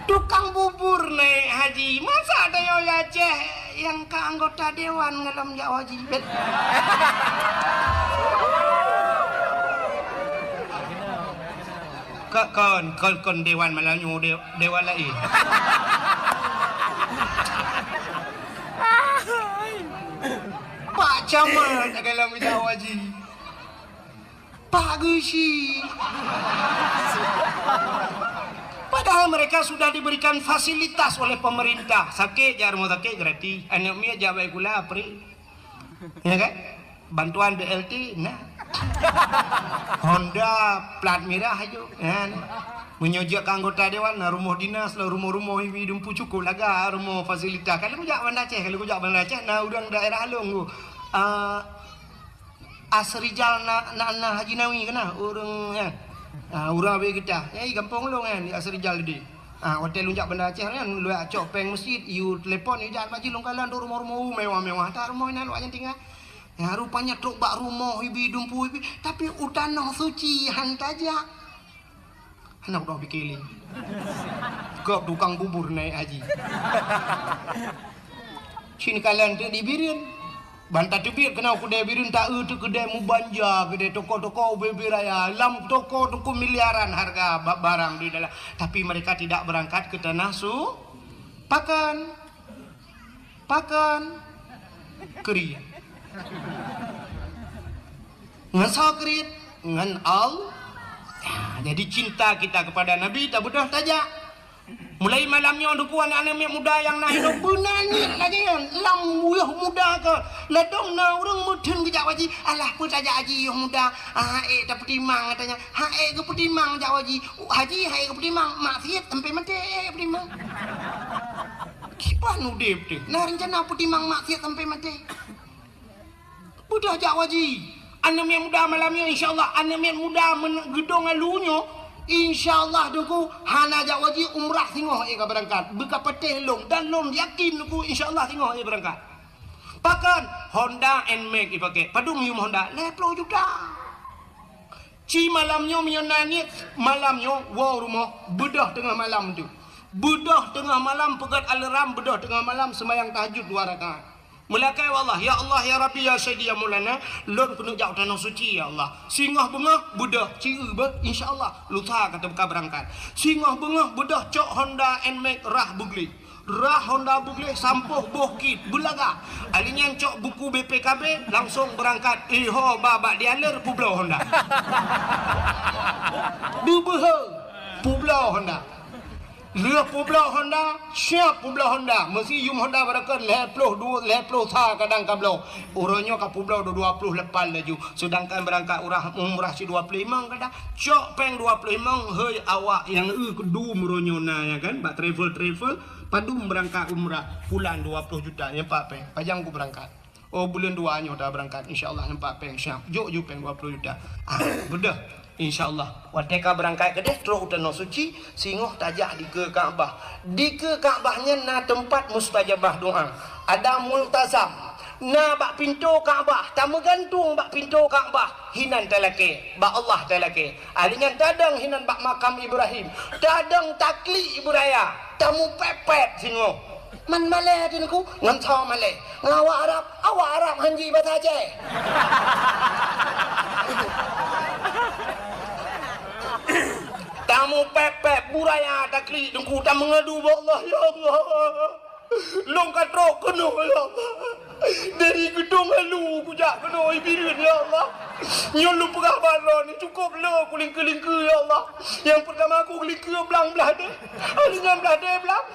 Tukang bubur naik haji. Masa ada yang Aceh yang ke anggota dewan ngalam jak haji. Kon dewan malah nyu dewan lain. Pak Camat ngalam jak haji. Pak Gusi. Padahal mereka sudah diberikan fasilitas oleh pemerintah. Sakit jar mau sakit gratis. Anak mia jabai gula apri. Ya kan? Bantuan BLT nah. Honda plat merah aja. Ya. Menyojak anggota dewan nah, rumah dinas lah rumah-rumah hidup cukup laga rumah fasilitas. Kalau kau jak Banda Aceh, nah udang daerah Along tu. Asrijal na Haji Nawi kena urang ya. Urang be kita. Gampang long kan di Asrijal di. Hotel lunjak Banda Aceh kan lu acok peng masjid, you telefon you jangan maji longkalan do rumah-rumah mewah-mewah. Tak rumah nan wak yang tinggal. Ya rupanya truk bak rumah hibi dumpu hibi tapi utanah suci hantaja. Anak dah bikin. Kau tukang bubur naik haji. Sini kalian tu dibirin. Bantah tebir kena kedai birin tak tu kedai mubanja, kedai toko-toko bebi raya, lam toko miliaran harga barang di dalam. Tapi mereka tidak berangkat ke tanah pakan keri. Ngan sakrit, ngan al. Jadi cinta kita kepada Nabi tak mudah saja. Mulai malamnya duku anak-anak muda yang nak hidup benanya lagi kan lam uyah muda ke ledong na orang mudun ke jak waji alah pun saja haji yang muda tak petimang katanya ke petimang jak waji haji ke petimang maksiat sampai mati petimang kipan udip tu nah rencana petimang maksiat sampai mati budak jak waji anak yang muda malamnya insyaallah anak yang muda gedong alunya InsyaAllah duku hana jak wajib umrah singoh eka berangkat buka petih long dan long yakin duku insyaAllah singoh eka berangkat pakan Honda NMAX dipakai padung yum Honda 10 juta ci malamnya mionanit malamnya wow rumah bedah tengah malam tu bedah tengah malam pegat alarm bedah tengah malam sembahyang tahajud 2 rakaat Melakai wallah, ya Allah ya Rabbi ya Sayyidi ya Maulana, lon kena jauh tanah suci ya Allah. Singah bengah bedah ciri ber insyaallah lusa kata buka berangkat. Singah bengah bedah cok Honda Nmax rah bugli. Rah Honda bugli sampuh bukit bulaga. Alinya cok buku BPKB langsung berangkat. Iho babak dialer Pulau Honda. Dubehe Pulau Honda. Leh Pulau Honda, siap Pulau Honda. Mesti yum Honda berakan leploh sa kadang kablo. Urangnya ke Pulau 20 lepas laju. Sedangkan berangkat umrah si 25 kadang. Cok peng 25 hei awak yang kedu muronyo na ya kan. Bak travel padum berangkat umrah bulan 20 juta nyempak peng. Pajang ku berangkat. Oh bulan 2 nya dah berangkat insyaallah nyempak peng siap. Jok peng 20 juta. Bedah. InsyaAllah wateka berangkat ke dia terus tanah suci singoh tajah di ke Kaabah. Di ke Kaabahnya na tempat mustajabah doa. Ada multazam na bak pintu Kaabah tamu gantung bak pintu Kaabah hinan telake bak Allah telake alingan tadang hinan bak makam Ibrahim tadang takli ibu raya tamu pepet singoh man malay dinku ngan thaw malay ngawak Arab hanji bahasa Aceh. Tamu pepek buraya takli dengku tak mengadu Allah ya Allah. Long katro keno ya Allah. Dari gedung halu kujak keno ibirin ya Allah. Nyolu pegah balon cukup lo kulingke-lingke ya Allah. Yang pertama aku kulingke belang-belah deh. Alinya belah deh belang.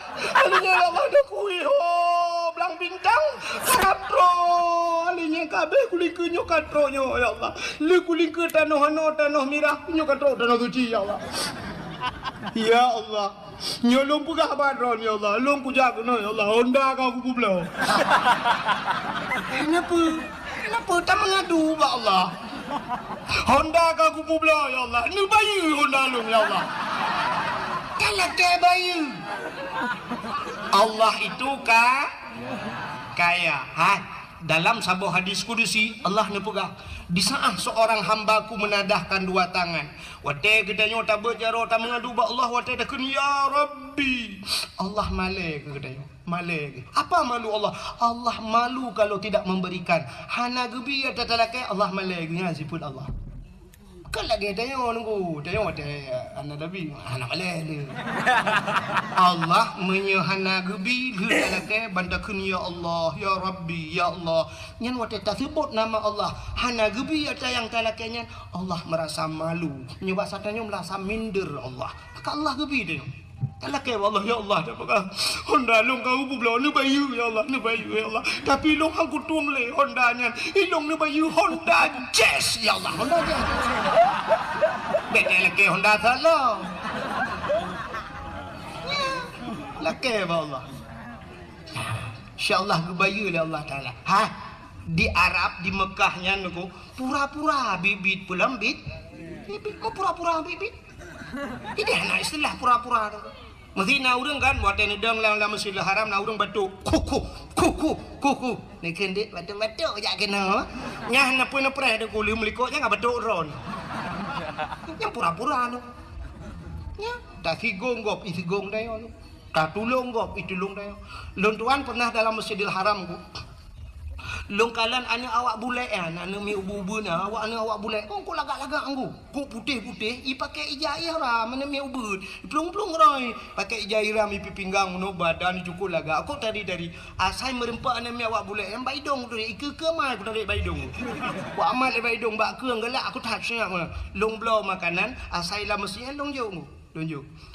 Alinya ya Allah dah kui ho belang bintang. Katro alinya kabeh kulingke nyo katro nyo ya Allah. Le kulingke tanah mirah nyo katro tanah suci ya Allah. Ya Allah, nyolong pegah badron ya Allah, long ku jaga ya Allah, Honda kau ku pulau. Kenapa tak mengadu ba Allah? Honda kau ku pulau ya Allah, ni bayu Honda long ya Allah. Kalau ke bayu. Allah itu kaya. Dalam sebuah hadis kudusi Allah nepegah di saat seorang hambaku menadahkan dua tangan wate gedanya tak berjaro tak mengadu ba Allah wate dah kun ya Rabbi Allah malai ke gedanya malai apa malu Allah malu kalau tidak memberikan hana gebi ada talakai Allah malai ngazi pun Allah kan lagi tanya nunggu tanya wate anak nabi anak malai Allah menyehana gebi talakai bandakun ya Allah ya Rabbi ya Allah nyan wate tasebut nama Allah hana gebi ada yang talakainya Allah merasa malu nyoba satanya merasa minder Allah maka Allah gebi dia talakai Allah ya Allah dah pakai Honda long kau bublon ni bayu ya Allah ni bayu ya Allah tapi long aku tuang le Honda nya ilong ni bayu Honda Jazz ya Allah Honda Jazz bete laki Honda salah laki Allah insyaallah gebayu le Allah taala di Arab di Mekahnya nuku pura-pura bibit pulang bibit kau pura-pura bibit ini anak istilah pura-pura mesti na urang kan buat nedang lang Masjidil Haram na urang batuk kuku ni kendik batuk jak kena nyah na pun preh de kulim likoknya ngak batuk ron yang pura-pura tu nya tak sigong gop isigong dayo tak tulung gop itulung dayo lon tuan pernah dalam Masjidil Haram ku longkalan anak awak bule anak mi ubu-ubu na awak bule kau lagak-lagak anggu kau putih-putih i pakai ijai ra mana mi ubu plung-plung roi pakai ijai ra mi pinggang no badan cukup lagak aku tadi dari asai merempak anak mi awak bule yang baidong tu ke mai aku tarik baidong ku amat le baidong bak keung galak aku tak siap long blow makanan asai la mesti long jo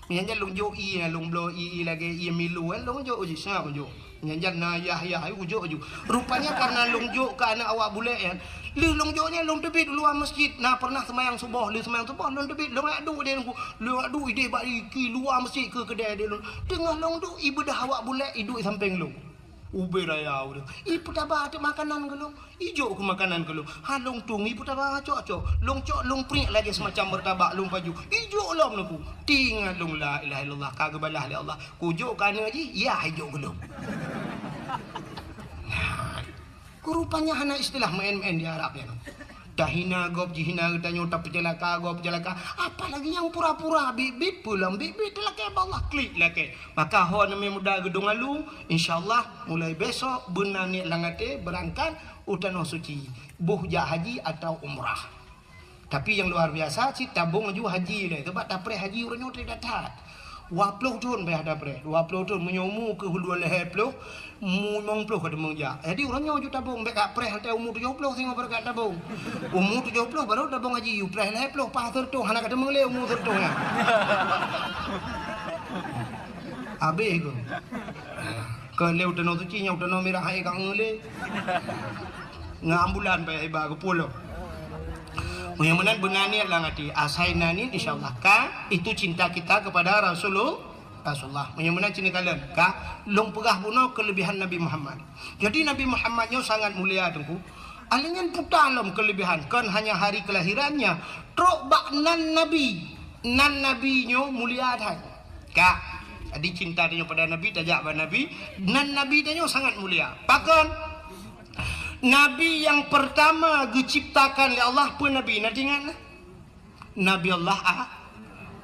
Menyanyi long jo i long blow i lagi i milu long jo uji siap jo nyanjan na ya ujuk rupanya karena longjo ke anak awak bule ya lu longjonya long tebit luar masjid nah pernah sembahyang subuh long tebit long adu dia lu adu ide bagi ki luar masjid ke kedai dia tengah long tu ibadah awak bule iduk samping long ube raya udah ibu tabah ada makanan ke long ijo ke makanan ke long halong tung ibu tabah cok long prik lagi semacam bertabak long baju ijo long naku tinggal long la ilaha illallah kagak balah li Allah kujo kana ji ya ijo ke long rupanya hana istilah main-main di Arab ya dah hina gop jihina tanya tak pecelaka gop pecelaka apalagi yang pura-pura bibit pulang bibit laki Allah klik laki maka ho nami muda gedung alu insyaallah mulai besok benar ni langate berangkat utano suci buh ja haji atau umrah tapi yang luar biasa si tabung aju haji le sebab dapre haji urang tidak dapat 20 tahun bayar dapre 20 tahun menyomu ke hulu leher ploh mu 90 kada mengja jadi urangnya aju tabung bek apre hantai umur 70 tengok berkat tabung umur 70 baru tabung haji upre leher ploh pasar tu hana kada mengle umur tu nya abe go ke le utano suci nya utano merah ai kang ngele ngambulan bayar iba ke pulau mudah-mudahan benar niat lah ngati asai nani insyaallah ka itu cinta kita kepada Rasulullah mudah-mudahan cinta kalian ka long pegah puno kelebihan Nabi Muhammad jadi Nabi Muhammadnya sangat mulia tengku alingan putalom kelebihan kan hanya hari kelahirannya trok bak nan nabinya mulia dah ka jadi cinta dia pada Nabi tajak pada Nabi nan nabi dia sangat mulia bahkan Nabi yang pertama diciptakan oleh Allah pun Nabi. Nanti ingat Nabi Allah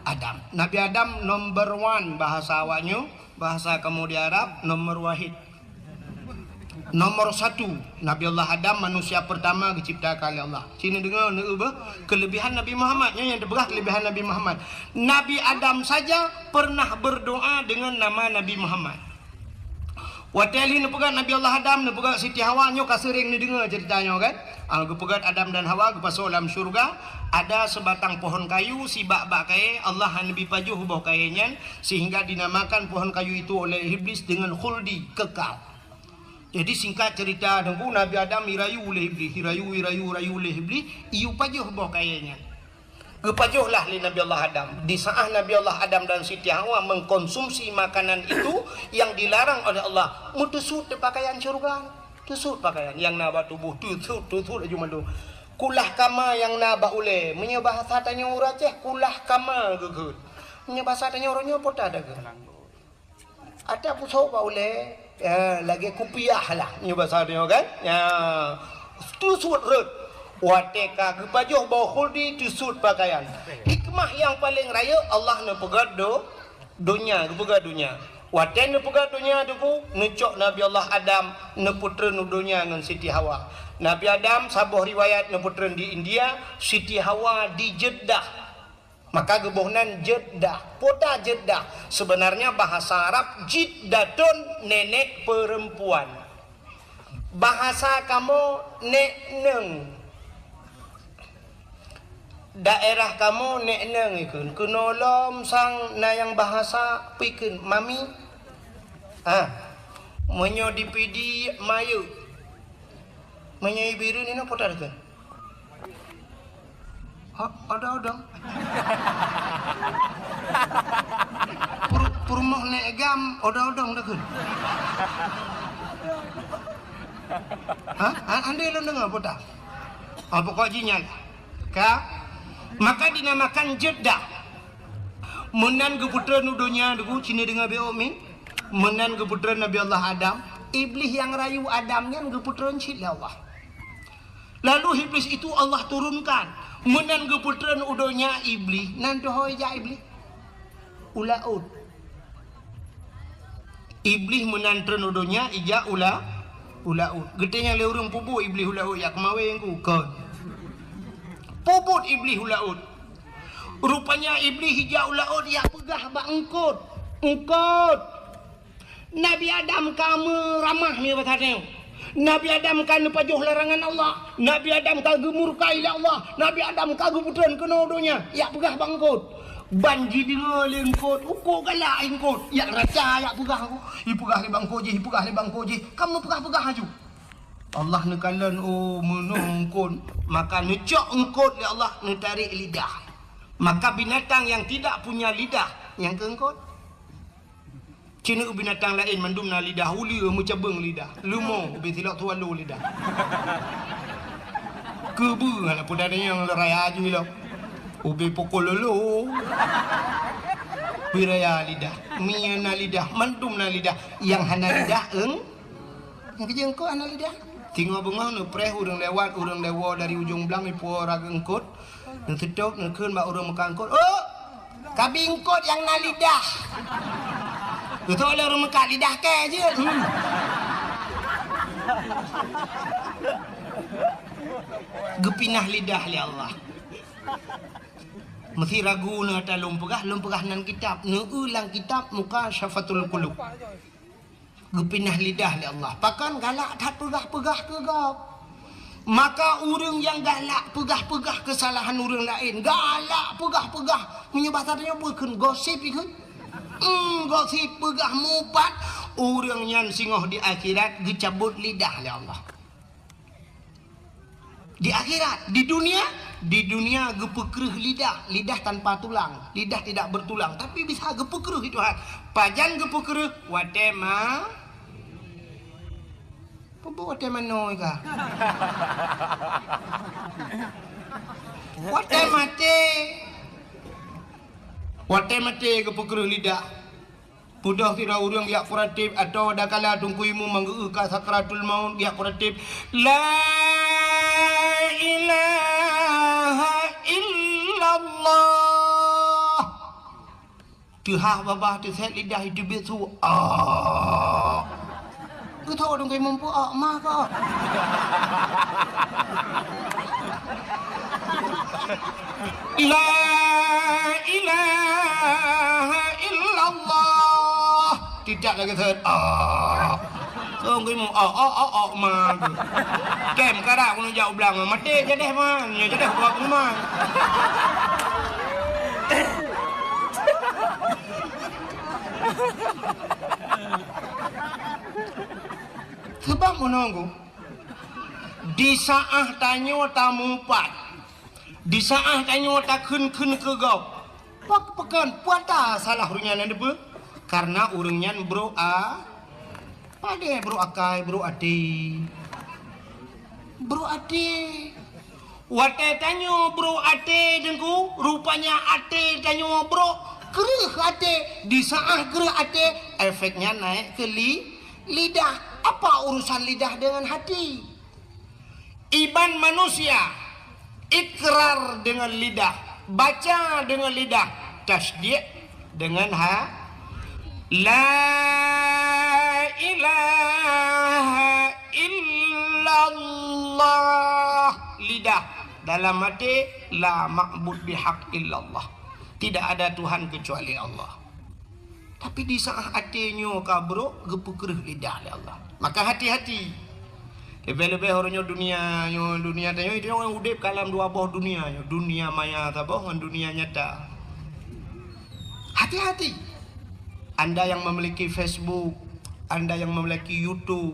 Adam. Nabi Adam number 1 bahasa awaknya, bahasa kamu di Arab nomor wahid. Nomor 1 Nabi Allah Adam manusia pertama diciptakan oleh Allah. Sini dengar kelebihan Nabi Muhammad yang dibegah kelebihan Nabi Muhammad. Nabi Adam saja pernah berdoa dengan nama Nabi Muhammad. Wateli ni pegat Nabi Allah Adam ni pegat Siti Hawa nyo kasering ni dengar ceritanya kan. Pegat Adam dan Hawa ke pasal dalam syurga ada sebatang pohon kayu si bak-bak kaye Allah Nabi pajuh bawah kayenya sehingga dinamakan pohon kayu itu oleh iblis dengan khuldi kekal. Jadi singkat cerita dengku Nabi Adam irayu oleh iblis, irayu oleh iblis, iu pajuh bawah kayenya. Kepajuhlah li Nabi Allah Adam. Di saat Nabi Allah Adam dan Siti Hawa mengkonsumsi makanan itu yang dilarang oleh Allah, mutusut pakaian syurga, tusut pakaian yang naba tubuh, tusut aja mandu. Kulah kama yang naba ule, menye bahasa tanya uraceh kulah kama gegut. Menye bahasa tanya orangnya pota ada ke? Ada pusau ba ule, lagi kupiah lah, menye bahasa tanya kan? Ya, tusut rut. Wateka kepajuh bau khuldi tusut pakaian. Hikmah yang paling raya Allah ne pegat dunia, pegat dunia. Waten ne pegat dunia tu necok Nabi Allah Adam ne putra nu dunia dengan Siti Hawa. Nabi Adam sabuh riwayat ne putra di India, Siti Hawa di Jeddah. Maka gebohnan Jeddah, kota Jeddah. Sebenarnya bahasa Arab Jiddatun nenek perempuan. Bahasa kamu nek neng. Daerah kamu nek neng ikun kenolom sang na yang bahasa pikun mami menyo dipidi mayu menyo ibiru ni no potar kan ada purmoh nek gam ada dah kan ande lo dengar potar pokok jinyal ka maka dinamakan Jeddah. Menan keputra nudonya dugu cini dengan beomi. Menan keputra Nabi Allah Adam. Iblis yang rayu Adamnya keputra cili Allah. Lalu iblis itu Allah turunkan. Menan keputra nudonya iblis. Nanti hoi ja iblis. Ulaud. Iblis menan nudonya ija ulaud. Getenya leurung pubu iblis ulaud yak mawe yang ku kon. Puput iblis ulaud. Rupanya iblis hijau ulaud yang pegah bak engkut. Nabi Adam kamu ramah ni bertanya. Nabi Adam kan pajuh larangan Allah. Nabi Adam kagum murkai Allah. Nabi Adam kagum putran kena donya. Ya pegah bak engkut. Banji dengar lengkut. Ukur galak engkut. Ya raca ya pegah aku. Ipegah li bang koji. Kamu pegah aju. Allah nekalan menungkun maka necok engkut ya Allah netarik lidah maka binatang yang tidak punya lidah yang keengkut cina binatang lain mandum na lidah uli mencabeng lidah lumo ubi tilak tualu lidah kebu anak pudana yang raya aju lo ubi pokol lolo biraya lidah miana lidah mandum na lidah yang hana lidah yang kerja engkau hana lidah Tinggal bengah nu preh urang lewat urang lewa dari ujung belang ipu orang engkut. Nu sedok nu keun bak urang mekangkut. Oh, kabingkut yang na lidah. Betul oleh orang mekat lidah ke je. Gepinah lidah li Allah. Mesti ragu na ta lumpegah nan kitab. Nu ulang kitab muka syafatul qulub. Gepinah lidah li Allah. Pakan galak tak pegah-pegah ke gap. Maka orang yang galak pegah-pegah kesalahan orang lain, galak pegah-pegah menyebab tadinya bukan gosip ikut. Gosip pegah mupat orang yang singoh di akhirat dicabut lidah oleh Allah. Di akhirat, di dunia gepekreh lidah tanpa tulang, lidah tidak bertulang, tapi bisa gepekreh itu hak. Pajan gepekreh watema apa watema noi ka? Watema te gepekreh lidah. Pudah kira urang yak kuratip atau ada kala tungkuimu manggeu ka sakratul maut yak kuratip la ilaha illallah. Tuha babah tu set lidah itu besu. Ku tahu dong kai mampu mah ka. La ilaha illallah. Tidak lagi set. Tong kai mu mah. Kem kara ku jauh belang mati je deh mah. Nya je deh buat mah. Sebab menunggu di saat tanyo tamu pat, di saat tanyo tak kun ke gau, pak pekan puata salah urangnya nande be, karena urangnya bro pade bro akai bro ade, wate tanyo bro ade dengku rupanya ade tanyo bro kereh ade, di saat kereh ade efeknya naik ke lidah. Apa urusan lidah dengan hati? Iman manusia ikrar dengan lidah, baca dengan lidah, tasdik dengan la ilaha illallah. Lidah dalam hati la ma'bud bihaq illallah. Tidak ada Tuhan kecuali Allah. Tapi di saat hatinya kabro gepekreh lidah oleh Allah. Maka hati-hati. Lebih-lebih orangnya dunia tanya itu orang udip kalam dua buah dunia, dunia maya tabah dengan dunia nyata. Hati-hati. Anda yang memiliki Facebook, Anda yang memiliki YouTube,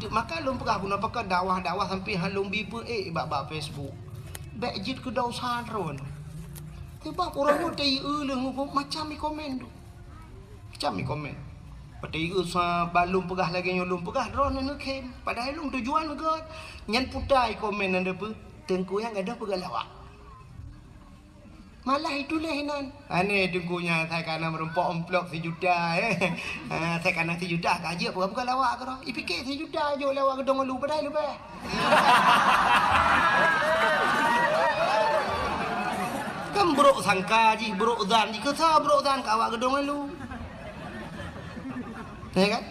maka lum pegah guna pakai dakwah sampai halum bipe bab Facebook. Bejit ke daw sadron. Sebab orang tu tei macam ni komen tu. Macam ni komen. Pati sa balum pegah lagi nyolum pegah drone nu kem. Padahal lum tujuan ke nyan putai komen anda pe tengku yang ada pegah lawak. Malah itu lehinan. Ane tengkunya saya kana merempok amplop 1 juta saya kana 1 juta gaji apa pegah lawak ke. Ipikir 1 juta je lawak gedong lu padahal lu bah. Kan bro sangka ji bro zan ji ke sa bro zan ka awak gedong lu. Ya kan?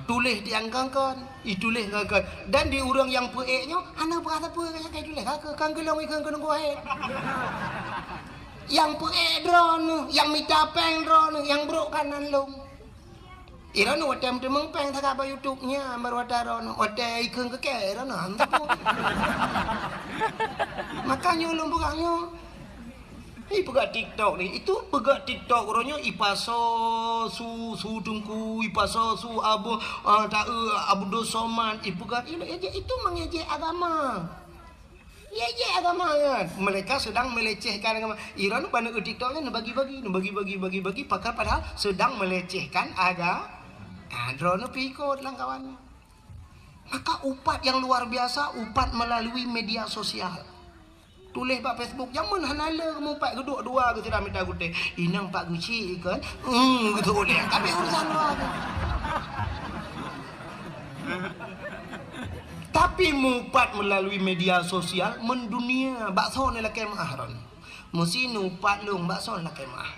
Tulis diangkangkan, itulis ngangkan. Dan di urang yang peeknya, ana berasa apa kayak tulis kan gelong ikan kena kuah. Yang peek drone, yang mitapeng drone, yang bro kanan long. Ira nu watem temeng peng tak apa YouTube-nya baru ada drone, ada ikan keke drone hantu. Makanya ulung bukanya pegat TikTok ni, itu pegat TikTok orangnya ipaso su dengku ipaso su abu Abdul Somad ipegat itu mengejek agama. Ejek agama kan. Mereka sedang melecehkan agama. Iran pada TikToknya bagi-bagi padahal sedang melecehkan agama. Drone pikot lang kawannya. Maka upat yang luar biasa, upat melalui media sosial. Tulis pak Facebook jangan hanala kamu pak geduk dua ke tidak minta gute inang pak guci kan gitu boleh tapi urusan luar Tapi mupat melalui media sosial mendunia bakso ni lah kemah ron. Mesti nupat lung bakso lah kemah.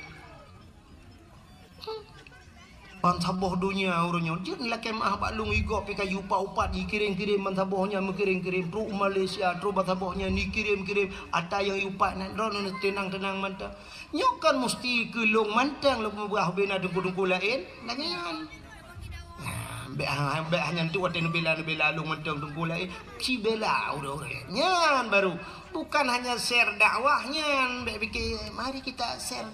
Ban saboh dunia orangnya je ni lah kemah bak lung igop pe kayu upat dikirim-kirim ban sabohnya mengirim-kirim pro Malaysia tro ban sabohnya ni kirim-kirim ada yang upat nak ron tenang-tenang mantap. Nyokan mesti ke lung mantang lung buah bena dengku-dengku lain nangan. Be hanya tu wate bela lung mantang dengku lain si bela orang-orang. Nyan baru bukan hanya share dakwahnya, be fikir mari kita share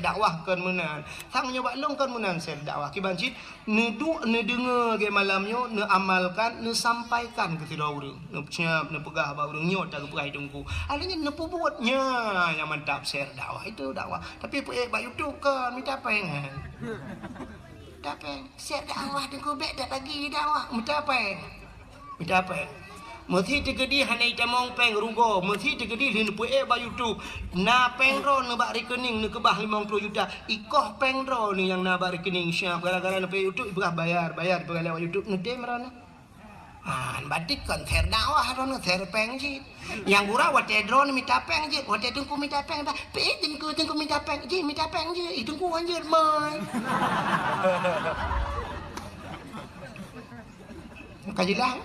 dakwah kan menang. Tang nyoba long kan menang share dakwah ki bancit ne dengar ke malamnya ne amalkan ne sampaikan ke tidak orang. Ne siap ne pegah ba orang nyot tak perai dengku. Alanya ne buatnya yang mantap share dakwah itu dakwah. Tapi ba YouTube kan minta pengen. Dapat share dakwah dengku be dak lagi dakwah minta apa? Mesti tegedi hanai tamong peng rugo, mesti tegedi lin pue ba YouTube. Na pengro ne bak rekening ne kebah 50 juta. Ikoh pengro ni yang na bak rekening siap gara-gara ne pe YouTube ibah bayar pe lewat YouTube ne dem ron. Batik kan share dakwah ron share peng ji. Yang gura wate drone minta peng ji, wate tungku minta peng dah. Pe tungku minta peng ji, minta peng ji. Itu tungku anjir mai. Kajilah.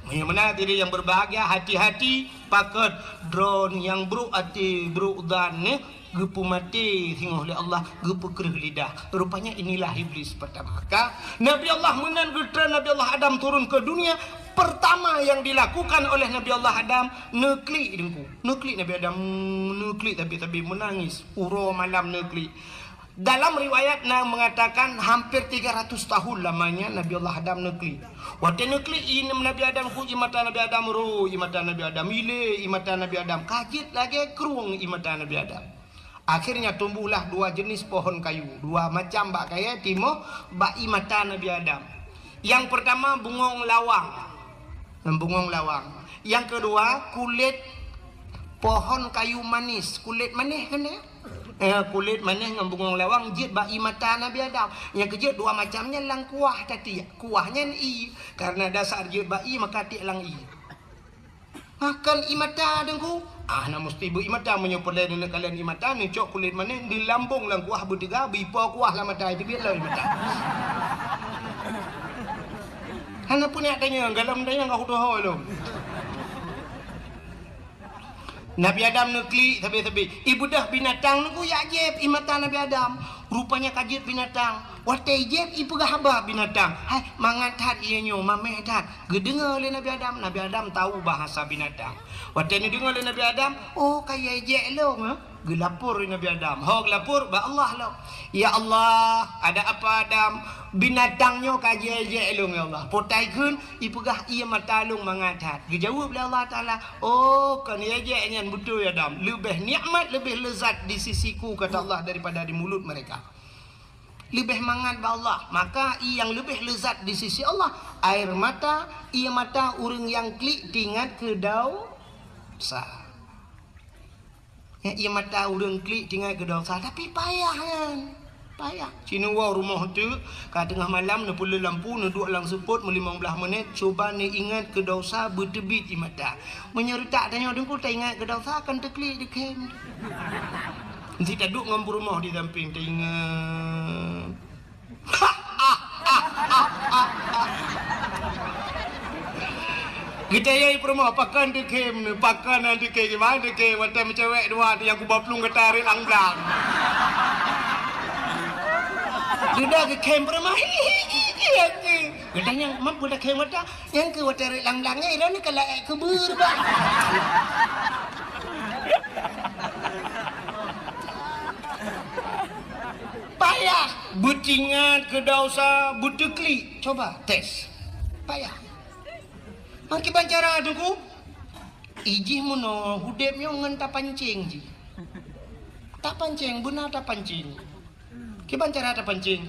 Yang mana diri yang berbahagia hati-hati pakai drone yang bro ati bro dan ne gepu mati singgoh oleh Allah gepu kerih lidah. Rupanya inilah iblis pertama. Maka Nabi Allah menan getra Nabi Allah Adam turun ke dunia. Pertama yang dilakukan oleh Nabi Allah Adam nekli dengku. Nekli Nabi Adam nekli tapi menangis. Uro malam nekli. Dalam riwayat mengatakan hampir 300 tahun lamanya Nabi Allah Adam nekli. Waktu nekli ini Nabi Adam ku imata Nabi Adam ru imata Nabi Adam ile imata Nabi Adam kajit lagi kerung imata Nabi Adam. Akhirnya tumbuhlah dua jenis pohon kayu, dua macam bak kaya timo bak imata Nabi Adam. Yang pertama bungong lawang. Yang kedua kulit pohon kayu manis, kulit manis kan ya? Kulit manis dengan bungong lawang jid bak mata Nabi Adam. Yang kejut dua macamnya lang kuah tadi. Kuahnya i karena dasar jid bak maka ti lang i. Makan imata dengku. Nak mesti bu imata menyopolai dengan kalian imata ni cok kulit manis di lambung lang kuah bertiga bipo kuah lah mata itu biarlah imata. Hana punya tanya galam tanya kau doh lo. Nabi Adam nekli tapi ibu dah binatang nunggu ya jeb imata Nabi Adam rupanya kajit binatang watai jeb ibu gahaba binatang hai mangat ianyo mameh tat gedengar oleh Nabi Adam tahu bahasa binatang watai ni dengar oleh Nabi Adam oh kaya jeb lo gelapur Nabi Adam gelapur ba Allah lo ya Allah ada apa Adam binatangnya kaje long ya Allah potai kun ipegah ia matalung mangatat dijawab oleh Allah Taala oh kan ya nyan betul ya Adam lebih nikmat lebih lezat di sisiku kata Allah daripada di mulut mereka lebih mangat ba Allah maka yang lebih lezat di sisi Allah air mata ia mata urang yang klik tingat ke dosa ya ia mata urang klik tingat ke dosa tapi payah kan payah. Cina rumah tu kat tengah malam nak pula lampu nak duduk lang seput 15 minit cuba ni ingat ke dosa bertebit di mata. Menyerita tanya dengku tak ingat ke dosa akan terklik di kem. Nanti tak duduk ngam rumah di samping tak ingat. Kita yai rumah pakan di kem ni pakan nanti ke gimana ke macam cewek dua yang ku baplung ke tarik lang-lang. Sudah ke kem rumah katanya mampu dah kem mata yang ke water lang-langnya itu ni kalau kebur bah payah butingat ke dosa butekli coba tes payah maki bancara tuku ijih muno hudepnya ngan tak pancing ji tak pancing benar tak pancing kiban cara tak pancing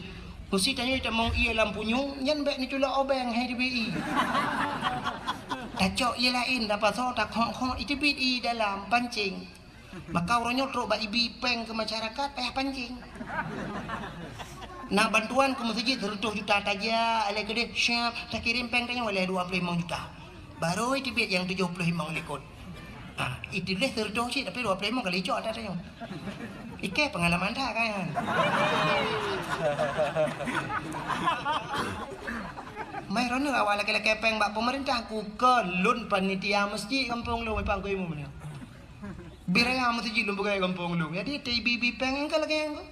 mesti tanya kita mau ia lampunya nyan bek ni tula obeng hai DBI tak cok ia lain dapat so tak khong itu BI dalam pancing maka orangnya trok bak ibi peng ke masyarakat payah pancing Nak bantuan ke masjid 100 juta saja. Alai kedai siap tak kirim peng tanya oleh 25 juta. Baru itu biar yang 75 lekot. Itu boleh 100 sih tapi 25 kali cok dah tanya. Ikai pengalaman dah kan. Mai rono awal laki-laki peng bak pemerintah ku ke lun panitia masjid kampung lu mai pangku imu mana. Biraya masjid lu bukan kampung lu. Jadi TBB peng engkau lagi engkau.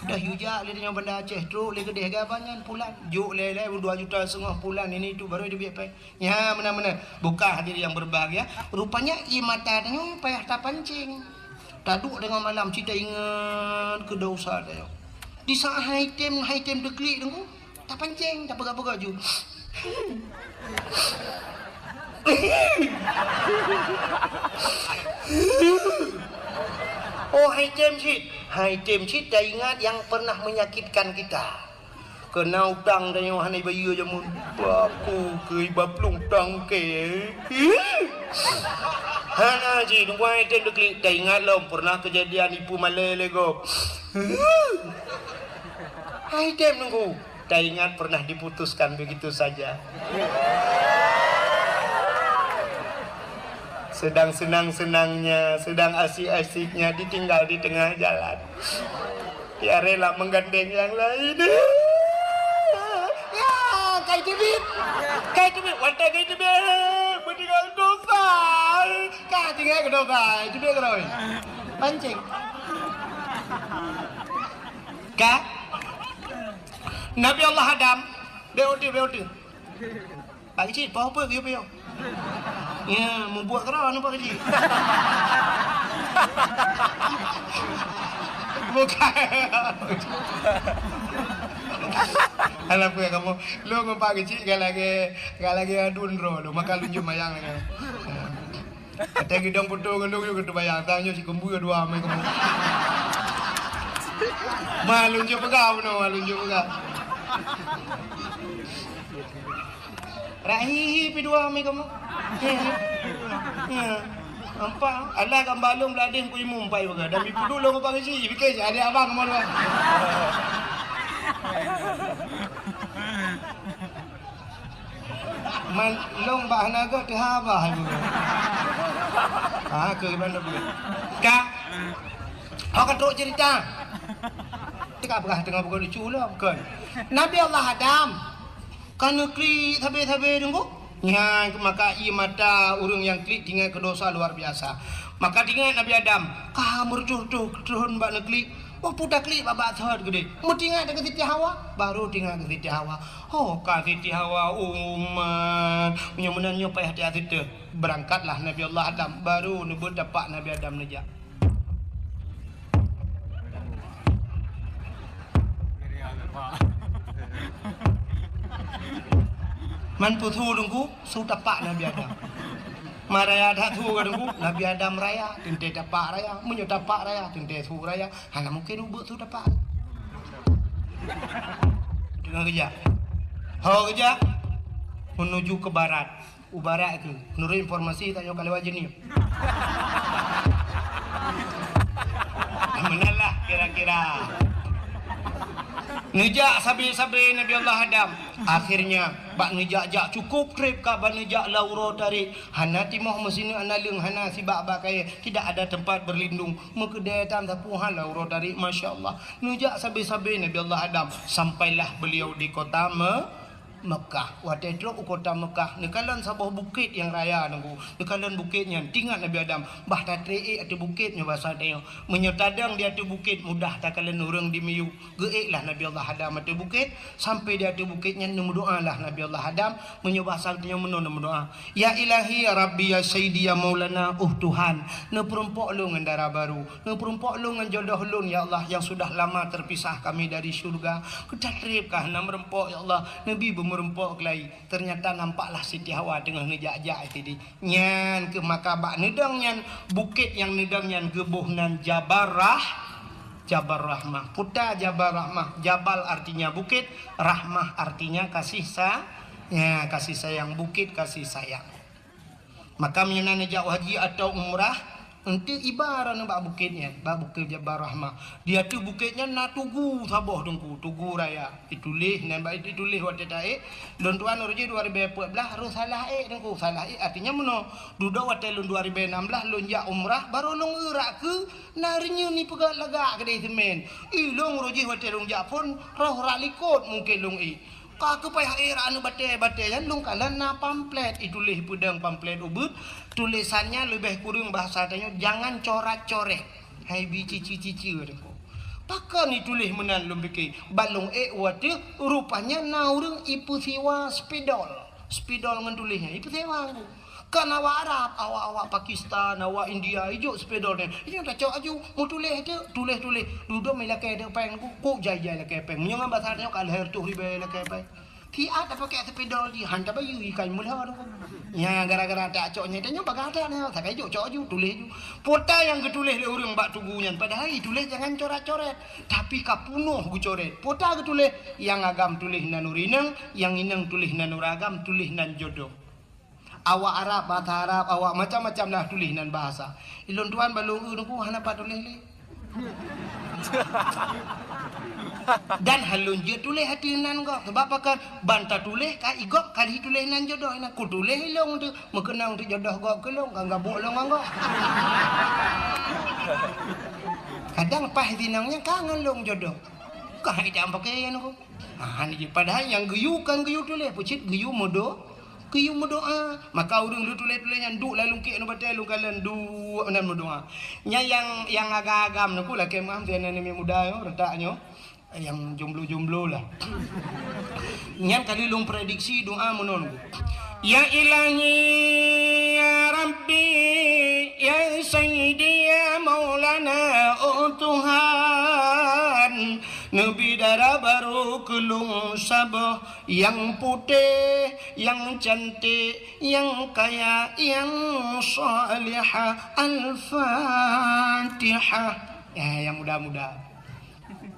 Dah hujak le dengan benda Aceh teruk le gede gabanyan pulan. Juk le 2,5 juta pulan ini tu baru dia biar peng. Ya mana-mana buka hadir yang berbahagia. Rupanya i mata tanya payah tak pancing. Taduk dengan malam cerita ingat ke dosa dia. Di saat item deklik tengku tak pancing tak pegang-pegang ju. Oh item shit dah ingat yang pernah menyakitkan kita. Kena utang dan yang hanai bayu jamun. Baku ke baplung tangke. Hana ji nunggu item deklik dah ingat lom pernah kejadian ipu malai lego. Item nunggu dah ingat pernah diputuskan begitu saja. Sedang senang-senangnya, sedang asik-asiknya ditinggal di tengah jalan. Dia rela menggandeng yang lain. Ya, kayak tibit, wanita kayak tibit, meninggal dosa. Kau tinggal ke dosa, tibit keroi, pancing. Kak, Nabi Allah Adam, beotu. Pak kecil, apa kau? Ya, membuat kerana nampak kecil. Bukan. Alam gue kamu, lu ngompak kecil lagi adun ro, lu makan lunjuk mayang ni. Kata gidang putu ngelung juga tu bayang, tanya si kembu dua mai kamu. Malunjuk pegau no, malunjuk pegau. Rahi dua mai kamu. Ya. Nampak? Alah kan balung belading ku mumpai baga. Dan ibu dulu ngapa sih? Bikin ada abang kamu dua. Man long bah naga teh abah ibu. Ke mana boleh? Kak. Kau kan teruk cerita. Tikap berah tengah bukan dicula bukan. Nabi Allah Adam. Kan kli tabe-tabe tunggu. Ya, maka ia mata urang yang klik tinggal ke dosa luar biasa. Maka tinggal Nabi Adam, kamu turun bak negeri. Oh pudak klik babak thod gede. Mu tinggal dengan Siti Hawa, baru tinggal ke Siti Hawa. Oh ka Siti Hawa umat, punya menanya payah hati-hati tu. Berangkatlah Nabi Allah Adam, baru nebut dapat Nabi Adam nejak. Man putu dengku sudah pak Nabi Adam. Maraya dah tu dengku Nabi Adam raya, tente dapat raya, menyo dapat raya, tente tu raya. Hana mungkin ubuk tu dapat. Dengan kerja. Hau kerja menuju ke barat. Barat itu. Menurut informasi tanya kalau wajib ni. Menalah kira-kira. Ngejak sabi-sabi Nabi Allah Adam. Akhirnya bak ngejak cukup trip ka ban ngejak lauro tarik. Hana timoh mesini analung hana si bak kaya tidak ada tempat berlindung. Mekedai tam tapuhan lauro tarik masya-Allah. Ngejak sabi-sabi Nabi Allah Adam sampailah beliau di kota Mekah. Waktu itu kota Mekah. Nekalan sebuah bukit yang raya nunggu. Nekalan bukitnya tinggal Nabi Adam. Bah tatrei ada bukitnya bahasa dia. Menyetadang dia tu bukit mudah tak kalian orang di miyu. Geiklah Nabi Allah Adam ada bukit sampai dia tu bukitnya berdoa lah Nabi Allah Adam menyembah saktinya mendoa. Ya Ilahi ya Rabbi ya Sayyidi ya Maulana Tuhan. Ne perompok lu ngendara baru. Ne perompok lu ngenjodoh lu ya Allah yang sudah lama terpisah kami dari syurga. Ketatripkah nam rempok ya Allah. Nabi merempok lagi. Ternyata nampaklah Siti Hawa tengah ngejak-jak tadi. Nyan ke makabak nedang nyan bukit yang nedang nyan gebuhnan Jabal Rahmah. Puta Jabal Rahmah. Jabal artinya bukit, Rahmah artinya kasih sayang bukit kasih sayang. Maka menyenang ngejak haji atau umrah Nanti ibarat nak bukitnya, bukit Jabal Rahmah. Dia tu bukitnya nak tugu sabah dengku, tugu raya. Ditulis dan baik ditulis waktu taik. Lon tuan uruji 2014 harus salah dengku. Salah artinya meno. Duda waktu lon 2016 lon ja umrah baru lon gerak ke narinya ni pegat lagak kedai semen. Long uruji waktu lon ja pun roh ralikot mungkin lon Kau payah era anu batai-batai kan lung kalan na pamflet itulis pedang pamflet ubud tulisannya lebih kurang bahasa tanya jangan coret-coret hai bi cici-cici pakan ditulis menan lum fikir balung wate rupanya naurung ipu siwa spidol ngan tulisnya ipu siwa kan awak Arab, awak Pakistan, awak India, hijau spedol ni. Ini dah cakap aju, mau tulis tu, tulis. Duduk melakai ada peng, kok jaya lakai peng. Menyang bahasa tanya kalau her tu ribe lakai peng. Kiat apa pakai spedol di hantar bayu ikan mulah tu. Ya gara-gara tak cakapnya tanya bagata ni, tak kaya cakap aju tulis aju. Pota yang ketulis le orang bak tubuhnya. Padahal tulis jangan coret-coret, tapi kapunuh gu coret. Pota ketulis yang agam tulis nanurinang, yang inang tulis nanuragam, tulis nan jodoh. Awak Arab, bahasa Arab, awak macam-macam lah tulis dan bahasa. Ilon tuan balung aku hana apa tulis ni. Dan halun je tulis hati nan kau. Sebab apa bantah tulis ka igok kali tulis nan jodoh ina ku tulis ilong tu mengenang tu jodoh kau kelong kang gabuk long kau. Kadang pah dinangnya kangen long jodoh. Kau tidak pakai yang aku. Ni padahal yang geyu tulis pucit geyu modo. Kiyu berdoa maka urang lu tulis-tulisnya duk lalu kek nu batai lu kalan du nan berdoa nya yang agak-agam nu kula kemam tiana ni muda yo retaknya yang jomblo-jomblo lah nyan kali lu prediksi doa menon ya ilahi ya rabbi ya sayyidi ya maulana Tuhan Nabi darah baru kelung sabah yang putih, yang cantik, yang kaya, yang salihah. Al-Fatihah. Yang muda-muda.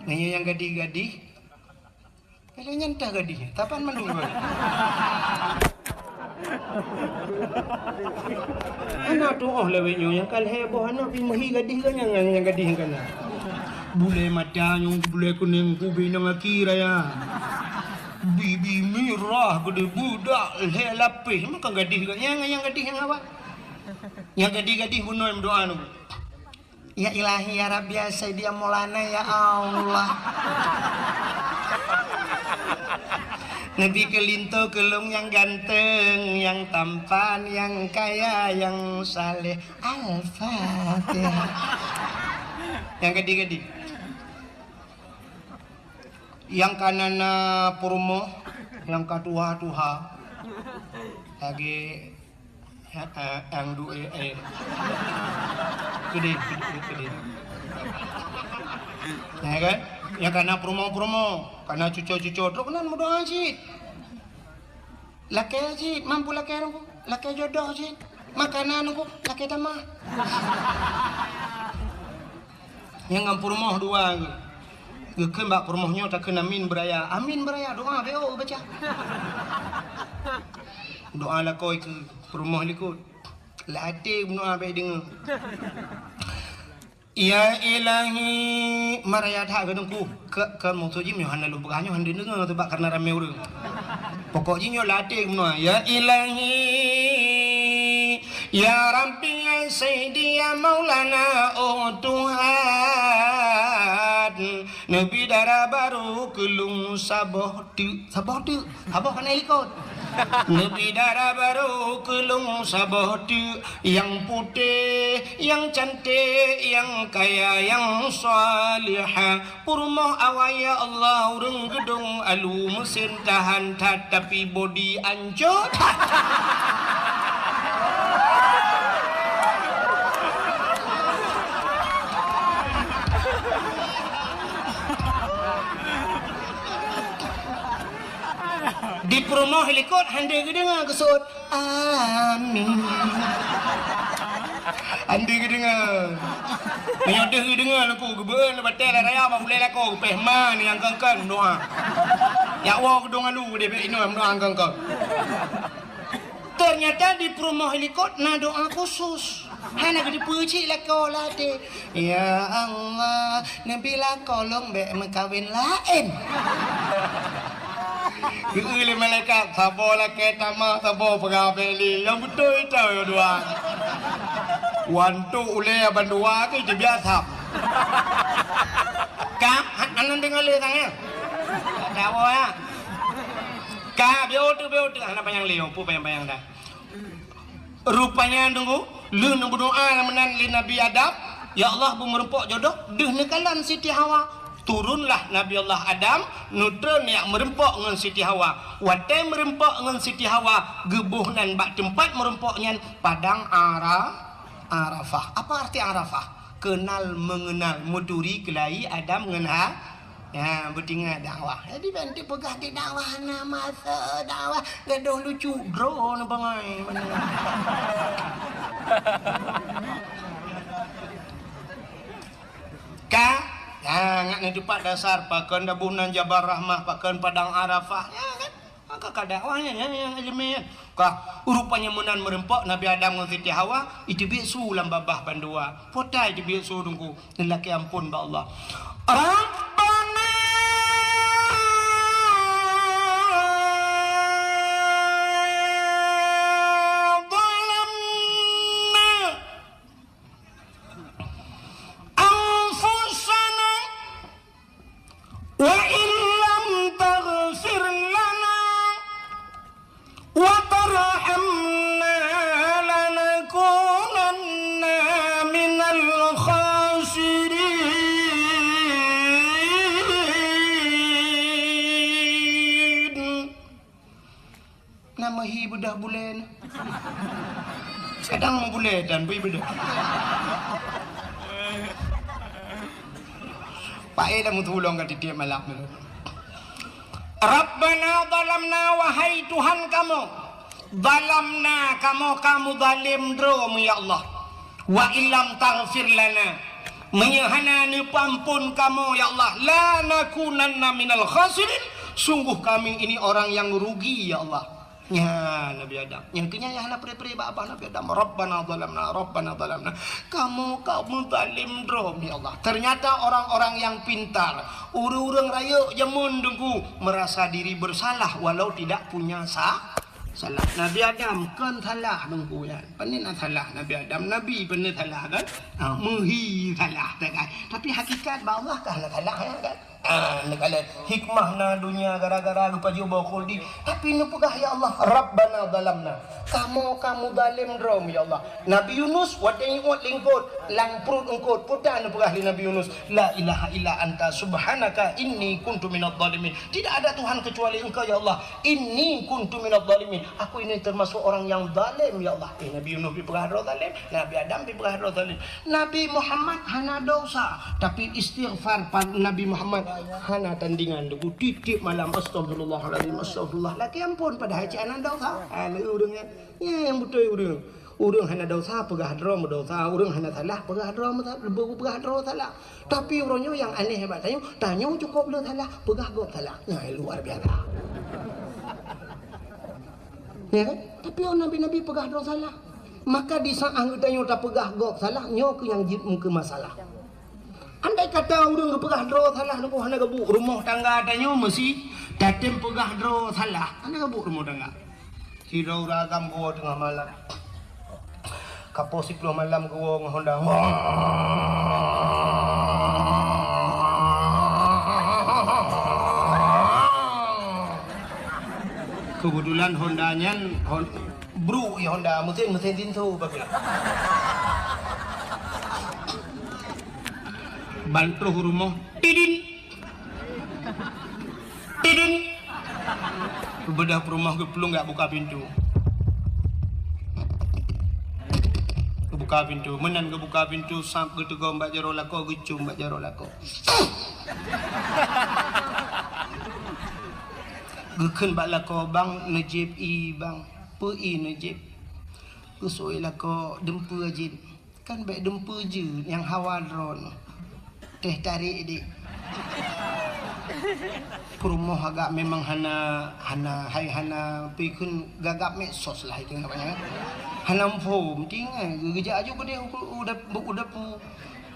Yang gadih-gadih. Kalau nyantah gadih, tapan menunggu. Anak tu lewetnya yang kal heboh anak pimahi gadih kan yang gadih kan. Bule matanya, bule kuning kubi nang akira ya. Bibi mirah gede budak le lapis maka gadih kan yang gadih yang apa? Yang gadih-gadih bunuh doa nu. Ya ilahi ya rabbi ya sayyidi ya maulana ya Allah. Nabi kelinto kelung yang ganteng, yang tampan, yang kaya, yang saleh. Al-Fatihah. Yang gadih-gadih. Yang kanan purmo, yang katuha-tuha. Lagi yang dua gede. Ya kan? Yang kanan purmo, kanan cucu-cucu. Terus kanan mudah sih. Laki sih, mampu laki aku, laki jodoh sih. Makanan aku, laki tamah. Yang ngampurmoh dua. Gekan bak permohnya tak kena amin beraya doa beo baca doa lah kau ke permoh likut latih doa baik dengar ya ilahi maraya dah gedengku ke maksudnya Yohana lu bukannya hande dengar sebab karena ramai orang pokoknya latih doa ya ilahi ya rabbi ya sayyidi ya maulana Tuhan Nabi darah baru kelung sabah kan ikut Nabi darah baru kelung sabah yang putih yang cantik yang kaya yang salihah purmoh awaya Allah urang gedung alu mesin tahan tapi body anjot di promo helikot hande gedenga kesut amin hande gedenga menyodeh gedenga laku geben batel raya ba boleh laku pehma ni angkangkan doa ya wa gedung alu de be ino doa angkangkan ternyata di promo helikot na doa khusus Hana gede puci lah kau lah de. Ya Allah, Nabi lah kolong be kawin lain. Kuli malaikat sabo lah kita mah sabo pengabeli. Yang betul itu ya dua. Wantu ule bandua ke je biasa. Kak, anan dengar le tanya. Tak apa ya. Kak, biar tu anak panjang leo, pu panjang dah. Rupanya tunggu, lu nak berdoa menan li Nabi Adam. Ya Allah, bu merempok jodoh, deh nekalan Siti Hawa. Turunlah Nabi Allah Adam, nutron yang merempok dengan Siti Hawa. Watai merempok dengan Siti Hawa, gebuh nan bak tempat merempoknya padang Arafah. Apa arti Arafah? Kenal mengenal, muduri kelai Adam mengenal. Ya, bertinggal dakwah. Jadi nanti pegah di dakwah nama dakwah gaduh lucu drone bangai. Kak, jangan ni tempat dasar pakan dabunan Jabal Rahmah, pakan padang Arafah. Ya kan? Maka dakwahnya yang ilmiah. Kah, rupanya menan merempok Nabi Adam dengan Siti Hawa, itu bisu lam babah bandua. Potai itu bisu tunggu. Lelaki ampun ba Allah. Rabbana wa illam taghfir lana wa tarhamna lanakunanna minal khasirin. Nama hi bedah bulan. Kadang mau bulan dan bui bedah. Pak dah mutulong kat tiap malam. Rabbana zalamna, wahai Tuhan kamu, zalamna, kamu zalim drom ya Allah. Wa illam taghfir lana, menyahana ni pampun kamu ya Allah, la nakunanna minal khasirin, sungguh kami ini orang yang rugi ya Allah. Ya Nabi Adam, yang kenya ya hana peri-peri apa Nabi Adam, Rabbana zalamna, kamu zalim drom ya Allah. Ternyata orang-orang yang pintar, urang raya jamun dengku merasa diri bersalah walau tidak punya salah. Nabi Adam kan salah dengku ya. Penin salah Nabi Adam, Nabi benar salah kan? Muhi salah kan. Tapi hakikat Allah kan salah ya kan? Kalau hikmah na dunia gara-gara lupa jubah khuldi, tapi ni pegah ya Allah. Rabbana zalamna, kamu zalim drom ya Allah. Nabi Yunus wadai ngot lingkut lang perut ungkut putan pegah li Nabi Yunus, la ilaha illa anta subhanaka inni kuntu minadh dhalimin. Tidak ada Tuhan kecuali engkau ya Allah, inni kuntu minadh dhalimin, aku ini termasuk orang yang zalim ya Allah. Nabi Yunus pegah zalim, Nabi Adam pegah zalim. Nabi Muhammad hana dosa, tapi istighfar Nabi Muhammad hana tandingan dugu titip malam astagfirullahaladzim astagfirullah laki ampun pada haji anak dosa urangnya ya yang betul urang hana dosa pegah drom dosa, urang hana salah pegah drom salah. Tapi urangnya yang aneh hebat tanya cukup le salah pegah gop salah. Nah luar biasa ya kan? Tapi nabi-nabi pegah drom salah, maka di saat tanya tak pegah gop salah nyo ke yang ke masalah. Andai kata urang pegah dro salah nu hana gebuk rumah tangga tanya mesti datem pegah dro salah hana gebuk rumah tangga. Sirau ragam gua tengah malam. Kapo 10 malam gua ngahonda. Kebetulan Hondanya bro ya Honda mesin tintu bagus. Bantu rumah tidin bedah rumah ke pelung nggak buka pintu, kebuka pintu menan kebuka pintu sampai tu kau mbak jaro lako gecum mbak jaro lako geken mbak lako bang najib i bang pi najib kusoi lako dempu ajin kan baik dempu je yang hawa drone teh tarik dik Perumoh agak memang hana pikun gagap medsos lah itu namanya. Hana form tinggal geja aja dia udah pu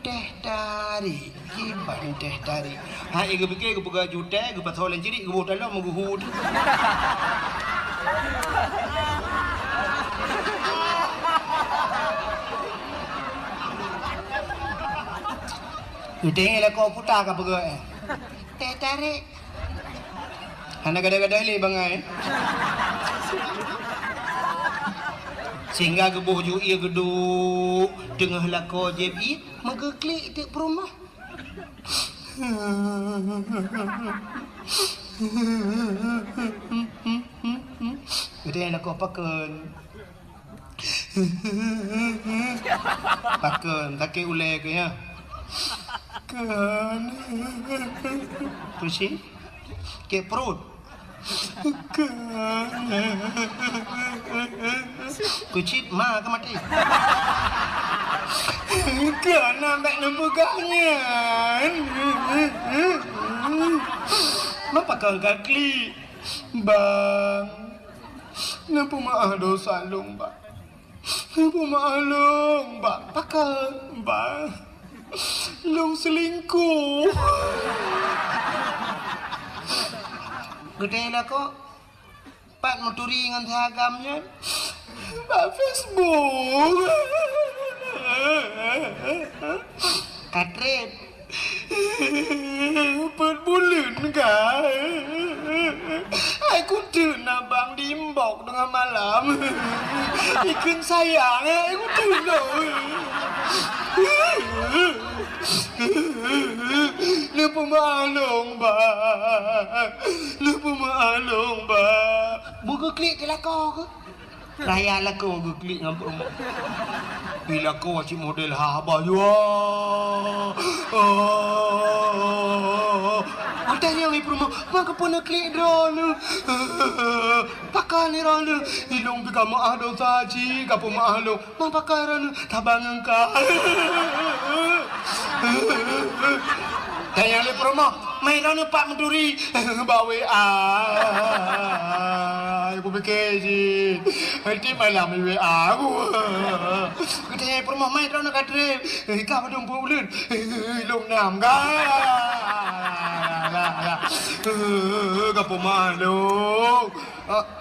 teh tarik kiban teh tarik. Ha ege beke ge puga jute ge patolen ciri ge botal mo ge hud. Uteng lah kau putar ke apa teh tarik. Hana gada-gada ni bangai. Sehingga gebuh ju ia geduk tengah lako JB maka klik tik perumah. Gede lako pakun take ule ke ya. Kan pusing ke perut kucit ma ke mati kan nak nembuganya mapa kau kali bang nampu maah dosa long bang nampu maah long bang pakal bang long selingkuh. Gede lah kok Pak moturi dengan seragamnya Pak Facebook Katret Bulan kah Aku turun abang dimbok dengan malam Ikan sayang Aku turun Lupa maklum bang Lupa maklum bang Buka klik ke lakau ke Raya lakau buka klik dengan promo Bila kau cik model habah ya Tanya mi promo maka pun klik drone pakai ni drone hidung ke kamu ada saji kapu mahlo mapakaran tabang ka tanya li promo main drone Pak Meduri bawa aku pikir je nanti malam WA aku tanya promo main drone kadre kau dong bulan long nam ka kapo mahlo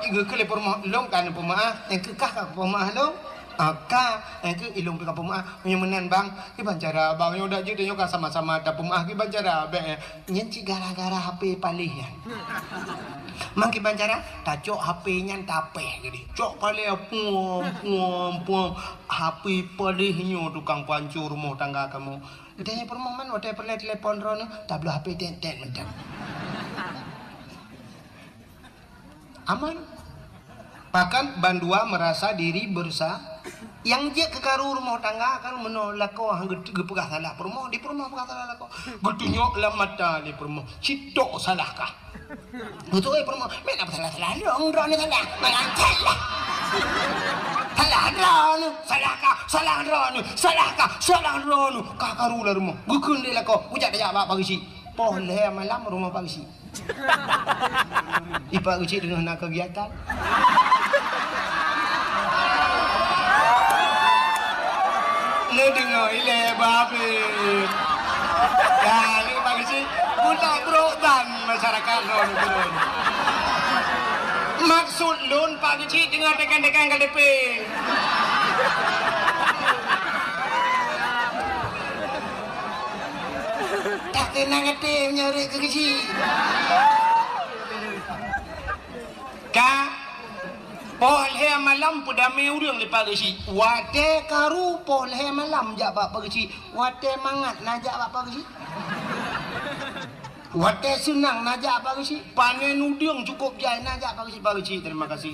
iga kele porma long kan poma en ke kah kapo mahlo aka en ke ilong pe kapo ma menan bang ki bancara bang yo dak je yo ka sama-sama da poma ki bancara be nyen ci gara-gara HP palihan mang ki bancara tacok HP nyan tape gede cok pale pom HP palihnya tukang pancur rumah tangga kamu Ditanya permohonan, wadah perlu telepon rono, tablo HP ten mendak. Aman. Bahkan bandua merasa diri bersah. Yang je kekaru rumah tangga kan menolak kau hangga gepegah salah permoh di permoh pegah salah kau. Getunyok lah mata di permoh. Citok salahkah? Betul permoh. Mana apa salah dong rono salah. Mangan salah. Salah rono kakaru lah rumah gukun dia lah kau ujak dia apa pagi boleh malam rumah pagi ipa uci dengan nak kegiatan le dengar ile babe kali pagi buta berotan masyarakat rono maksud lun pagi dengan dekan-dekan KDP tak kena ngerti nyari ke kecil kak polhe malam pudame urang lepas kecil wate karu polhe malam jak bapa kecil wate mangat najak bapa kecil wate senang najak bapa kecil panen udang cukup jai najak bapa kecil terima kasih